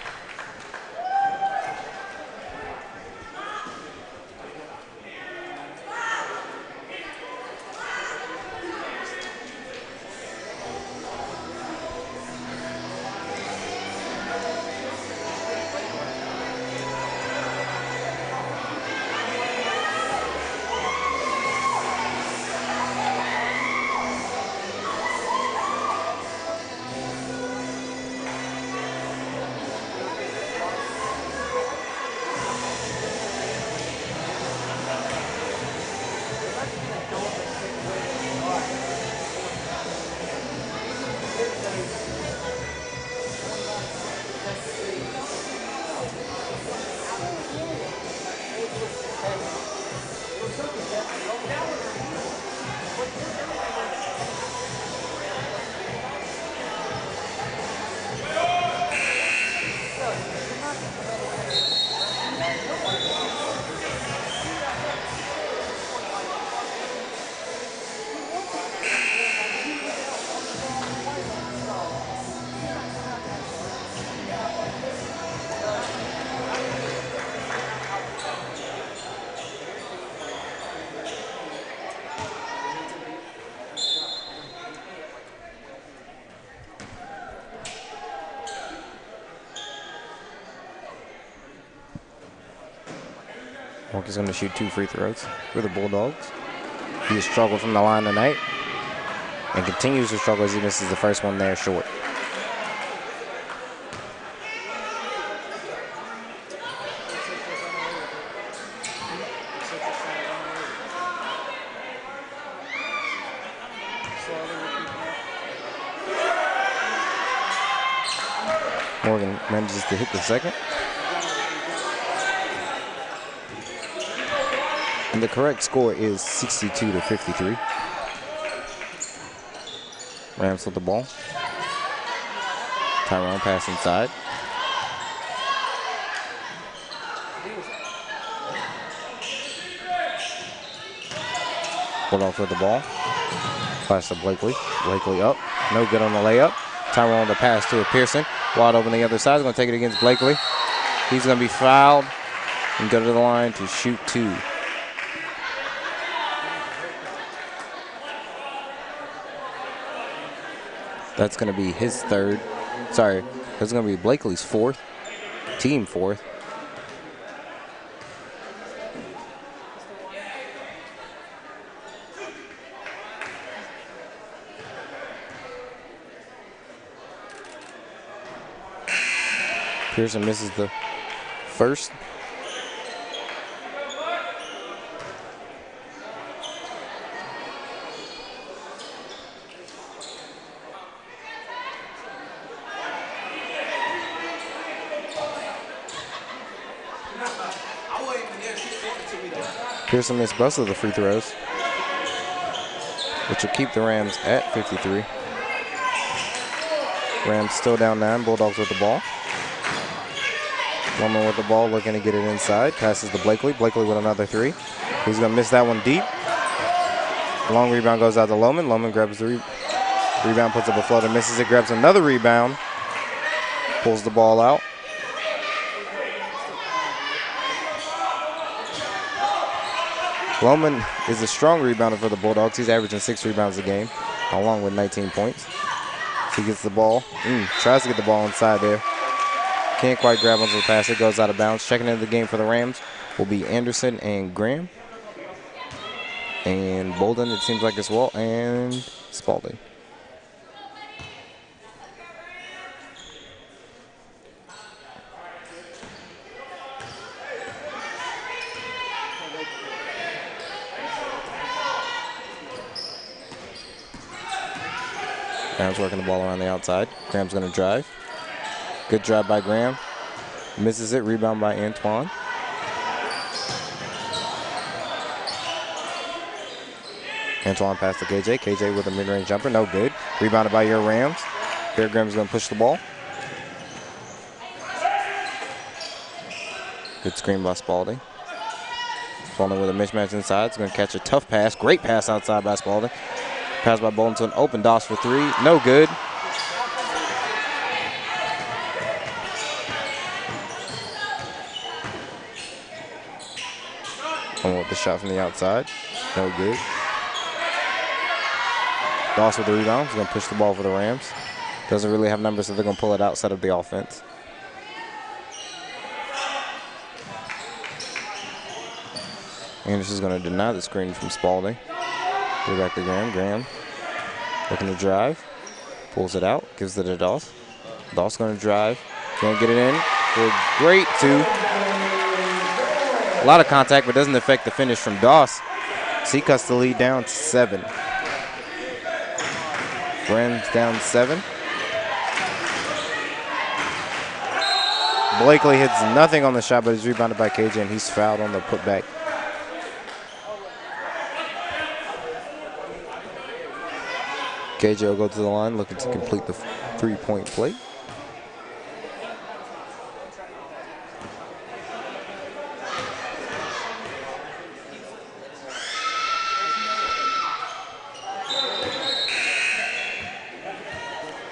Morgan's going to shoot 2 free throws for the Bulldogs. He has struggled from the line tonight and continues to struggle as he misses the first one there short. Morgan manages to hit the second. And the correct score is 62-53. Rams with the ball. Tyrone pass inside. Bulldogs with the ball. Pass to Blakely. Blakely up. No good on the layup. Tyrone the pass to a Pearson. Wide open the other side. He's going to take it against Blakely. He's going to be fouled and go to the line to shoot 2. That's going to be his third. Sorry, that's going to be Blakely's 4th. Team 4th. Pearson misses the first. Pearson missed both of the free throws, which will keep the Rams at 53. Rams still down 9. Bulldogs with the ball. Loman with the ball, looking to get it inside. Passes to Blakely. Blakely with another 3. He's going to miss that one deep. Long rebound goes out to Loman. Loman grabs the rebound, puts up a floater, misses it, grabs another rebound, pulls the ball out. Loman is a strong rebounder for the Bulldogs. He's averaging 6 rebounds a game, along with 19 points. He gets the ball, tries to get the ball inside there. Can't quite grab onto the pass. It goes out of bounds. Checking into the game for the Rams will be Anderson and Graham. And Bolden, it seems like as well, and Spalding. Graham's working the ball around the outside. Graham's going to drive. Good drive by Graham. Misses it. Rebound by Antoine. Antoine passed to KJ. KJ with a mid-range jumper. No good. Rebounded by your Rams. Bear Graham's going to push the ball. Good screen by Spalding. Spalding with a mismatch inside. He's going to catch a tough pass. Great pass outside by Spalding. Pass by Bolden to an open Doss for 3. No good. With the shot from the outside. No good. Doss with the rebound. He's going to push the ball for the Rams. Doesn't really have numbers, so they're going to pull it out, set up the offense. Anderson's going to deny the screen from Spalding. Go back to Graham. Graham looking to drive. Pulls it out. Gives it to Doss. Doss going to drive. Can't get it in. Good. Great 2. A lot of contact, but doesn't affect the finish from Doss. So he cuts the lead down to 7. Rams down 7. Blakely hits nothing on the shot, but is rebounded by KJ, and he's fouled on the putback. KJ will go to the line, looking to complete the 3-point play.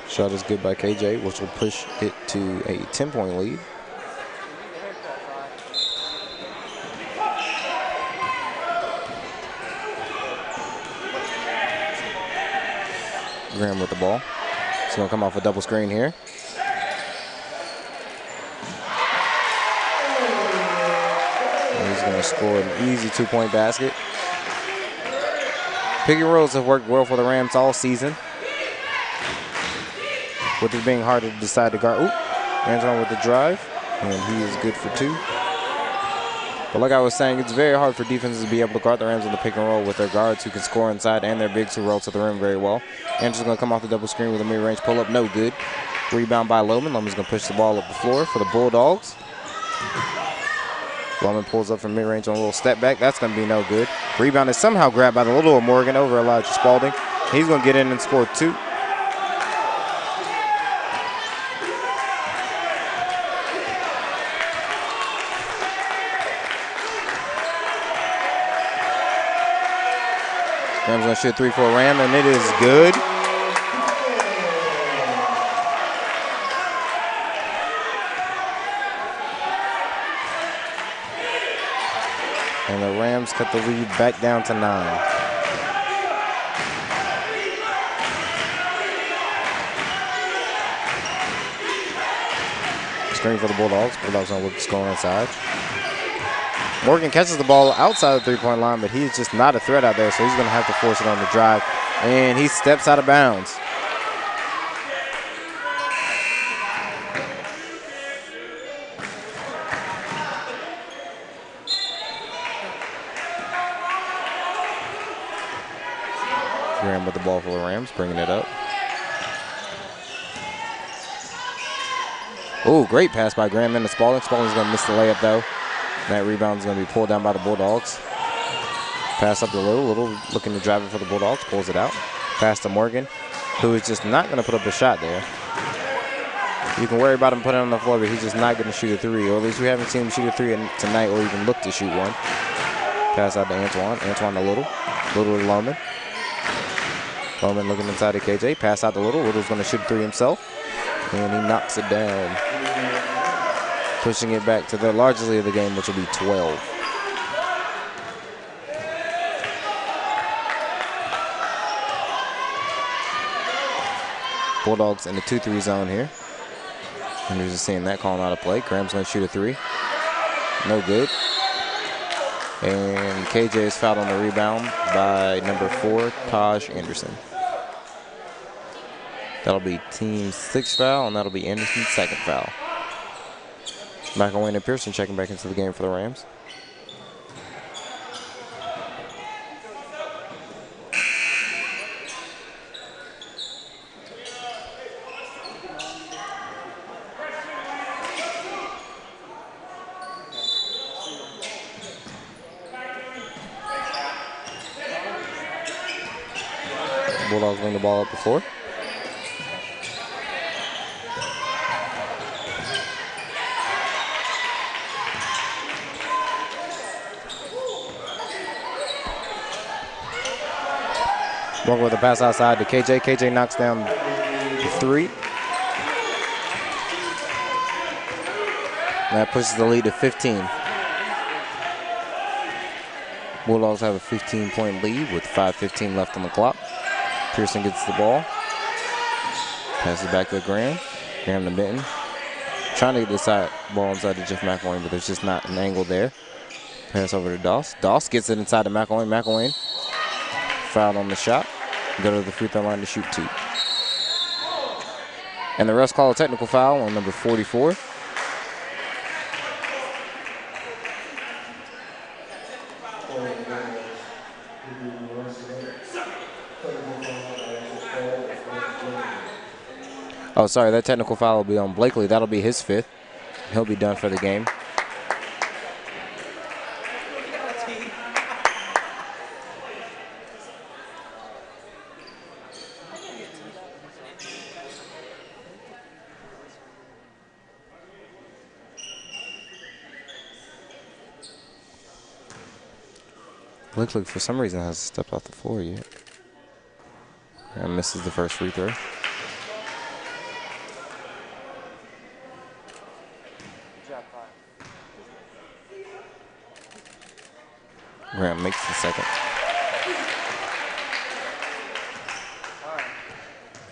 Shot is good by KJ, which will push it to a 10-point lead. Graham with the ball. He's going to come off a double screen here. And he's going to score an easy 2-point basket. Pick and rolls have worked well for the Rams all season, with it being harder to decide to guard. Antoine with the drive, and he is good for 2. But like I was saying, it's very hard for defenses to be able to guard the Rams on the pick and roll with their guards who can score inside and their bigs who roll to the rim very well. Anderson's going to come off the double screen with a mid-range pull-up. No good. Rebound by Loman. Loman's going to push the ball up the floor for the Bulldogs. Loman pulls up from mid-range on a little step back. That's going to be no good. Rebound is somehow grabbed by the little Morgan over Elijah Spalding. He's going to get in and score 2. Rams going to shoot 3 for a Ram, and it is good. And the Rams cut the lead back down to 9. Screen for the Bulldogs. Bulldogs going to look to score inside. Morgan catches the ball outside the 3-point line, but he's just not a threat out there, so he's going to have to force it on the drive. And he steps out of bounds. Graham with the ball for the Rams, bringing it up. Oh, great pass by Graham into Spalding. Spalding's going to miss the layup, though. That rebound is going to be pulled down by the Bulldogs. Pass up to Little. Little looking to drive it for the Bulldogs. Pulls it out. Pass to Morgan, who is just not going to put up a shot there. You can worry about him putting it on the floor, but he's just not going to shoot a three. Or at least we haven't seen him shoot a three tonight or even look to shoot one. Pass out to Antoine. Antoine to Little. Little to Loman. Loman looking inside to KJ. Pass out to Little. Little's going to shoot a three himself. And he knocks it down. Pushing it back to the largest lead of the game, which will be 12. Bulldogs in the 2-3 zone here. And you're just seeing that calling out of play. Graham's going to shoot a three. No good. And KJ is fouled on the rebound by number 4, Taj Anderson. That'll be team 6th foul, and that'll be Anderson's 2nd foul. McElwain and Pearson checking back into the game for the Rams. Bulldogs bring the ball up the floor. Walker with a pass outside to KJ. KJ knocks down the three. That pushes the lead to 15. Bulldogs have a 15-point lead with 5:15 left on the clock. Pearson gets the ball. Passes back to Graham. Graham to Benton. Trying to get this ball inside to Jeff McElwain, but there's just not an angle there. Pass over to Doss. Doss gets it inside to McElwain. McElwain fouled on the shot. Go to the free throw line to shoot 2. And the refs call a technical foul on number 44. Oh, sorry, that technical foul will be on Blakely. That'll be his 5th. He'll be done for the game. Blakely, for some reason, hasn't stepped off the floor yet. And misses the first free throw. Graham makes the second.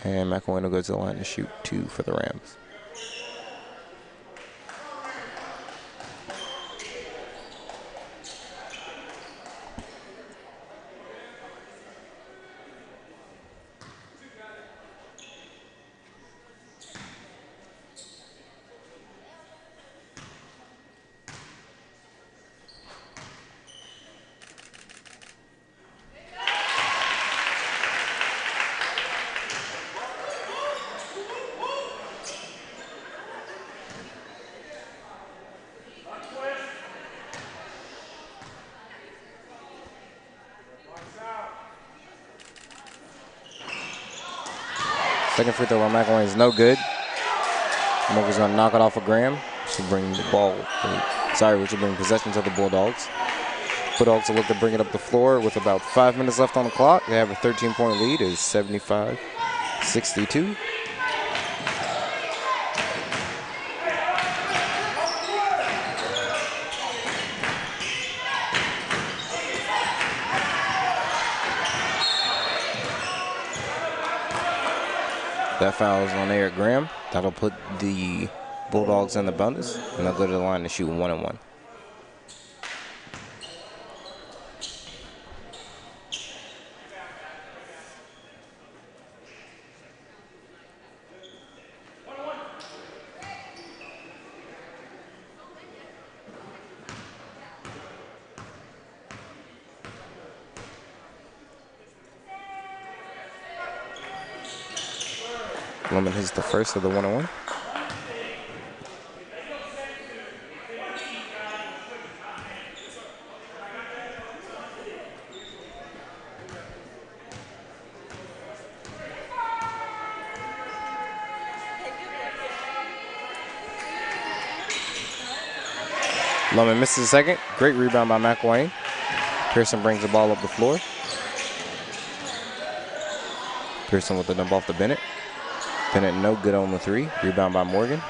And McElwain will go to the line to shoot 2 for the Rams. Second free throw by McElwain is no good. Moker's going to knock it off of Graham. Which will bring possession to the Bulldogs. Bulldogs will look to bring it up the floor with about 5 minutes left on the clock. They have a 13-point lead. It's 75-62. That foul is on Eric Graham. That'll put the Bulldogs in the bonus, and they'll go to the line to shoot 1-1. Lemon hits the first of the 1-1. Loman misses a second. Great rebound by McElwain. Pearson brings the ball up the floor. Pearson with the dump off to Bennett. Bennett no good on the three. Rebound by Morgan.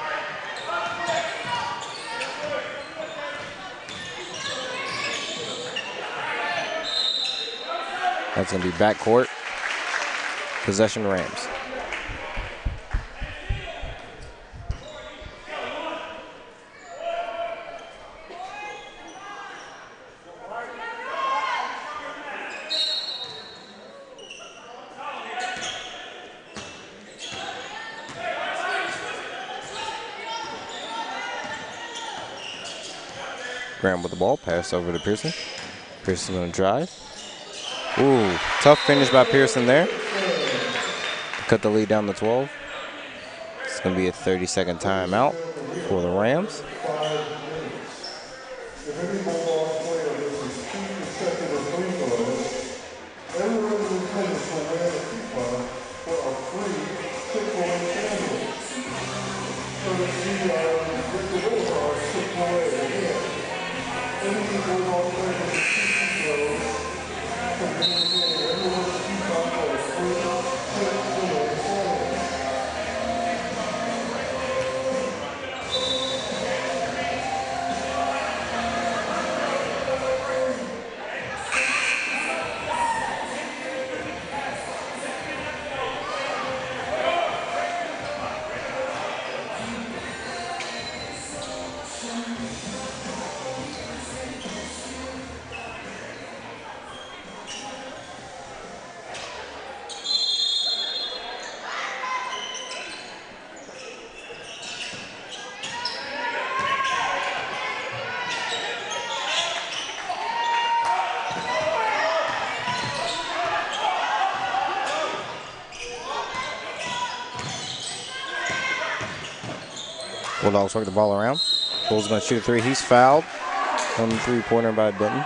That's going to be backcourt. Possession Rams. Graham with the ball, pass over to Pearson. Pearson going to drive. Ooh, tough finish by Pearson there. Cut the lead down to 12. It's going to be a 30-second timeout for the Rams. If any Bulldogs player misses 2 consecutive free throws, everyone is entitled to win a coupon for a free Chick-fil-A sandwich. Courtesy of the Bulldogs Chick-fil-A. Again, any Bulldog player misses 2 free throws, everyone is coupon for a free Chick-fil-A sandwich. Bulldogs work the ball around. Bull's going to shoot a three. He's fouled on the three-pointer by Benton.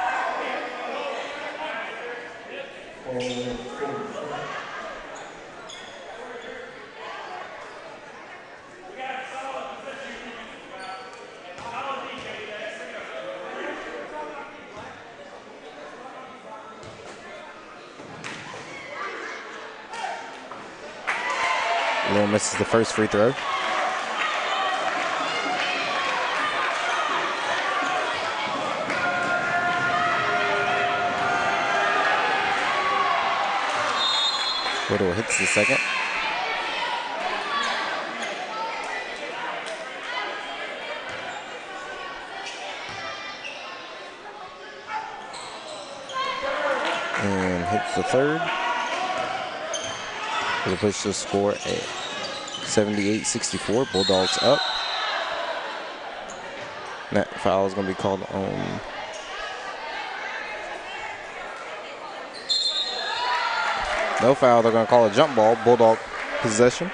Little misses the first free throw. Whittle hits the second. And hits the third. It'll push the score at 78-64. Bulldogs up. And that foul is going to be called on no foul. They're going to call a jump ball. Bulldog possession.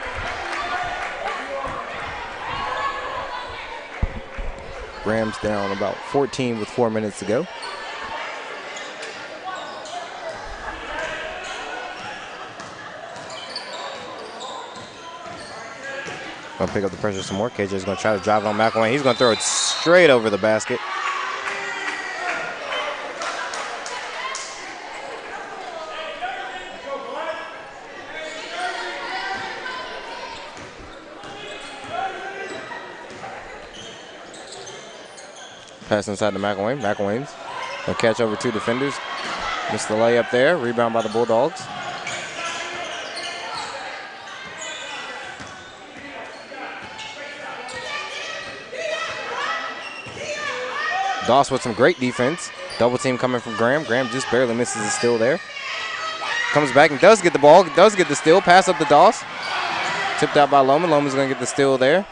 Rams down about 14 with 4 minutes to go. Going to pick up the pressure some more. KJ's going to try to drive on McElwain. He's going to throw it straight over the basket. Pass inside to McElwain. McElwain's going to catch over 2 defenders. Missed the layup there. Rebound by the Bulldogs. Doss with some great defense. Double team coming from Graham. Graham just barely misses the steal there. Comes back and does get the ball. Does get the steal. Pass up to Doss. Tipped out by Loman. Loman's going to get the steal there.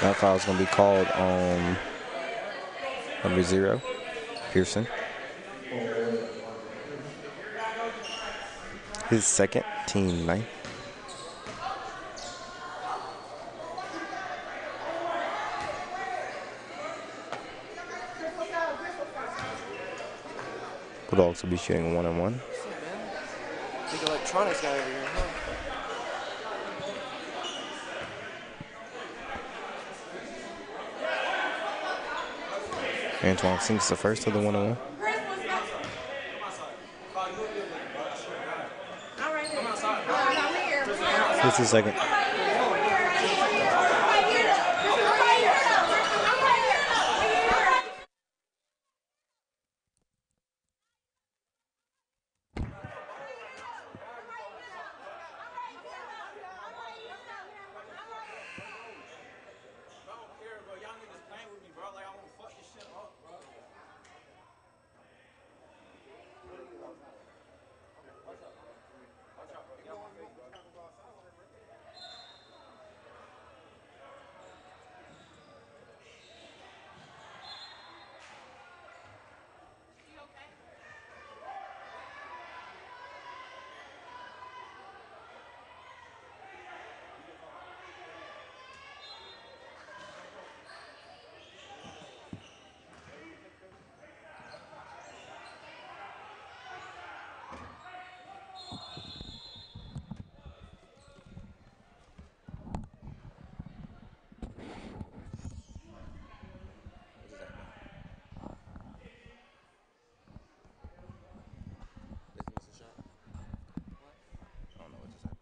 That foul is going to be called on number 0, Pearson. His second, team 9. Bulldogs will be shooting 1-1. What's up, man? Big electronics guy over here, huh? Antoine sinks the first of the 1-1. It's the second.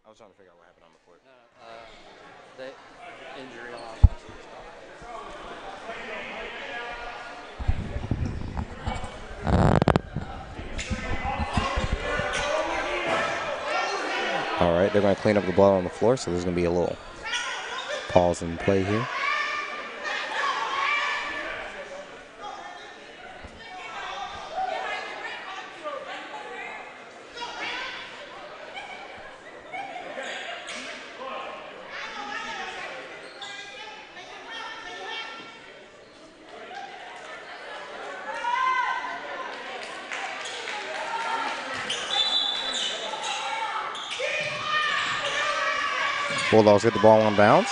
I was trying to figure out what happened on the court. The injury on All right, they're going to clean up the ball on the floor, so there's going to be a little pause in play here. Bulldogs get the ball on bounce.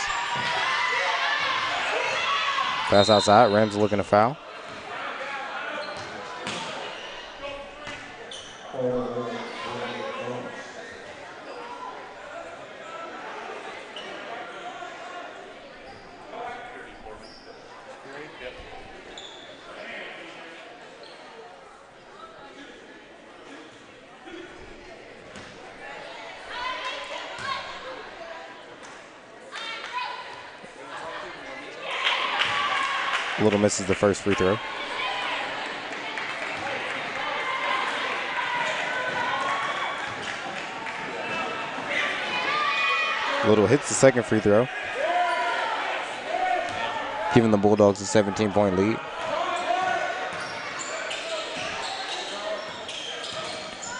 Pass outside. Rams looking to foul. Little misses the first free throw. Little hits the second free throw, giving the Bulldogs a 17-point lead.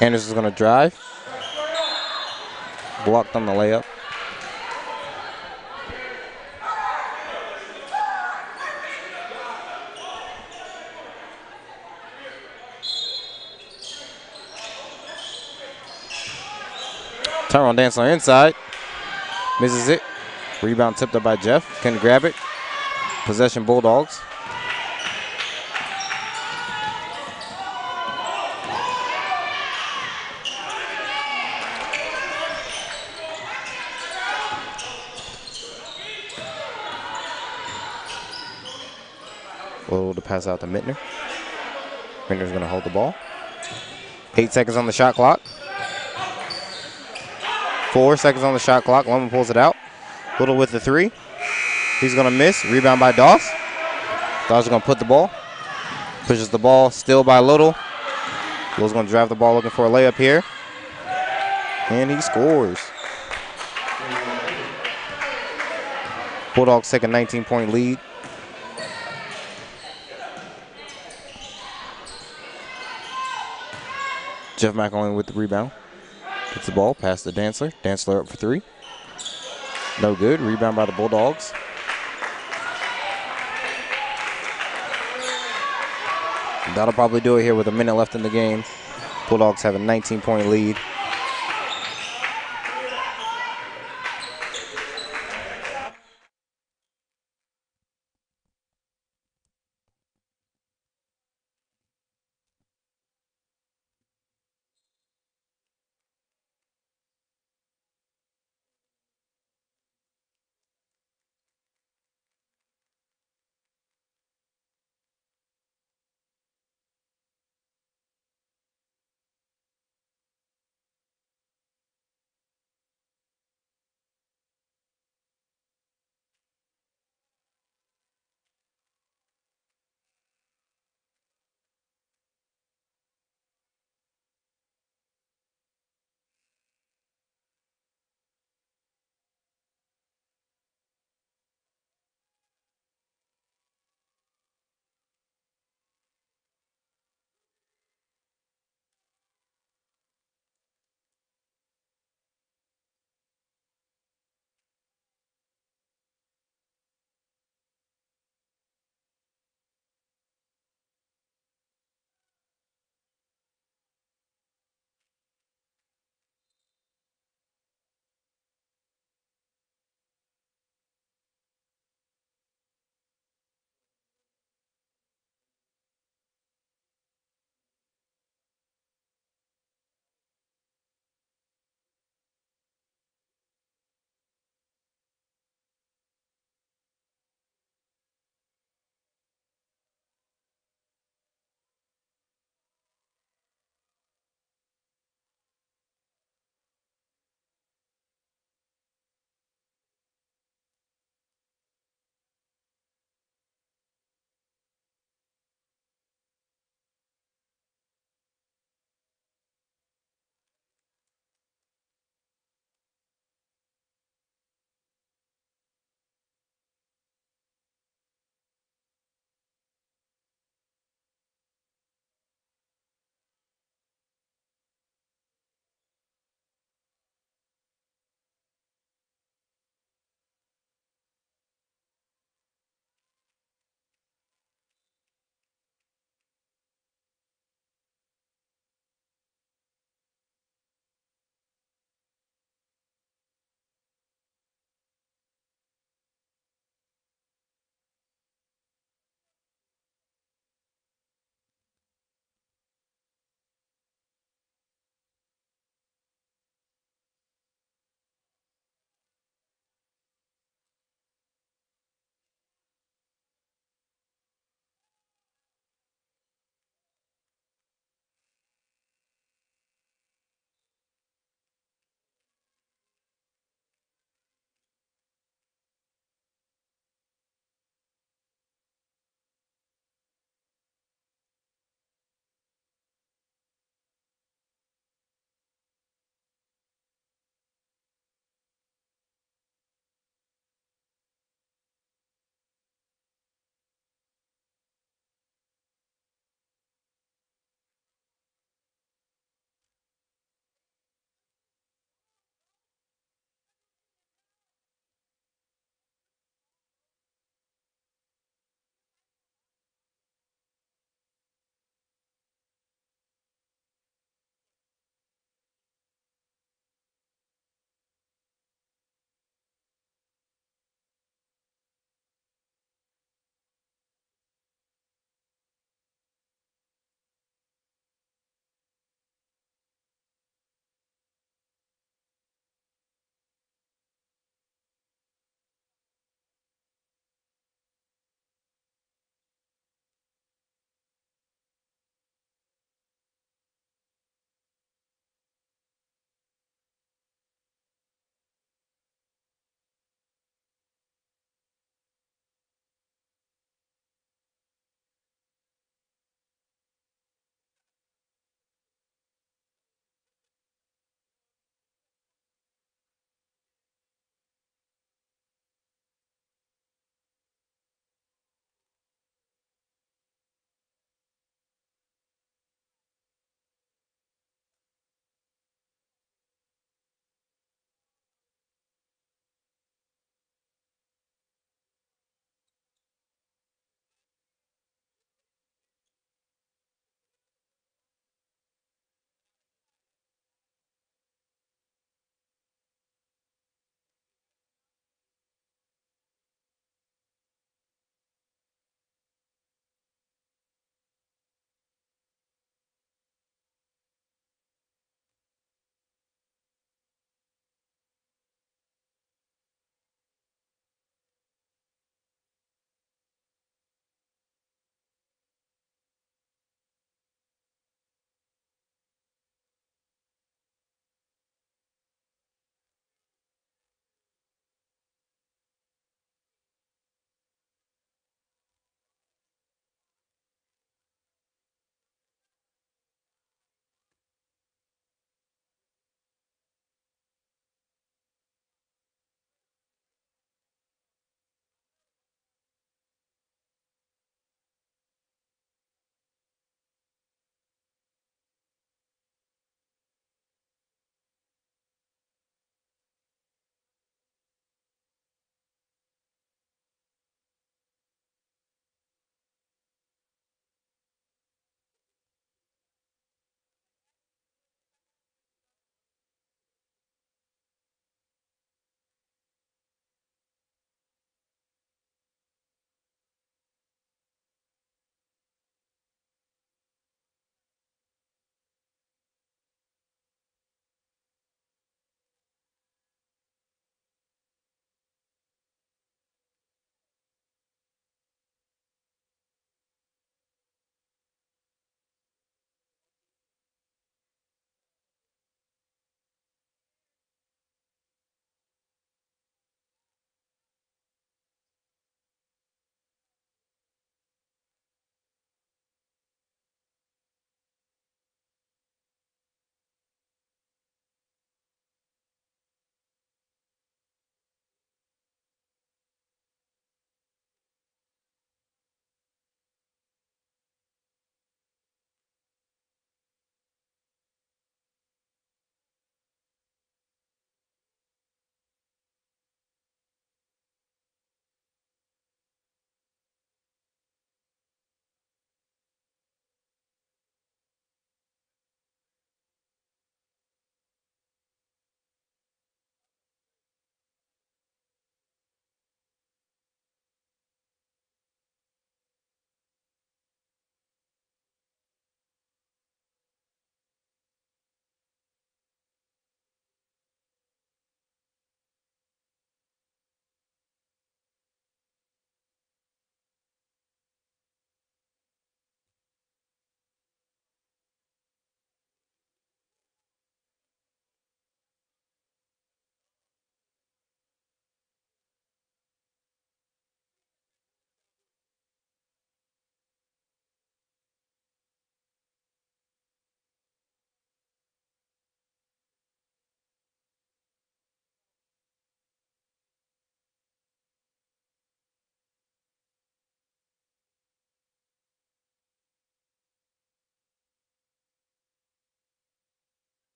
Anderson's going to drive. Blocked on the layup. Tyrone Dantzler inside. Misses it. Rebound tipped up by Jeff. Couldn't grab it. Possession Bulldogs. Little to pass out to Mittner. Mittner's going to hold the ball. 8 seconds on the shot clock. 4 seconds on the shot clock. Loma pulls it out. Little with the 3. He's going to miss. Rebound by Doss. Doss is going to put the ball. Pushes the ball still by Little. Little's going to drive the ball looking for a layup here. And he scores. Bulldogs take a 19-point lead. Jeff McElwain with the rebound. Gets the ball past the Dantzler. Dantzler up for 3. No good. Rebound by the Bulldogs. That'll probably do it here with a minute left in the game. Bulldogs have a 19-point lead.